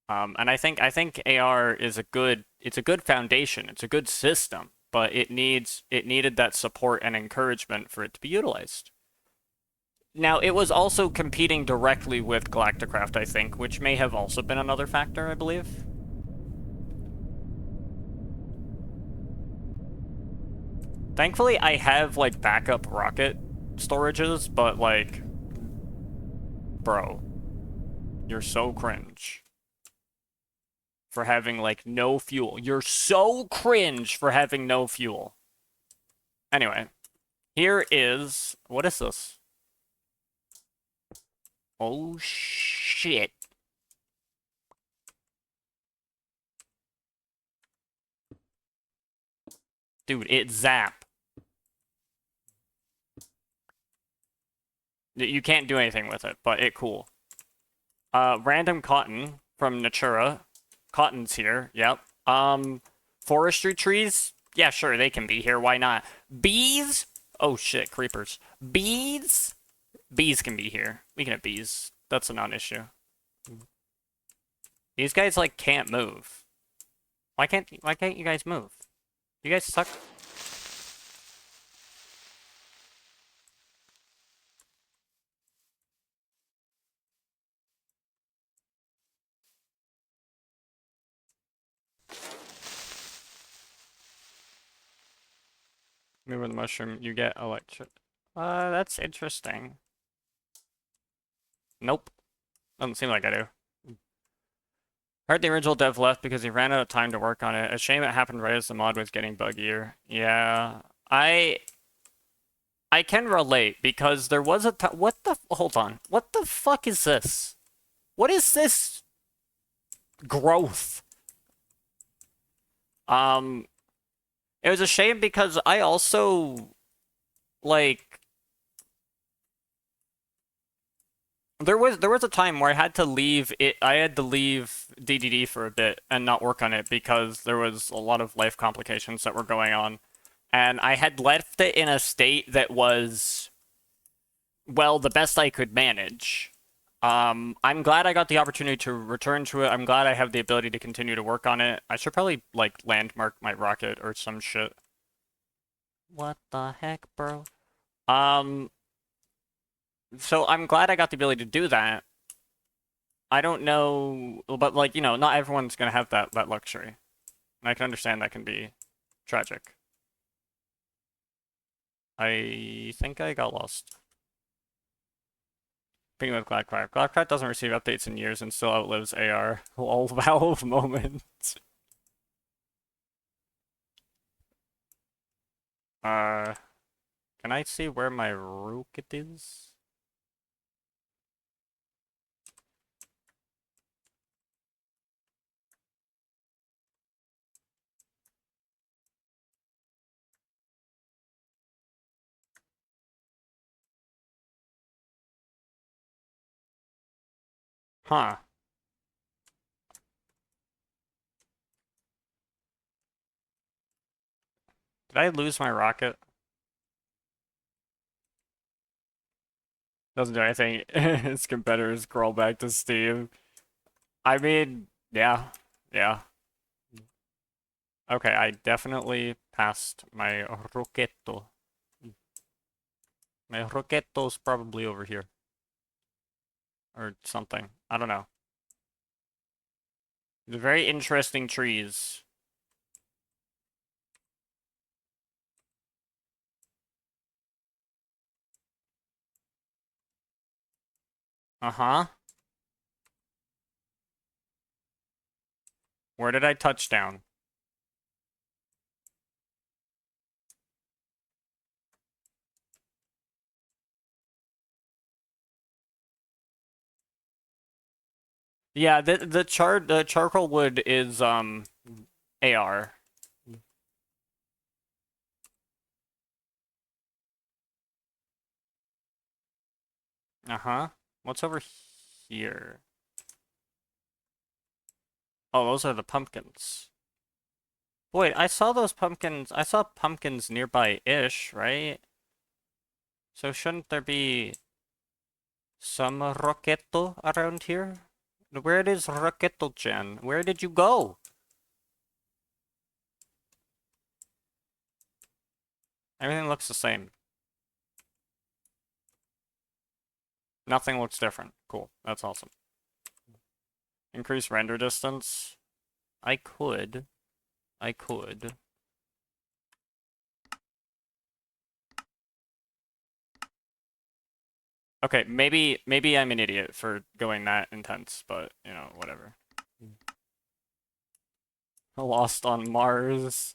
And I think AR is a good foundation. It's a good system, but it needed that support and encouragement for it to be utilized. Now, it was also competing directly with Galacticraft, I think, which may have also been another factor, I believe. Thankfully, I have, like, backup rocket storages, but, like, bro, you're so cringe for having, like, no fuel. You're so cringe for having no fuel. Anyway, here is... What is this? Oh, shit. Dude, it zap. You can't do anything with it, but it cool. Random cotton from Natura. Cotton's here, yep. Forestry trees? Yeah, sure, they can be here, why not? Bees? Oh shit, creepers. Bees? Bees can be here. We can have bees. That's a non-issue. These guys, like, can't move. Why can't you guys move? You guys suck. Move with the mushroom, you get electric. That's interesting. Nope. Doesn't seem like I do. Heard the original dev left because he ran out of time to work on it. A shame it happened right as the mod was getting buggier. Yeah, I can relate because there was a time. Hold on. What the fuck is this? What is this growth? It was a shame because I also like there was a time where I had to leave DDD for a bit and not work on it because there was a lot of life complications that were going on. And I had left it in a state that was, well, the best I could manage. I'm glad I got the opportunity to return to it. I'm glad I have the ability to continue to work on it. I should probably, like, landmark my rocket or some shit. What the heck, bro? So I'm glad I got the ability to do that. I don't know, but, like, not everyone's gonna have that luxury. And I can understand that can be tragic. I think I got lost. Speaking of Cloudcraft, Cloudcraft doesn't receive updates in years and still outlives AR. Lol, Valve moment. Uh, can I see where my rocket is? Huh. Did I lose my rocket? Doesn't do anything. His competitors crawl back to Steve. I mean, yeah. Yeah. Okay, I definitely passed my Roquetto. My Roquetto's probably over here. Or something. I don't know. They're very interesting trees. Uh-huh. Where did I touch down? Yeah, the charcoal wood is AR. Uh-huh. What's over here? Oh, those are the pumpkins. Wait, I saw those pumpkins. I saw pumpkins nearby-ish, right? So shouldn't there be some Roquetto around here? Where is Roquetto-chan? Where did you go? Everything looks the same. Nothing looks different. Cool. That's awesome. Increase render distance. I could. I could. Okay, maybe I'm an idiot for going that intense, but you know, whatever. Lost on Mars.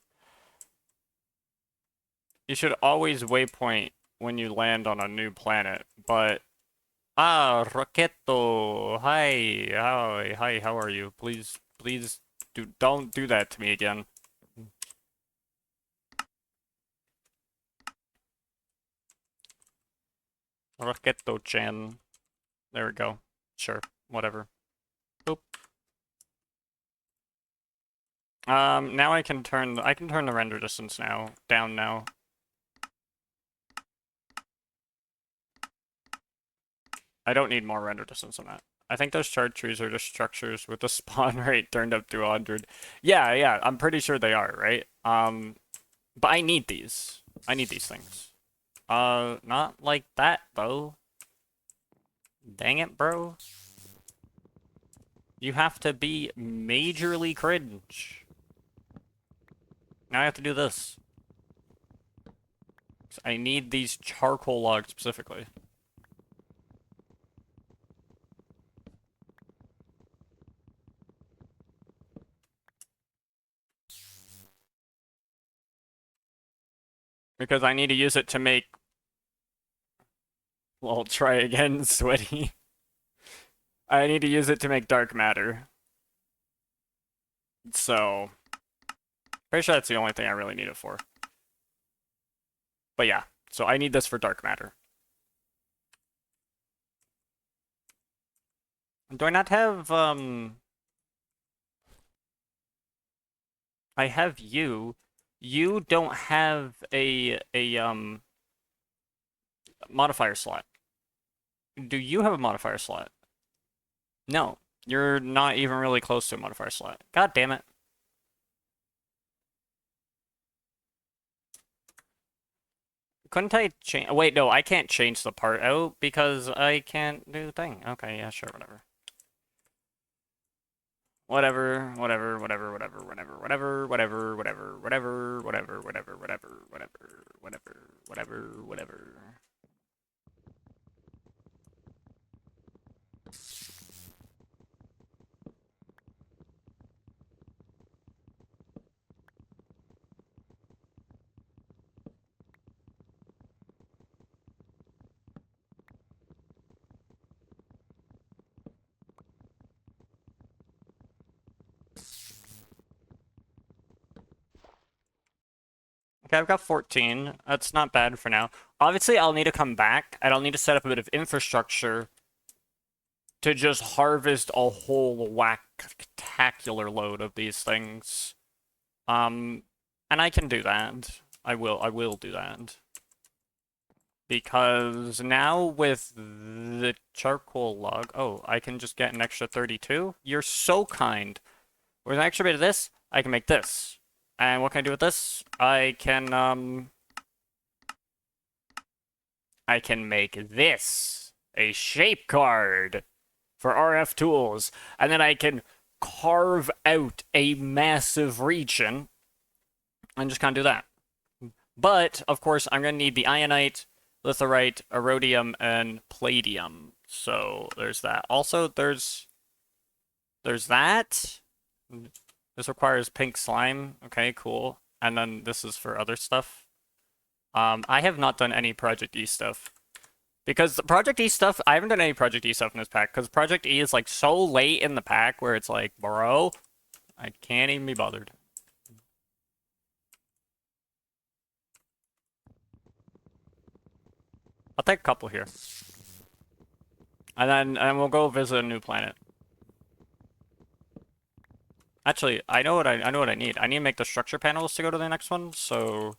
You should always waypoint when you land on a new planet, but Roquetto. Hi, how are you? Please don't do that to me again. Roquetto-chan. There we go. Sure, whatever. Boop. Now I can turn the render distance now down now. I don't need more render distance than that. I think those chart trees are just structures with the spawn rate turned up to 100. Yeah, I'm pretty sure they are, right? But I need these. I need these things. Not like that, though. Dang it, bro. You have to be majorly cringe. Now I have to do this. I need these charcoal logs specifically. Because I need to use it to make... Well, try again, sweaty. I need to use it to make dark matter. So... Pretty sure that's the only thing I really need it for. But yeah, so I need this for dark matter. Do I not have, I have you. You don't have a modifier slot. Do you have a modifier slot? No. You're not even really close to a modifier slot. God damn it. Couldn't I change? Wait, no, I can't change the part out because I can't do the thing. Okay, yeah, sure, whatever. Whatever, whatever, whatever, whatever, whatever, whatever, whatever, whatever, whatever, whatever, whatever, whatever, whatever, whatever, whatever, whatever. Okay, I've got 14. That's not bad for now. Obviously, I'll need to come back, and I'll need to set up a bit of infrastructure to just harvest a whole whack-tacular load of these things. And I can do that. I will do that. Because now with the charcoal log, oh, I can just get an extra 32? You're so kind. With an extra bit of this, I can make this. And what can I do with this? I can make this. A shape card for RF tools. And then I can carve out a massive region and just kind of do that. But, of course, I'm going to need the ionite, litherite, erodium, and palladium. So there's that. Also, there's that. This requires pink slime. Okay, cool. And then this is for other stuff. I have not done any Project E stuff. Because the Project E stuff, I haven't done any Project E stuff in this pack, because Project E is like so late in the pack where it's like, bro, I can't even be bothered. I'll take a couple here. And we'll go visit a new planet. Actually, I know what I need. I need to make the structure panels to go to the next one, so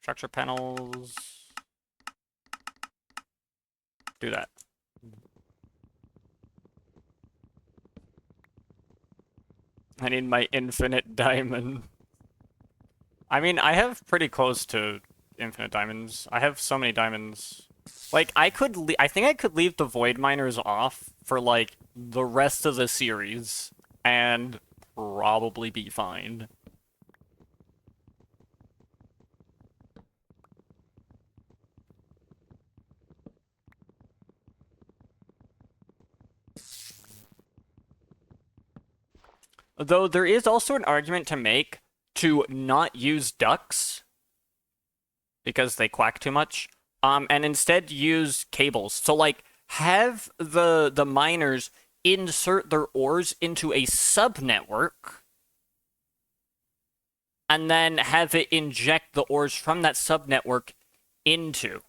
structure panels, do that. I need my infinite diamond. I mean, I have pretty close to infinite diamonds. I have so many diamonds. Like, I think I could leave the void miners off for, like, the rest of the series and probably be fine. Though there is also an argument to make to not use ducks because they quack too much, and instead use cables. So like have the miners insert their ores into a subnetwork and then have it inject the ores from that subnetwork into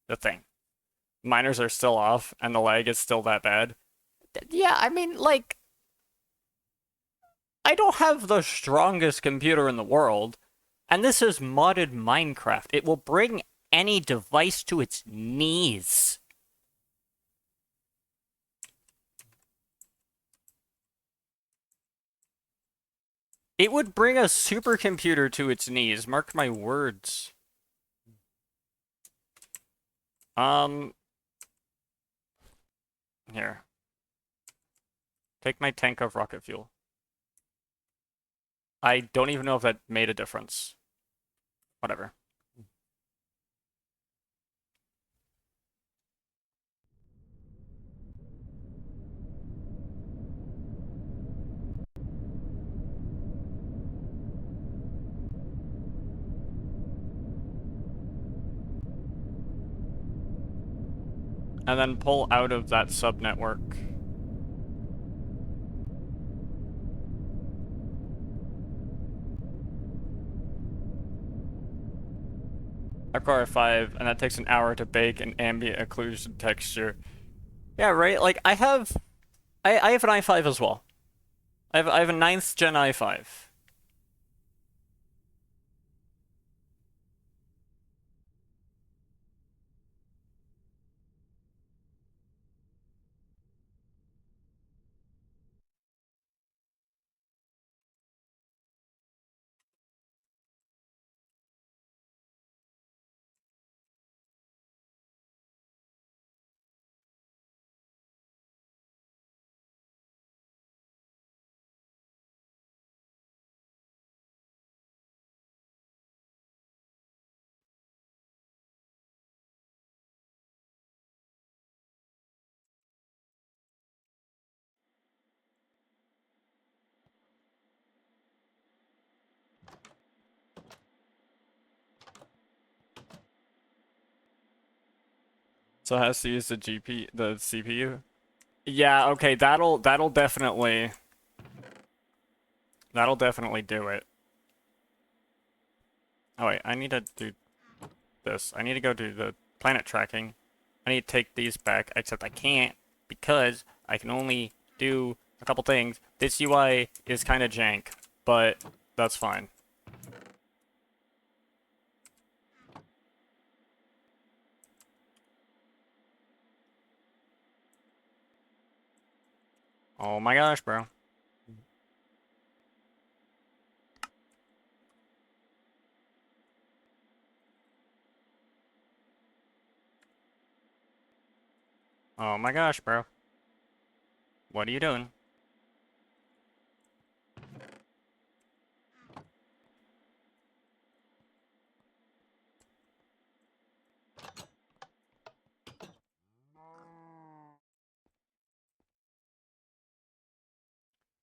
the thing. Miners are still off and the lag is still that bad. Yeah, I mean, like, I don't have the strongest computer in the world, and this is modded Minecraft. It will bring any device to its knees. It would bring a supercomputer to its knees, mark my words. Here. Take my tank of rocket fuel. I don't even know if that made a difference. Whatever. And then pull out of that subnetwork. Core 5, and that takes an hour to bake an ambient occlusion texture. Yeah, right? Like, I have an i5 as well. I have a 9th gen i5. So it has to use the CPU. Yeah, okay, that'll definitely do it. Oh wait, I need to do this. I need to go do the planet tracking. I need to take these back, except I can't because I can only do a couple things. This UI is kind of jank, but that's fine. Oh my gosh, bro. Oh my gosh, bro. What are you doing?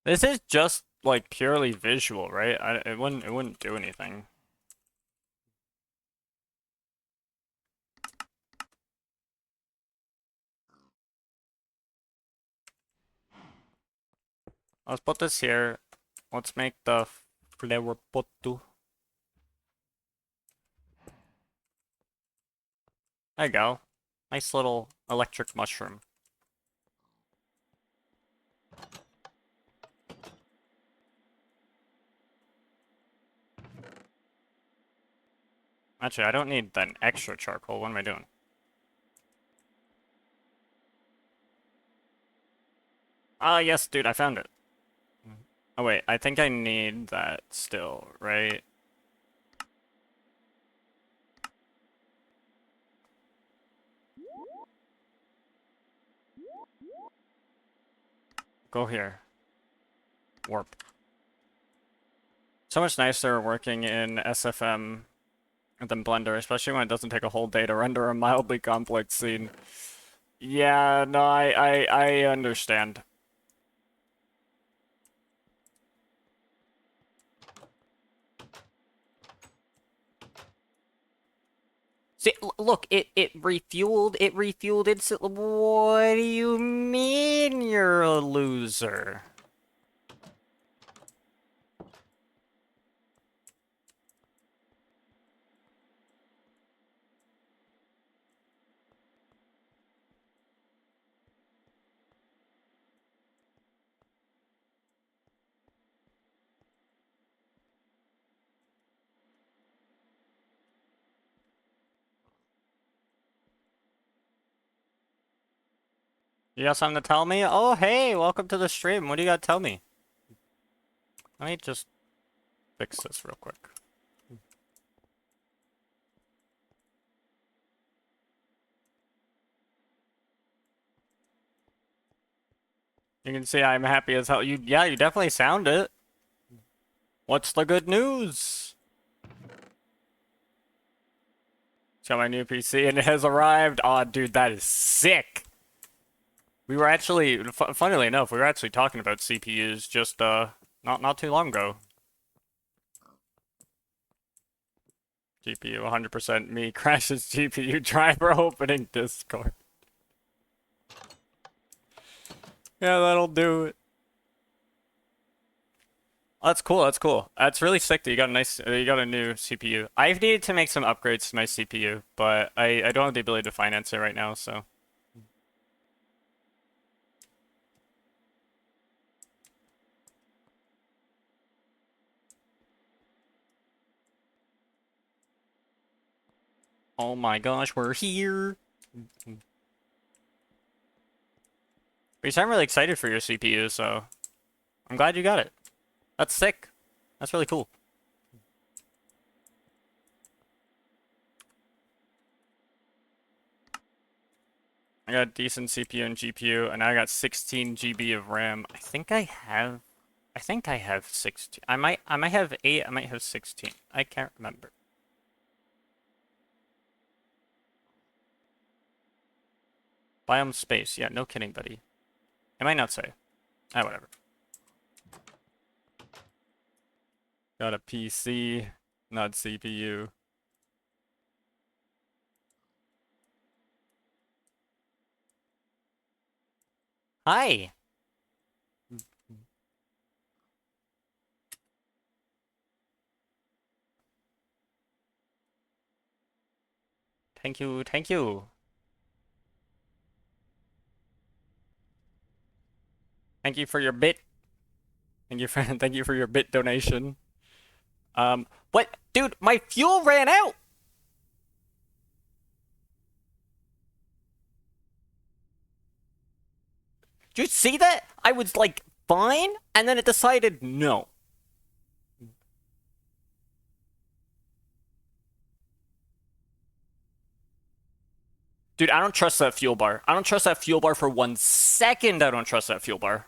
This is just like purely visual, right? It wouldn't do anything. Let's put this here. Let's make the flower potu. There you go. Nice little electric mushroom. Actually, I don't need that extra charcoal. What am I doing? Ah, yes, dude, I found it. Oh, wait, I think I need that still, right? Go here. Warp. So much nicer working in SFM than Blender, especially when it doesn't take a whole day to render a mildly complex scene. Yeah, no, I understand. See, look, it refueled instantly. What do you mean you're a loser? You got something to tell me? Oh, hey, welcome to the stream. What do you got to tell me? Let me just fix this real quick. You can see I'm happy as hell. Yeah, you definitely sound it. What's the good news? Got my new PC and it has arrived. Aw, dude, that is sick. We were actually, funnily enough, we were actually talking about CPUs just not too long ago. GPU 100% me crashes GPU driver opening Discord. Yeah, that'll do it. Oh, that's cool. That's cool. That's really sick that you got a you got a new CPU. I've needed to make some upgrades to my CPU, but I don't have the ability to finance it right now, so. Oh my gosh, we're here. But I'm really excited for your CPU, so I'm glad you got it. That's sick. That's really cool. I got a decent CPU and GPU, and I got 16 GB of RAM. I think I have 16. I might have 8, I might have 16. I can't remember. Biome space. Yeah, no kidding, buddy. I might not say. Ah, whatever. Got a PC, not CPU. Hi. Thank you, thank you. Thank you for your bit. Thank you for thank you for your bit donation. What? Dude, my fuel ran out! Did you see that? I was like, fine, and then it decided no. Dude, I don't trust that fuel bar. I don't trust that fuel bar for 1 second. I don't trust that fuel bar.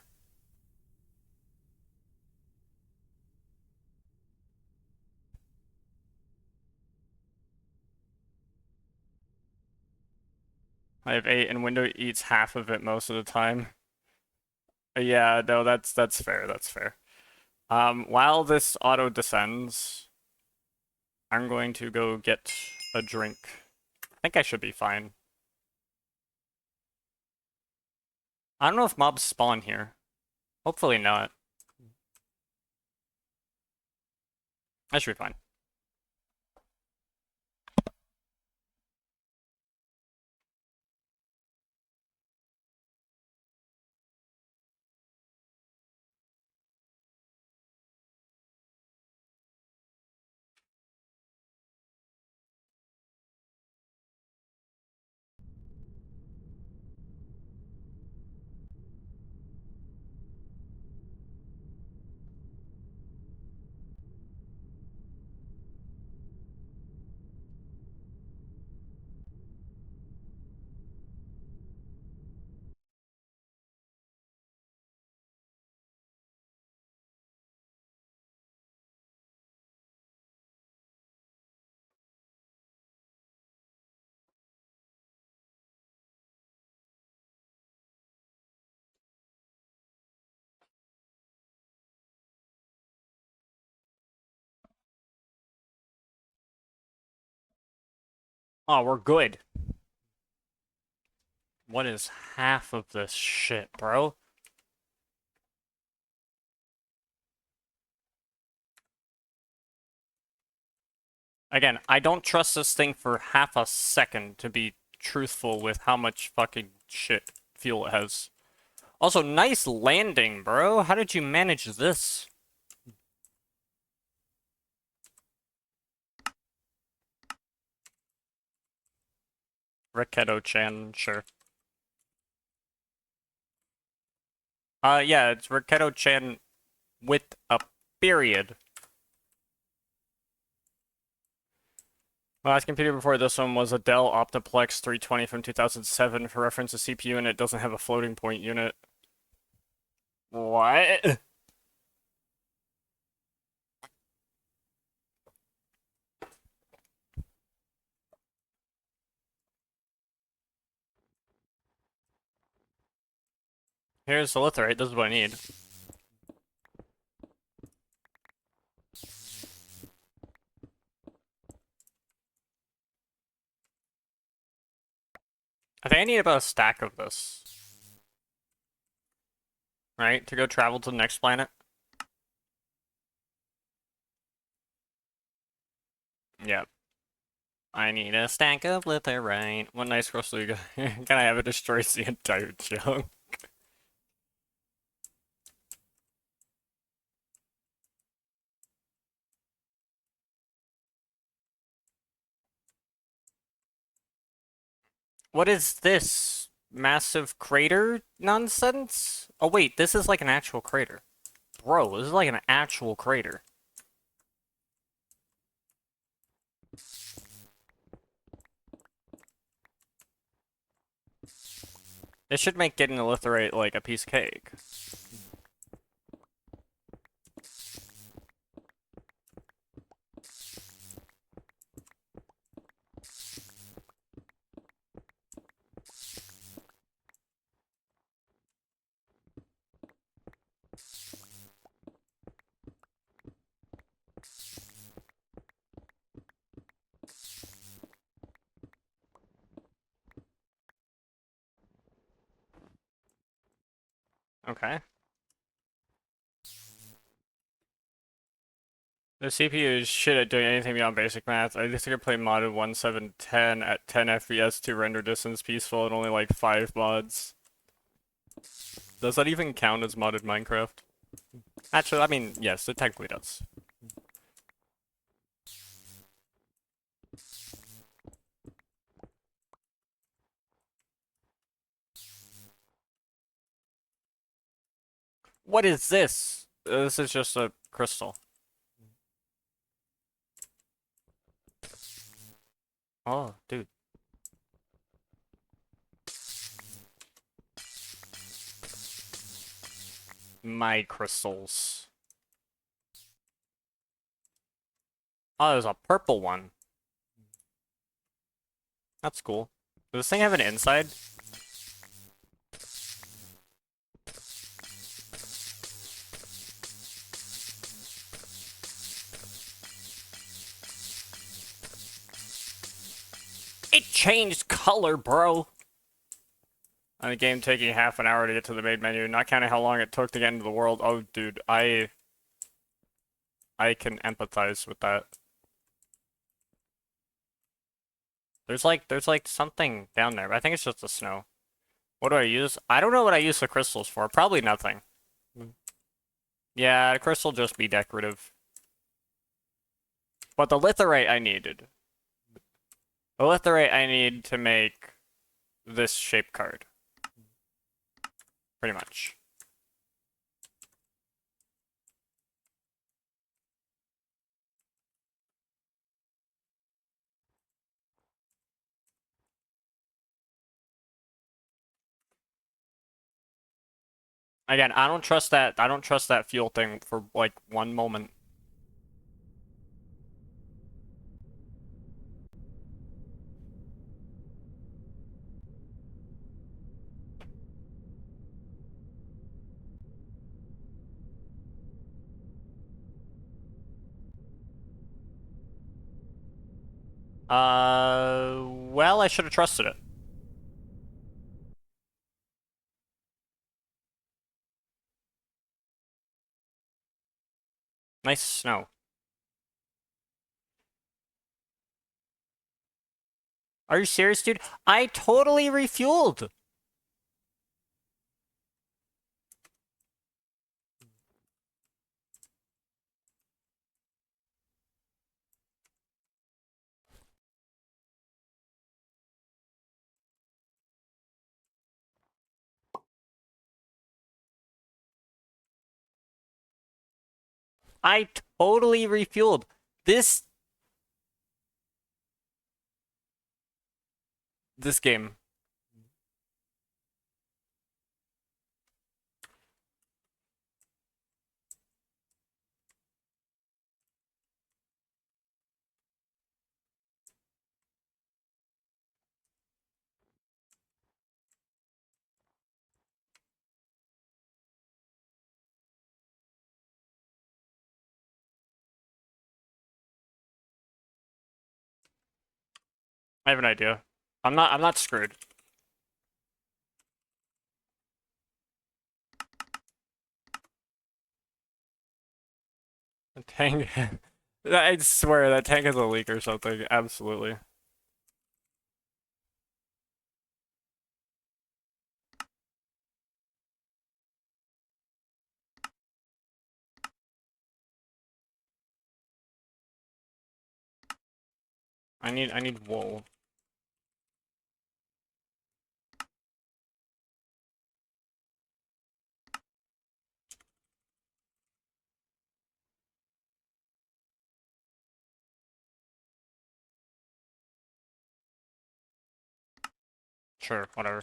I have 8 and window eats half of it most of the time. Yeah, no, that's fair. That's fair. While this auto descends, I'm going to go get a drink. I think I should be fine. I don't know if mobs spawn here. Hopefully not. I should be fine. Oh, we're good. What is half of this shit, bro? Again, I don't trust this thing for half a second to be truthful with how much fucking shit fuel it has. Also, nice landing, bro. How did you manage this? Raketo-chan, sure. Yeah, it's Raketo-chan with a period. My last computer before this one was a Dell Optiplex 320 from 2007. For reference, the CPU in it doesn't have a floating point unit. What? Here's the litherite. This is what I need. I think I need about a stack of this. Right? To go travel to the next planet. Yep. I need a stack of litherite. What nice crystal you got? Can I have it destroys the entire chunk? What is this? Massive crater nonsense? Oh wait, this is like an actual crater. Bro, this is like an actual crater. This should make getting a litherite like a piece of cake. Okay. The CPU is shit at doing anything beyond basic math. I just think I play modded 1710 at 10 FPS to render distance peaceful and only like 5 mods. Does that even count as modded Minecraft? Actually, I mean, yes, it technically does. What is this? This is just a crystal. Oh, dude. My crystals. Oh, there's a purple one. That's cool. Does this thing have an inside? It changed color, bro! And the game taking half an hour to get to the main menu, not counting how long it took to get into the world. Oh, dude, I can empathize with that. There's like something down there, but I think it's just the snow. What do I use? I don't know what I use the crystals for. Probably nothing. Yeah, the crystal just be decorative. But the litherite I needed. The litherite I need to make this shape card. Pretty much. Again, I don't trust that fuel thing for like one moment. Well, I should have trusted it. Nice snow. Are you serious, dude? I totally refueled. I totally refueled. This game. I have an idea. I'm not screwed. The tank. I swear that tank has a leak or something. Absolutely. I need wool. Sure, whatever.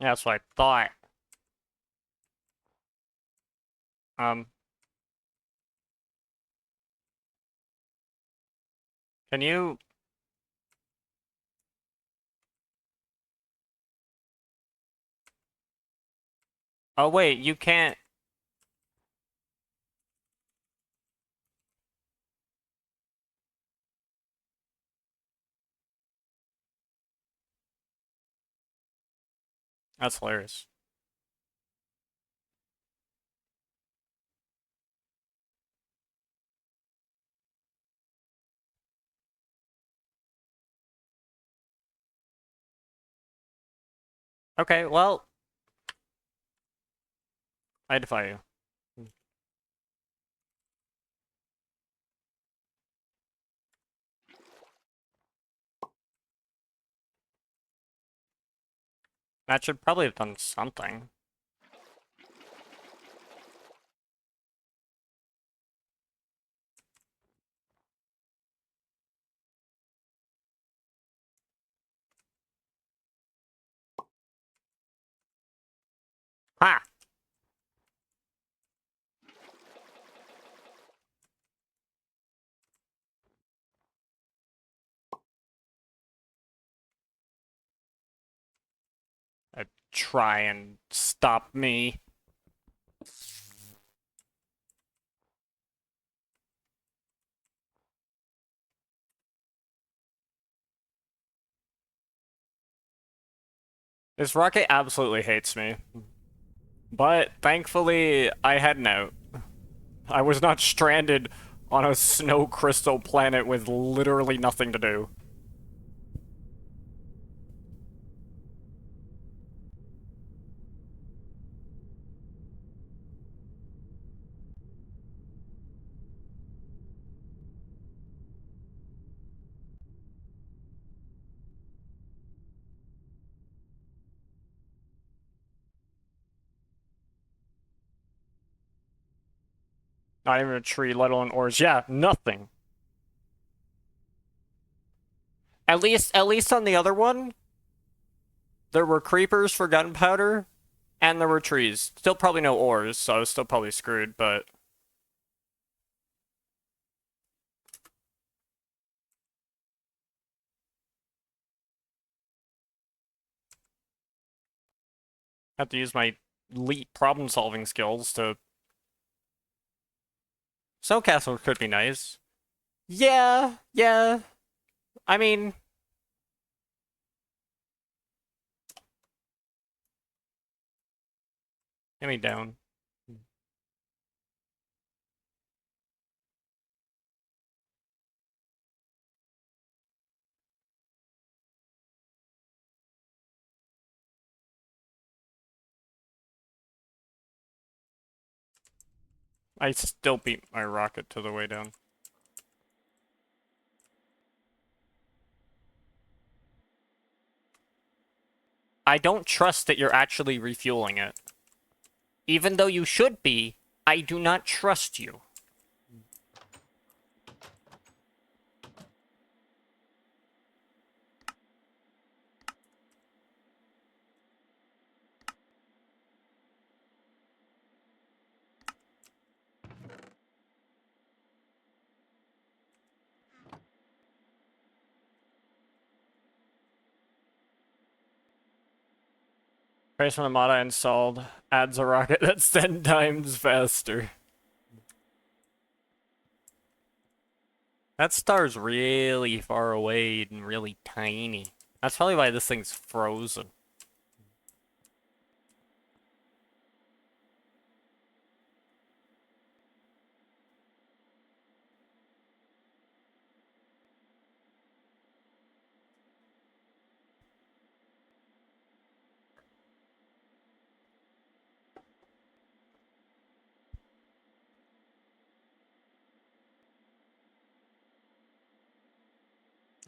Yeah, that's what I thought. Um, can you? Oh wait, you can't. That's hilarious. Okay, well, I defy you. That should probably have done something. Ha! Try and stop me. This rocket absolutely hates me. But thankfully, I had an out. I was not stranded on a snow crystal planet with literally nothing to do. Not even a tree, let alone ores. Yeah, nothing. At least on the other one, there were creepers for gunpowder, and there were trees. Still probably no ores, so I was still probably screwed, but... I have to use my elite problem-solving skills to... Snowcastle could be nice. Yeah, yeah. I mean... Get me down. I still beat my rocket to the way down. I don't trust that you're actually refueling it. Even though you should be, I do not trust you. Trace from the mod I installed adds a rocket that's 10 times faster. That star's really far away and really tiny. That's probably why this thing's frozen.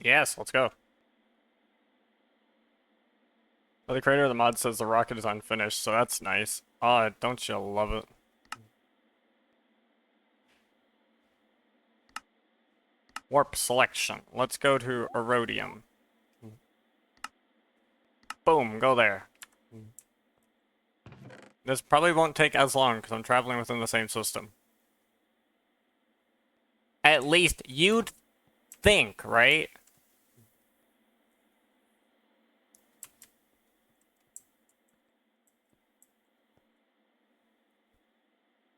Yes, let's go. Well, the creator of the mod says the rocket is unfinished, so that's nice. Ah, don't you love it? Warp selection. Let's go to Erodium. Boom, go there. This probably won't take as long because I'm traveling within the same system. At least you'd think, right?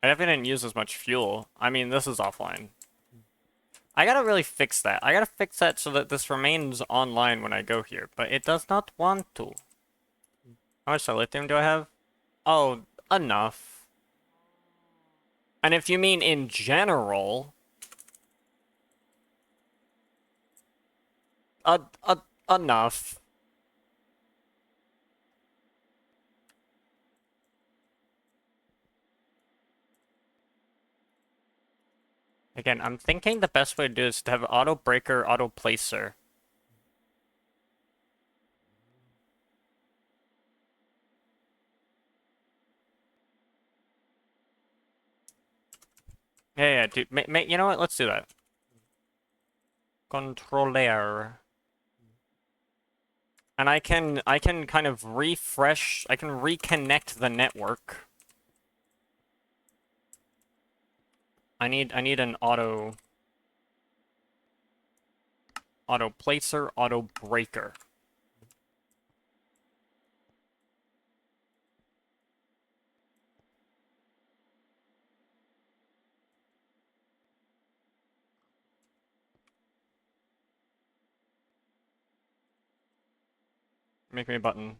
I definitely didn't use as much fuel. I mean, this is offline. I gotta really fix that. I gotta fix that so that this remains online when I go here, but it does not want to. How much lithium do I have? Oh, enough. And if you mean in general, uh, uh, enough. Again, I'm thinking the best way to do is to have auto breaker, auto placer. Yeah, dude. You know what? Let's do that. Controller. And I can kind of refresh, I can reconnect the network. I need an auto placer, auto breaker. Make me a button.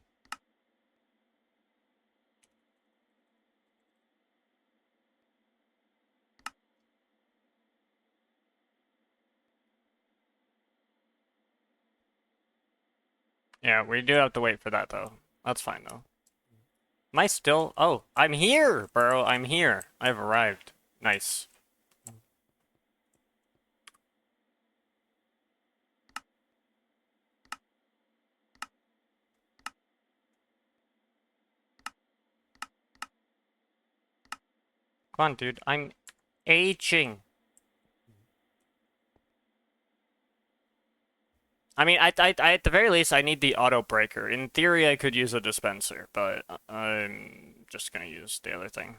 Yeah, we do have to wait for that though. That's fine though. Am I still? Oh, I'm here, bro. I'm here. I've arrived. Nice. Come on, dude. I'm aging. I mean, at the very least, I need the auto breaker. In theory, I could use a dispenser, but I'm just gonna use the other thing.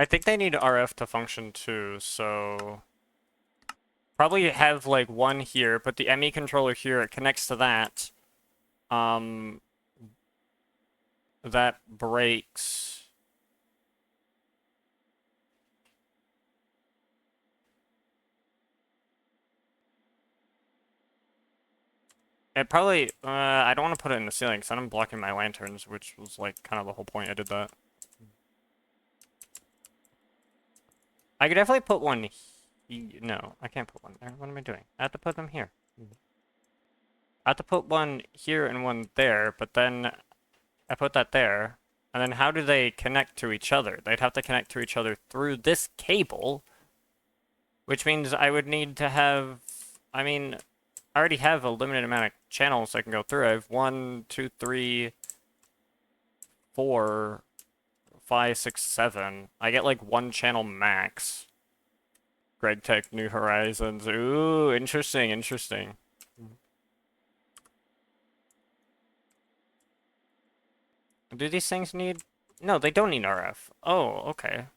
I think they need RF to function too, so probably have like one here, put the ME controller here, it connects to that. Um, that breaks. It probably, I don't want to put it in the ceiling because then I'm blocking my lanterns, which was like kind of the whole point I did that. I could definitely put one. No, I can't put one there. What am I doing? I have to put them here. I have to put one here and one there, but then I put that there. And then how do they connect to each other? They'd have to connect to each other through this cable, which means I would need to have, I mean, I already have a limited amount of channels I can go through. I have 1, 2, 3, 4, 5, 6, 7. I get like one channel max. Greg Tech, New Horizons. Ooh, interesting, interesting. Do these things need... No, they don't need RF. Oh, okay.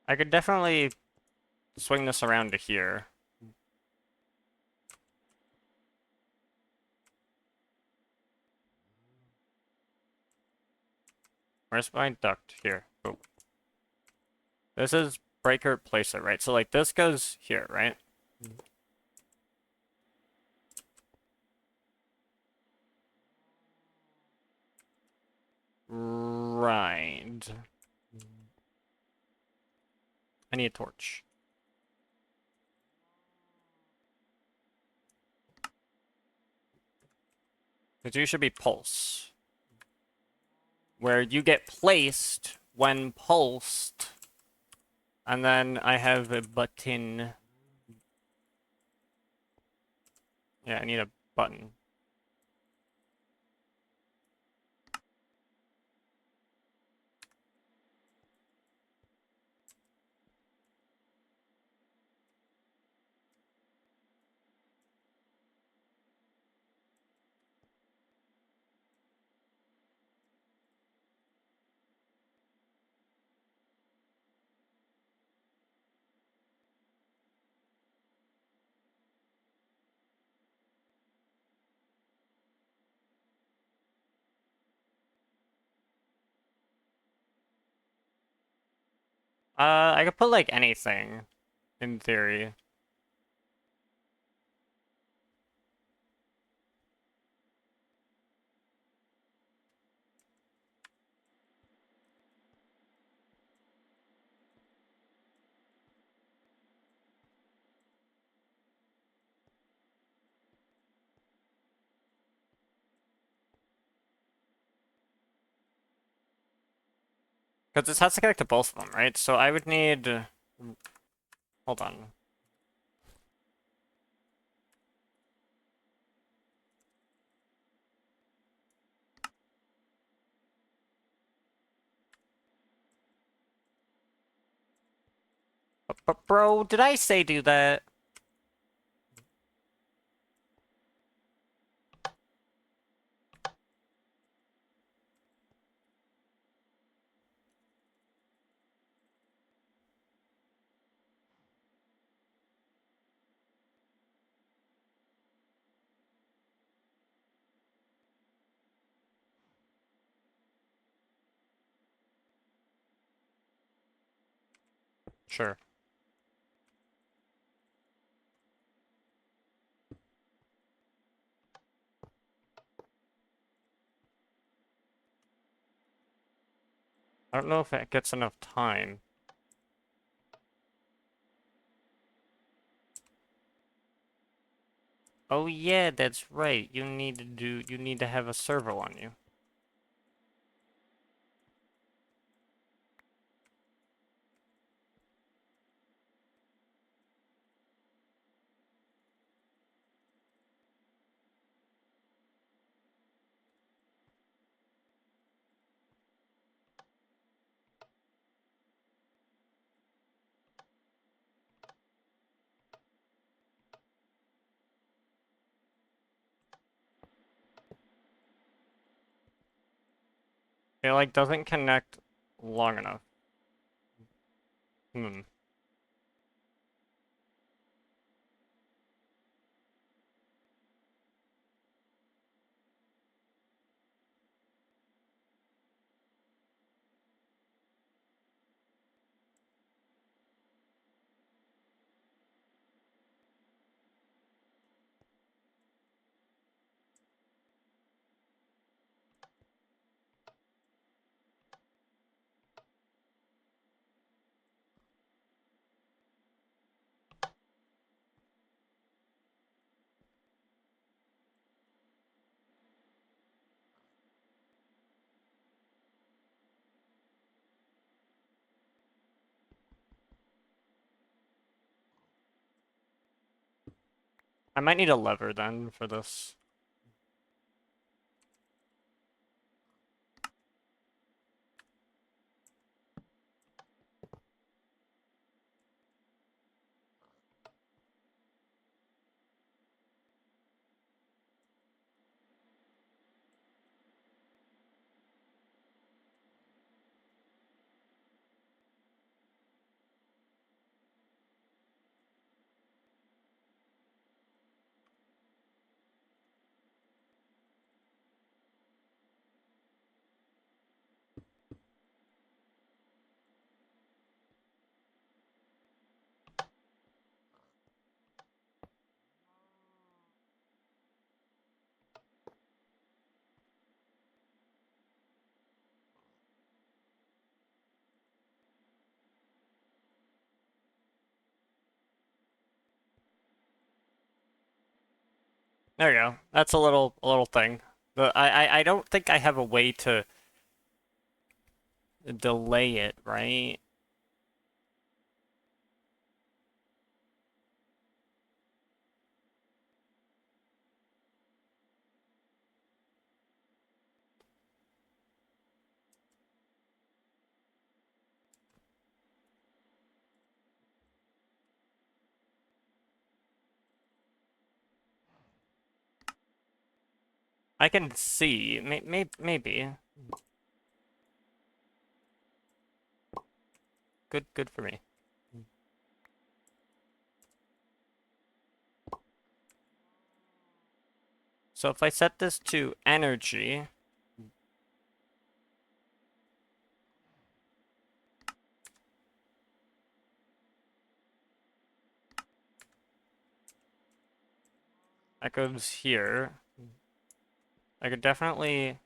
I could definitely swing this around to here. Where's my duct? Here. Oh. This is breaker placer, right? So like this goes here, right? Right. I need a torch. The two should be pulse. where you get placed when pulsed, and then I have a button. Yeah, I need a button. I could put like anything, in theory. Because this has to connect to both of them, right? So I would need... Hold on. But bro, did I say do that? Sure. I don't know if it gets enough time. Oh yeah, that's right. You need to have a servo on you. It like doesn't connect long enough. Hmm. I might need a lever then for this. There you go. That's a little thing. I don't think I have a way to delay it, right? I can see. Maybe. Good for me. So if I set this to energy, that goes here. I could definitely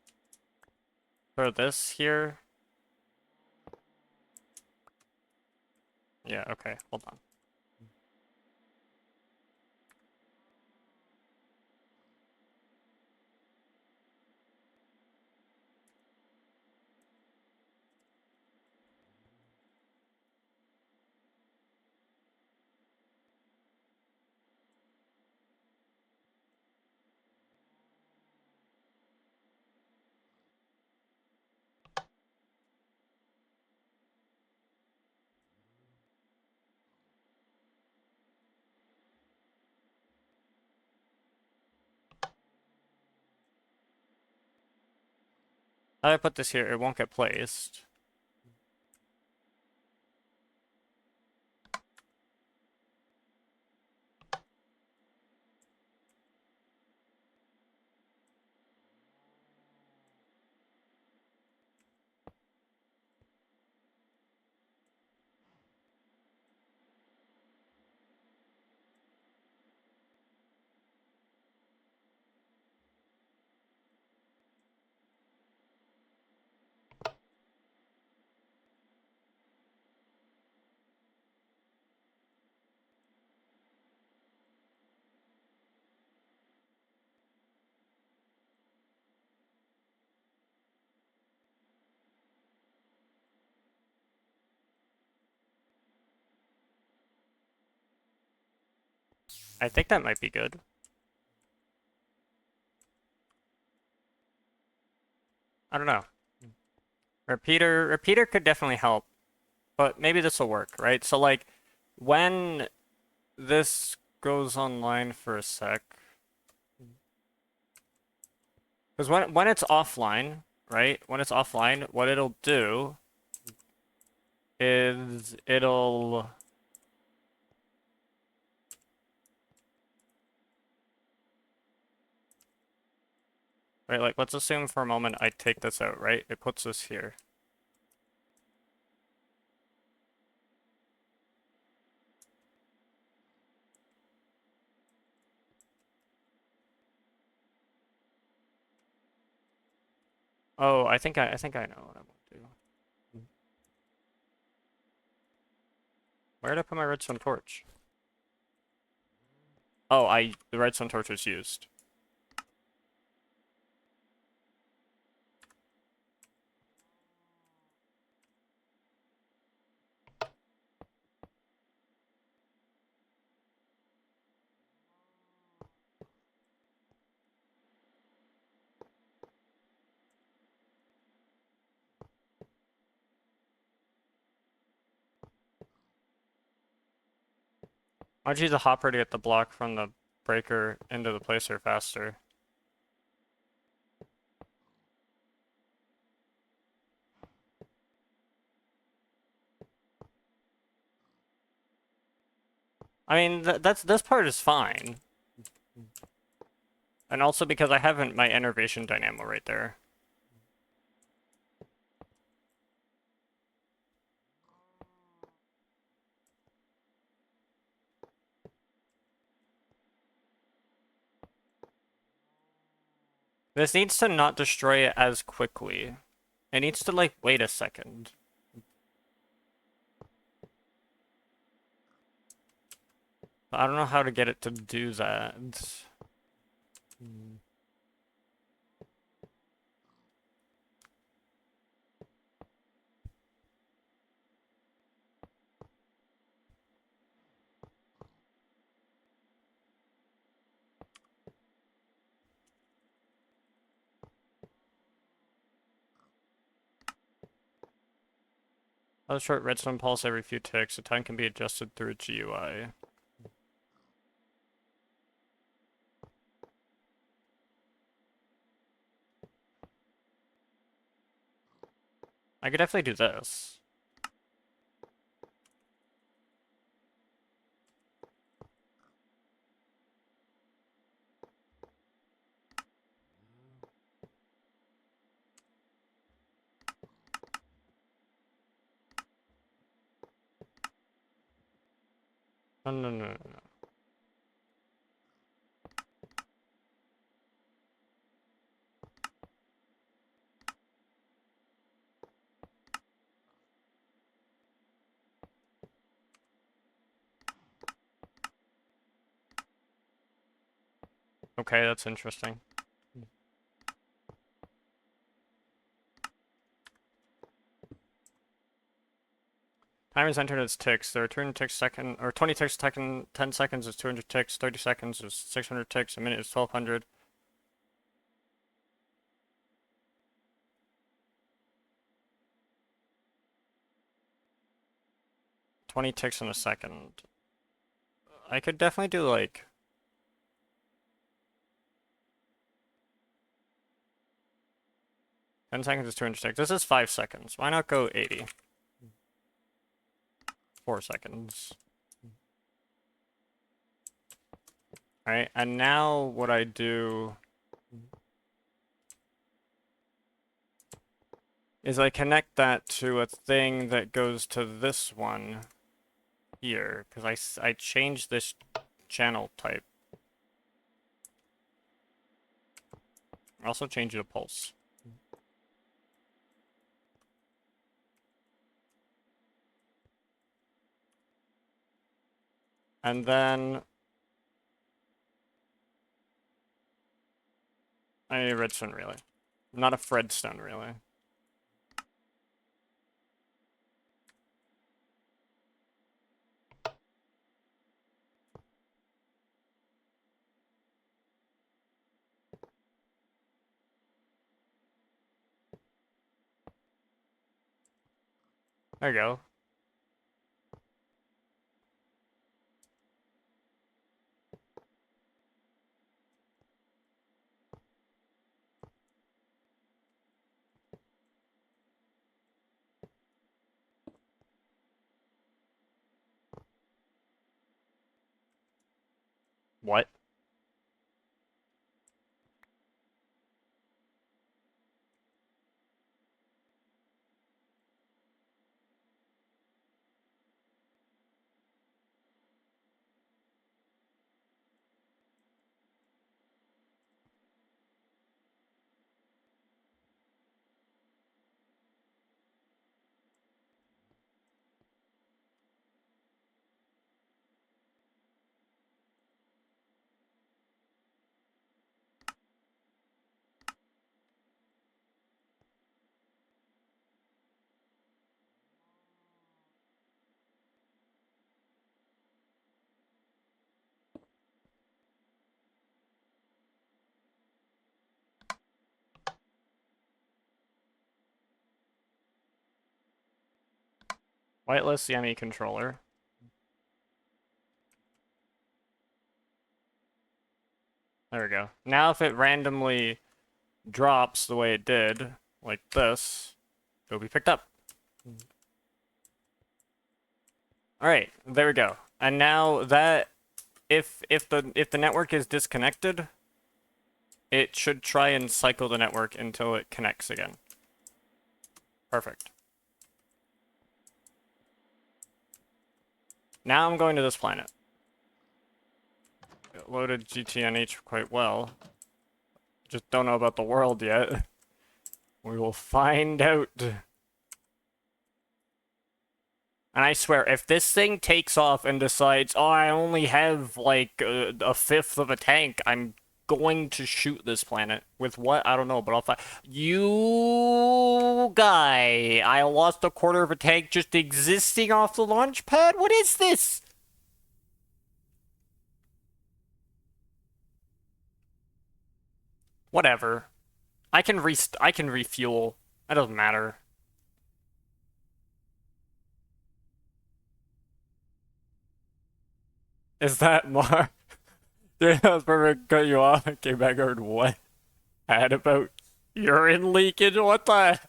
throw this here. Yeah, okay, hold on. How do I put this here? It won't get placed. I think that might be good. I don't know. Repeater could definitely help, but maybe this will work, right? So like, when this goes online for a sec, because when it's offline, right? When it's offline, what it'll do is it'll right, like let's assume for a moment I take this out, right? It puts this here. Oh, I think I know what I want to do. Where did I put my redstone torch? Oh, the redstone torch was used. I'd use a hopper to get the block from the breaker into the placer faster. I mean, this part is fine. And also because I haven't my innervation dynamo right there. This needs to not destroy it as quickly. It needs to, like, wait a second. I don't know how to get it to do that. A short redstone pulse every few ticks. The time can be adjusted through GUI. I could definitely do this. No, no, no, no, no. Okay, that's interesting. Time is entered as ticks. The return ticks second, or 20 ticks second, 10 seconds is 200 ticks, 30 seconds is 600 ticks, a minute is 1200. 20 ticks in a second. I could definitely do like... 10 seconds is 200 ticks. This is 5 seconds. Why not go 80? 4 seconds. Alright, and now what I do is I connect that to a thing that goes to this one here, because I changed this channel type. I also changed it to pulse. And then I need a redstone relay. Not a Fredstone relay. There you go. What? Whitelist Yemi controller. There we go. Now if it randomly drops the way it did, like this, it'll be picked up. Alright, there we go. And now that if the network is disconnected, it should try and cycle the network until it connects again. Perfect. Now I'm going to this planet. It loaded GTNH quite well. Just don't know about the world yet. We will find out. And I swear, if this thing takes off and decides, oh, I only have like a fifth of a tank, I'm going to shoot this planet. With what? I don't know, but I'll find. You guy, I lost a quarter of a tank just existing off the launch pad? What is this? Whatever. I can refuel. That doesn't matter. Is that Mars? Dude, that was perfect. Cut you off and came back over to what? Had about urine leakage? What the?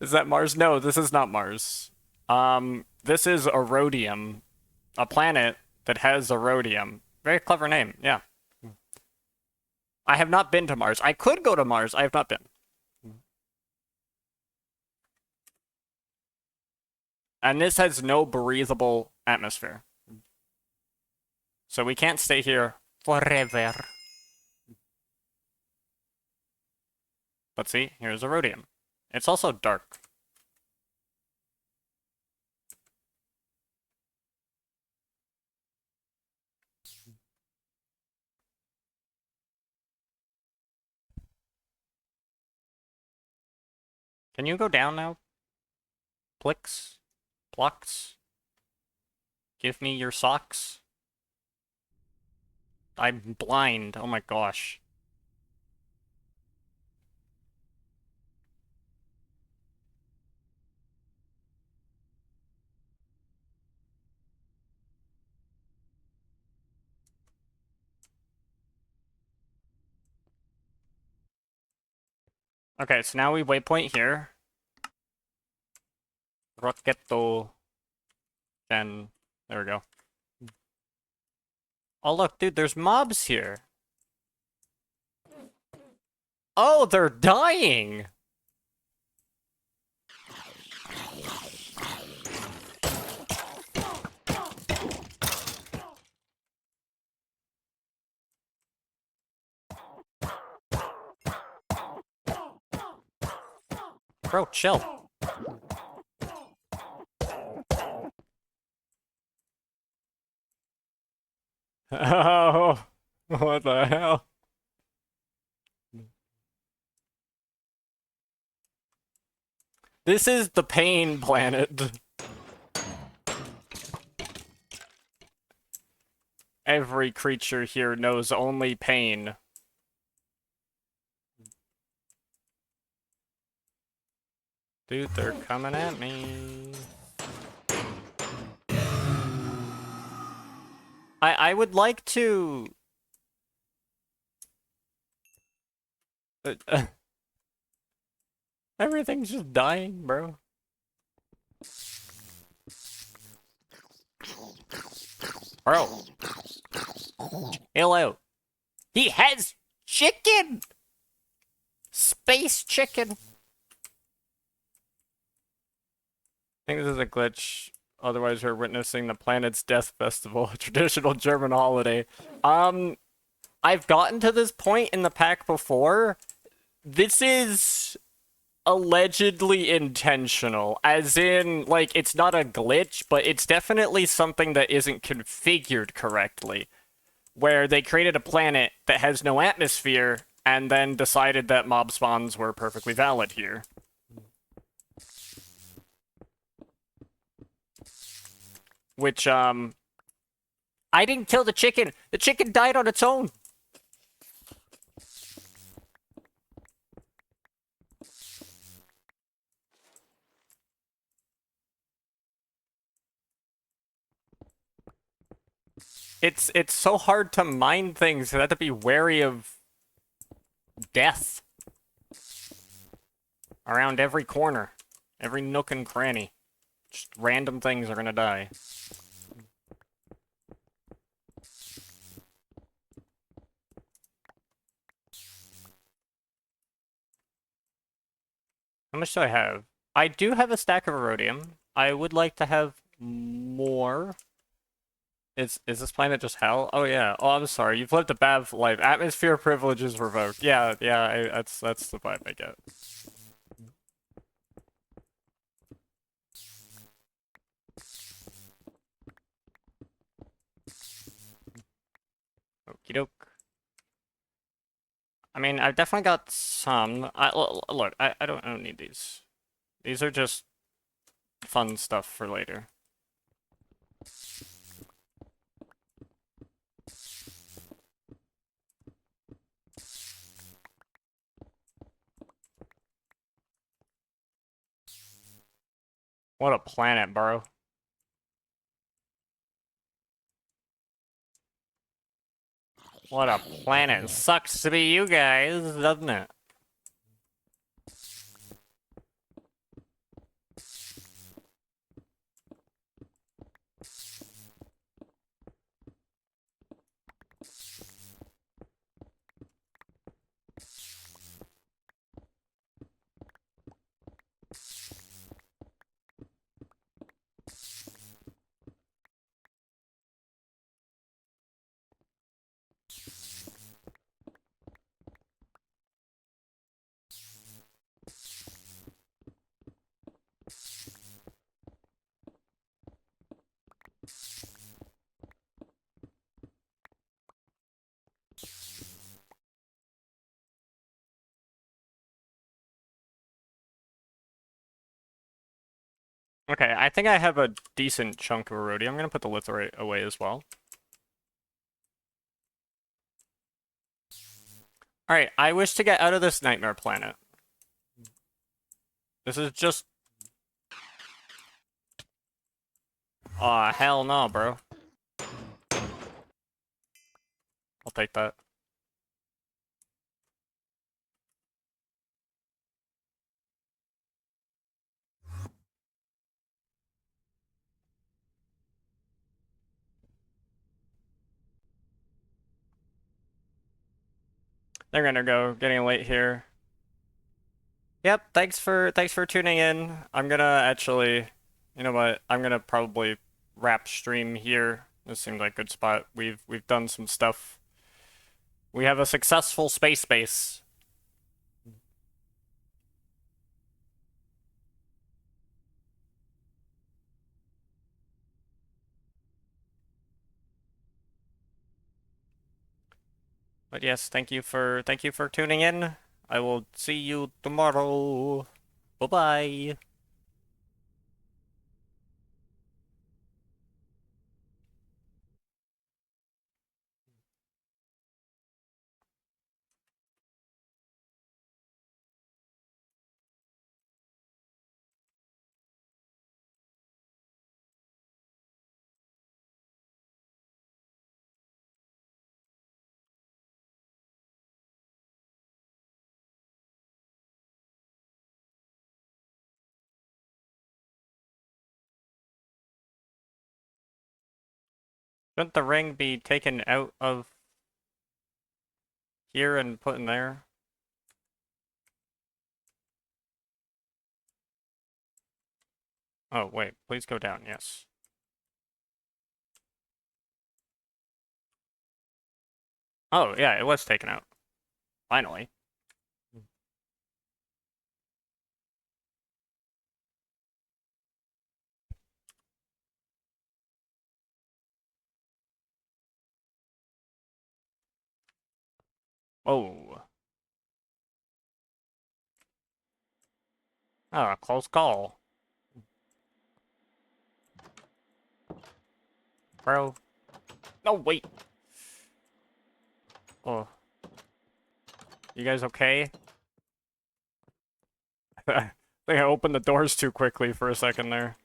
Is that Mars? No, this is not Mars. This is Erodium, a planet that has Erodium. Very clever name, yeah. I have not been to Mars. I could go to Mars. I have not been. And this has no breathable atmosphere. So we can't stay here forever. But see, here's Erodium. It's also dark. Can you go down now? Plix? Plux? Give me your socks? I'm blind. Oh my gosh. Okay, so now we waypoint here. Rocketo. Then, there we go. Oh look, dude, there's mobs here. Oh, they're dying! Bro, chill. Oh, what the hell? This is the pain planet. Every creature here knows only pain. Dude, they're coming at me. I would like to... everything's just dying, bro. Bro. Hello. He has chicken! Space chicken! I think this is a glitch. Otherwise, we're witnessing the planet's death festival, a traditional German holiday. I've gotten to this point in the pack before. This is allegedly intentional, as in, like, it's not a glitch, but it's definitely something that isn't configured correctly, where they created a planet that has no atmosphere and then decided that mob spawns were perfectly valid here. Which, I didn't kill the chicken! The chicken died on its own! It's so hard to mine things, you have to be wary of death. Around every corner. Every nook and cranny. Just random things are gonna die. How much do I have? I do have a stack of Erodium. I would like to have more. Is this planet just hell? Oh yeah. Oh, I'm sorry. You've lived a bad life. Atmosphere privileges revoked. Yeah, yeah. That's the vibe I get. Okie doke. I mean, I've definitely got some. Look, I don't need these. These are just fun stuff for later. What a planet, bro. What a planet. Sucks to be you guys, doesn't it? Okay, I think I have a decent chunk of Erodi. I'm gonna put the litherite away as well. Alright, I wish to get out of this nightmare planet. This is just... Aw, hell no, bro. I'll take that. They're gonna go. Getting late here. Yep, thanks for tuning in. I'm gonna actually, you know what? I'm gonna probably wrap stream here. This seemed like a good spot. We've done some stuff. We have a successful space base. But yes, thank you for tuning in. I will see you tomorrow. Bye-bye. Shouldn't the ring be taken out of here and put in there? Oh, wait, please go down, yes. Oh, yeah, it was taken out. Finally. Oh. Oh, close call. Bro. No, wait. Oh. You guys okay? I think I opened the doors too quickly for a second there.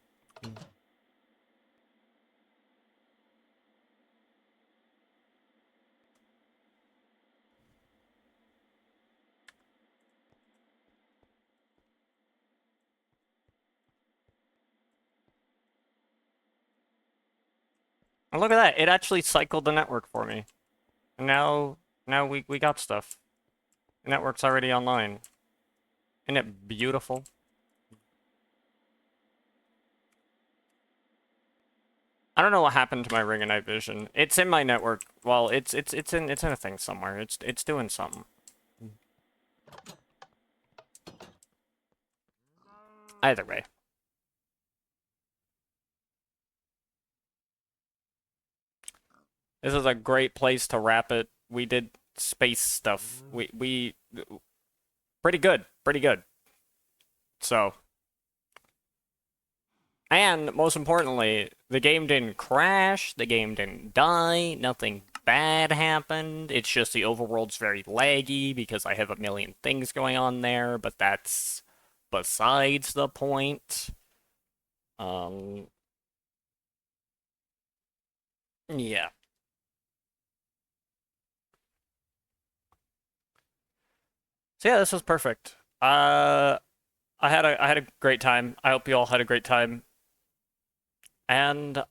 And look at that, it actually cycled the network for me. And now we got stuff. The network's already online. Isn't it beautiful? I don't know what happened to my ring of night vision. It's in my network. Well, it's in a thing somewhere. It's doing something. Either way. This is a great place to wrap it. We did space stuff. We pretty good. Pretty good. So, and most importantly, the game didn't crash, the game didn't die, nothing bad happened. It's just the overworld's very laggy because I have a million things going on there, but that's besides the point. Yeah. So yeah, this was perfect. I had a great time. I hope you all had a great time. And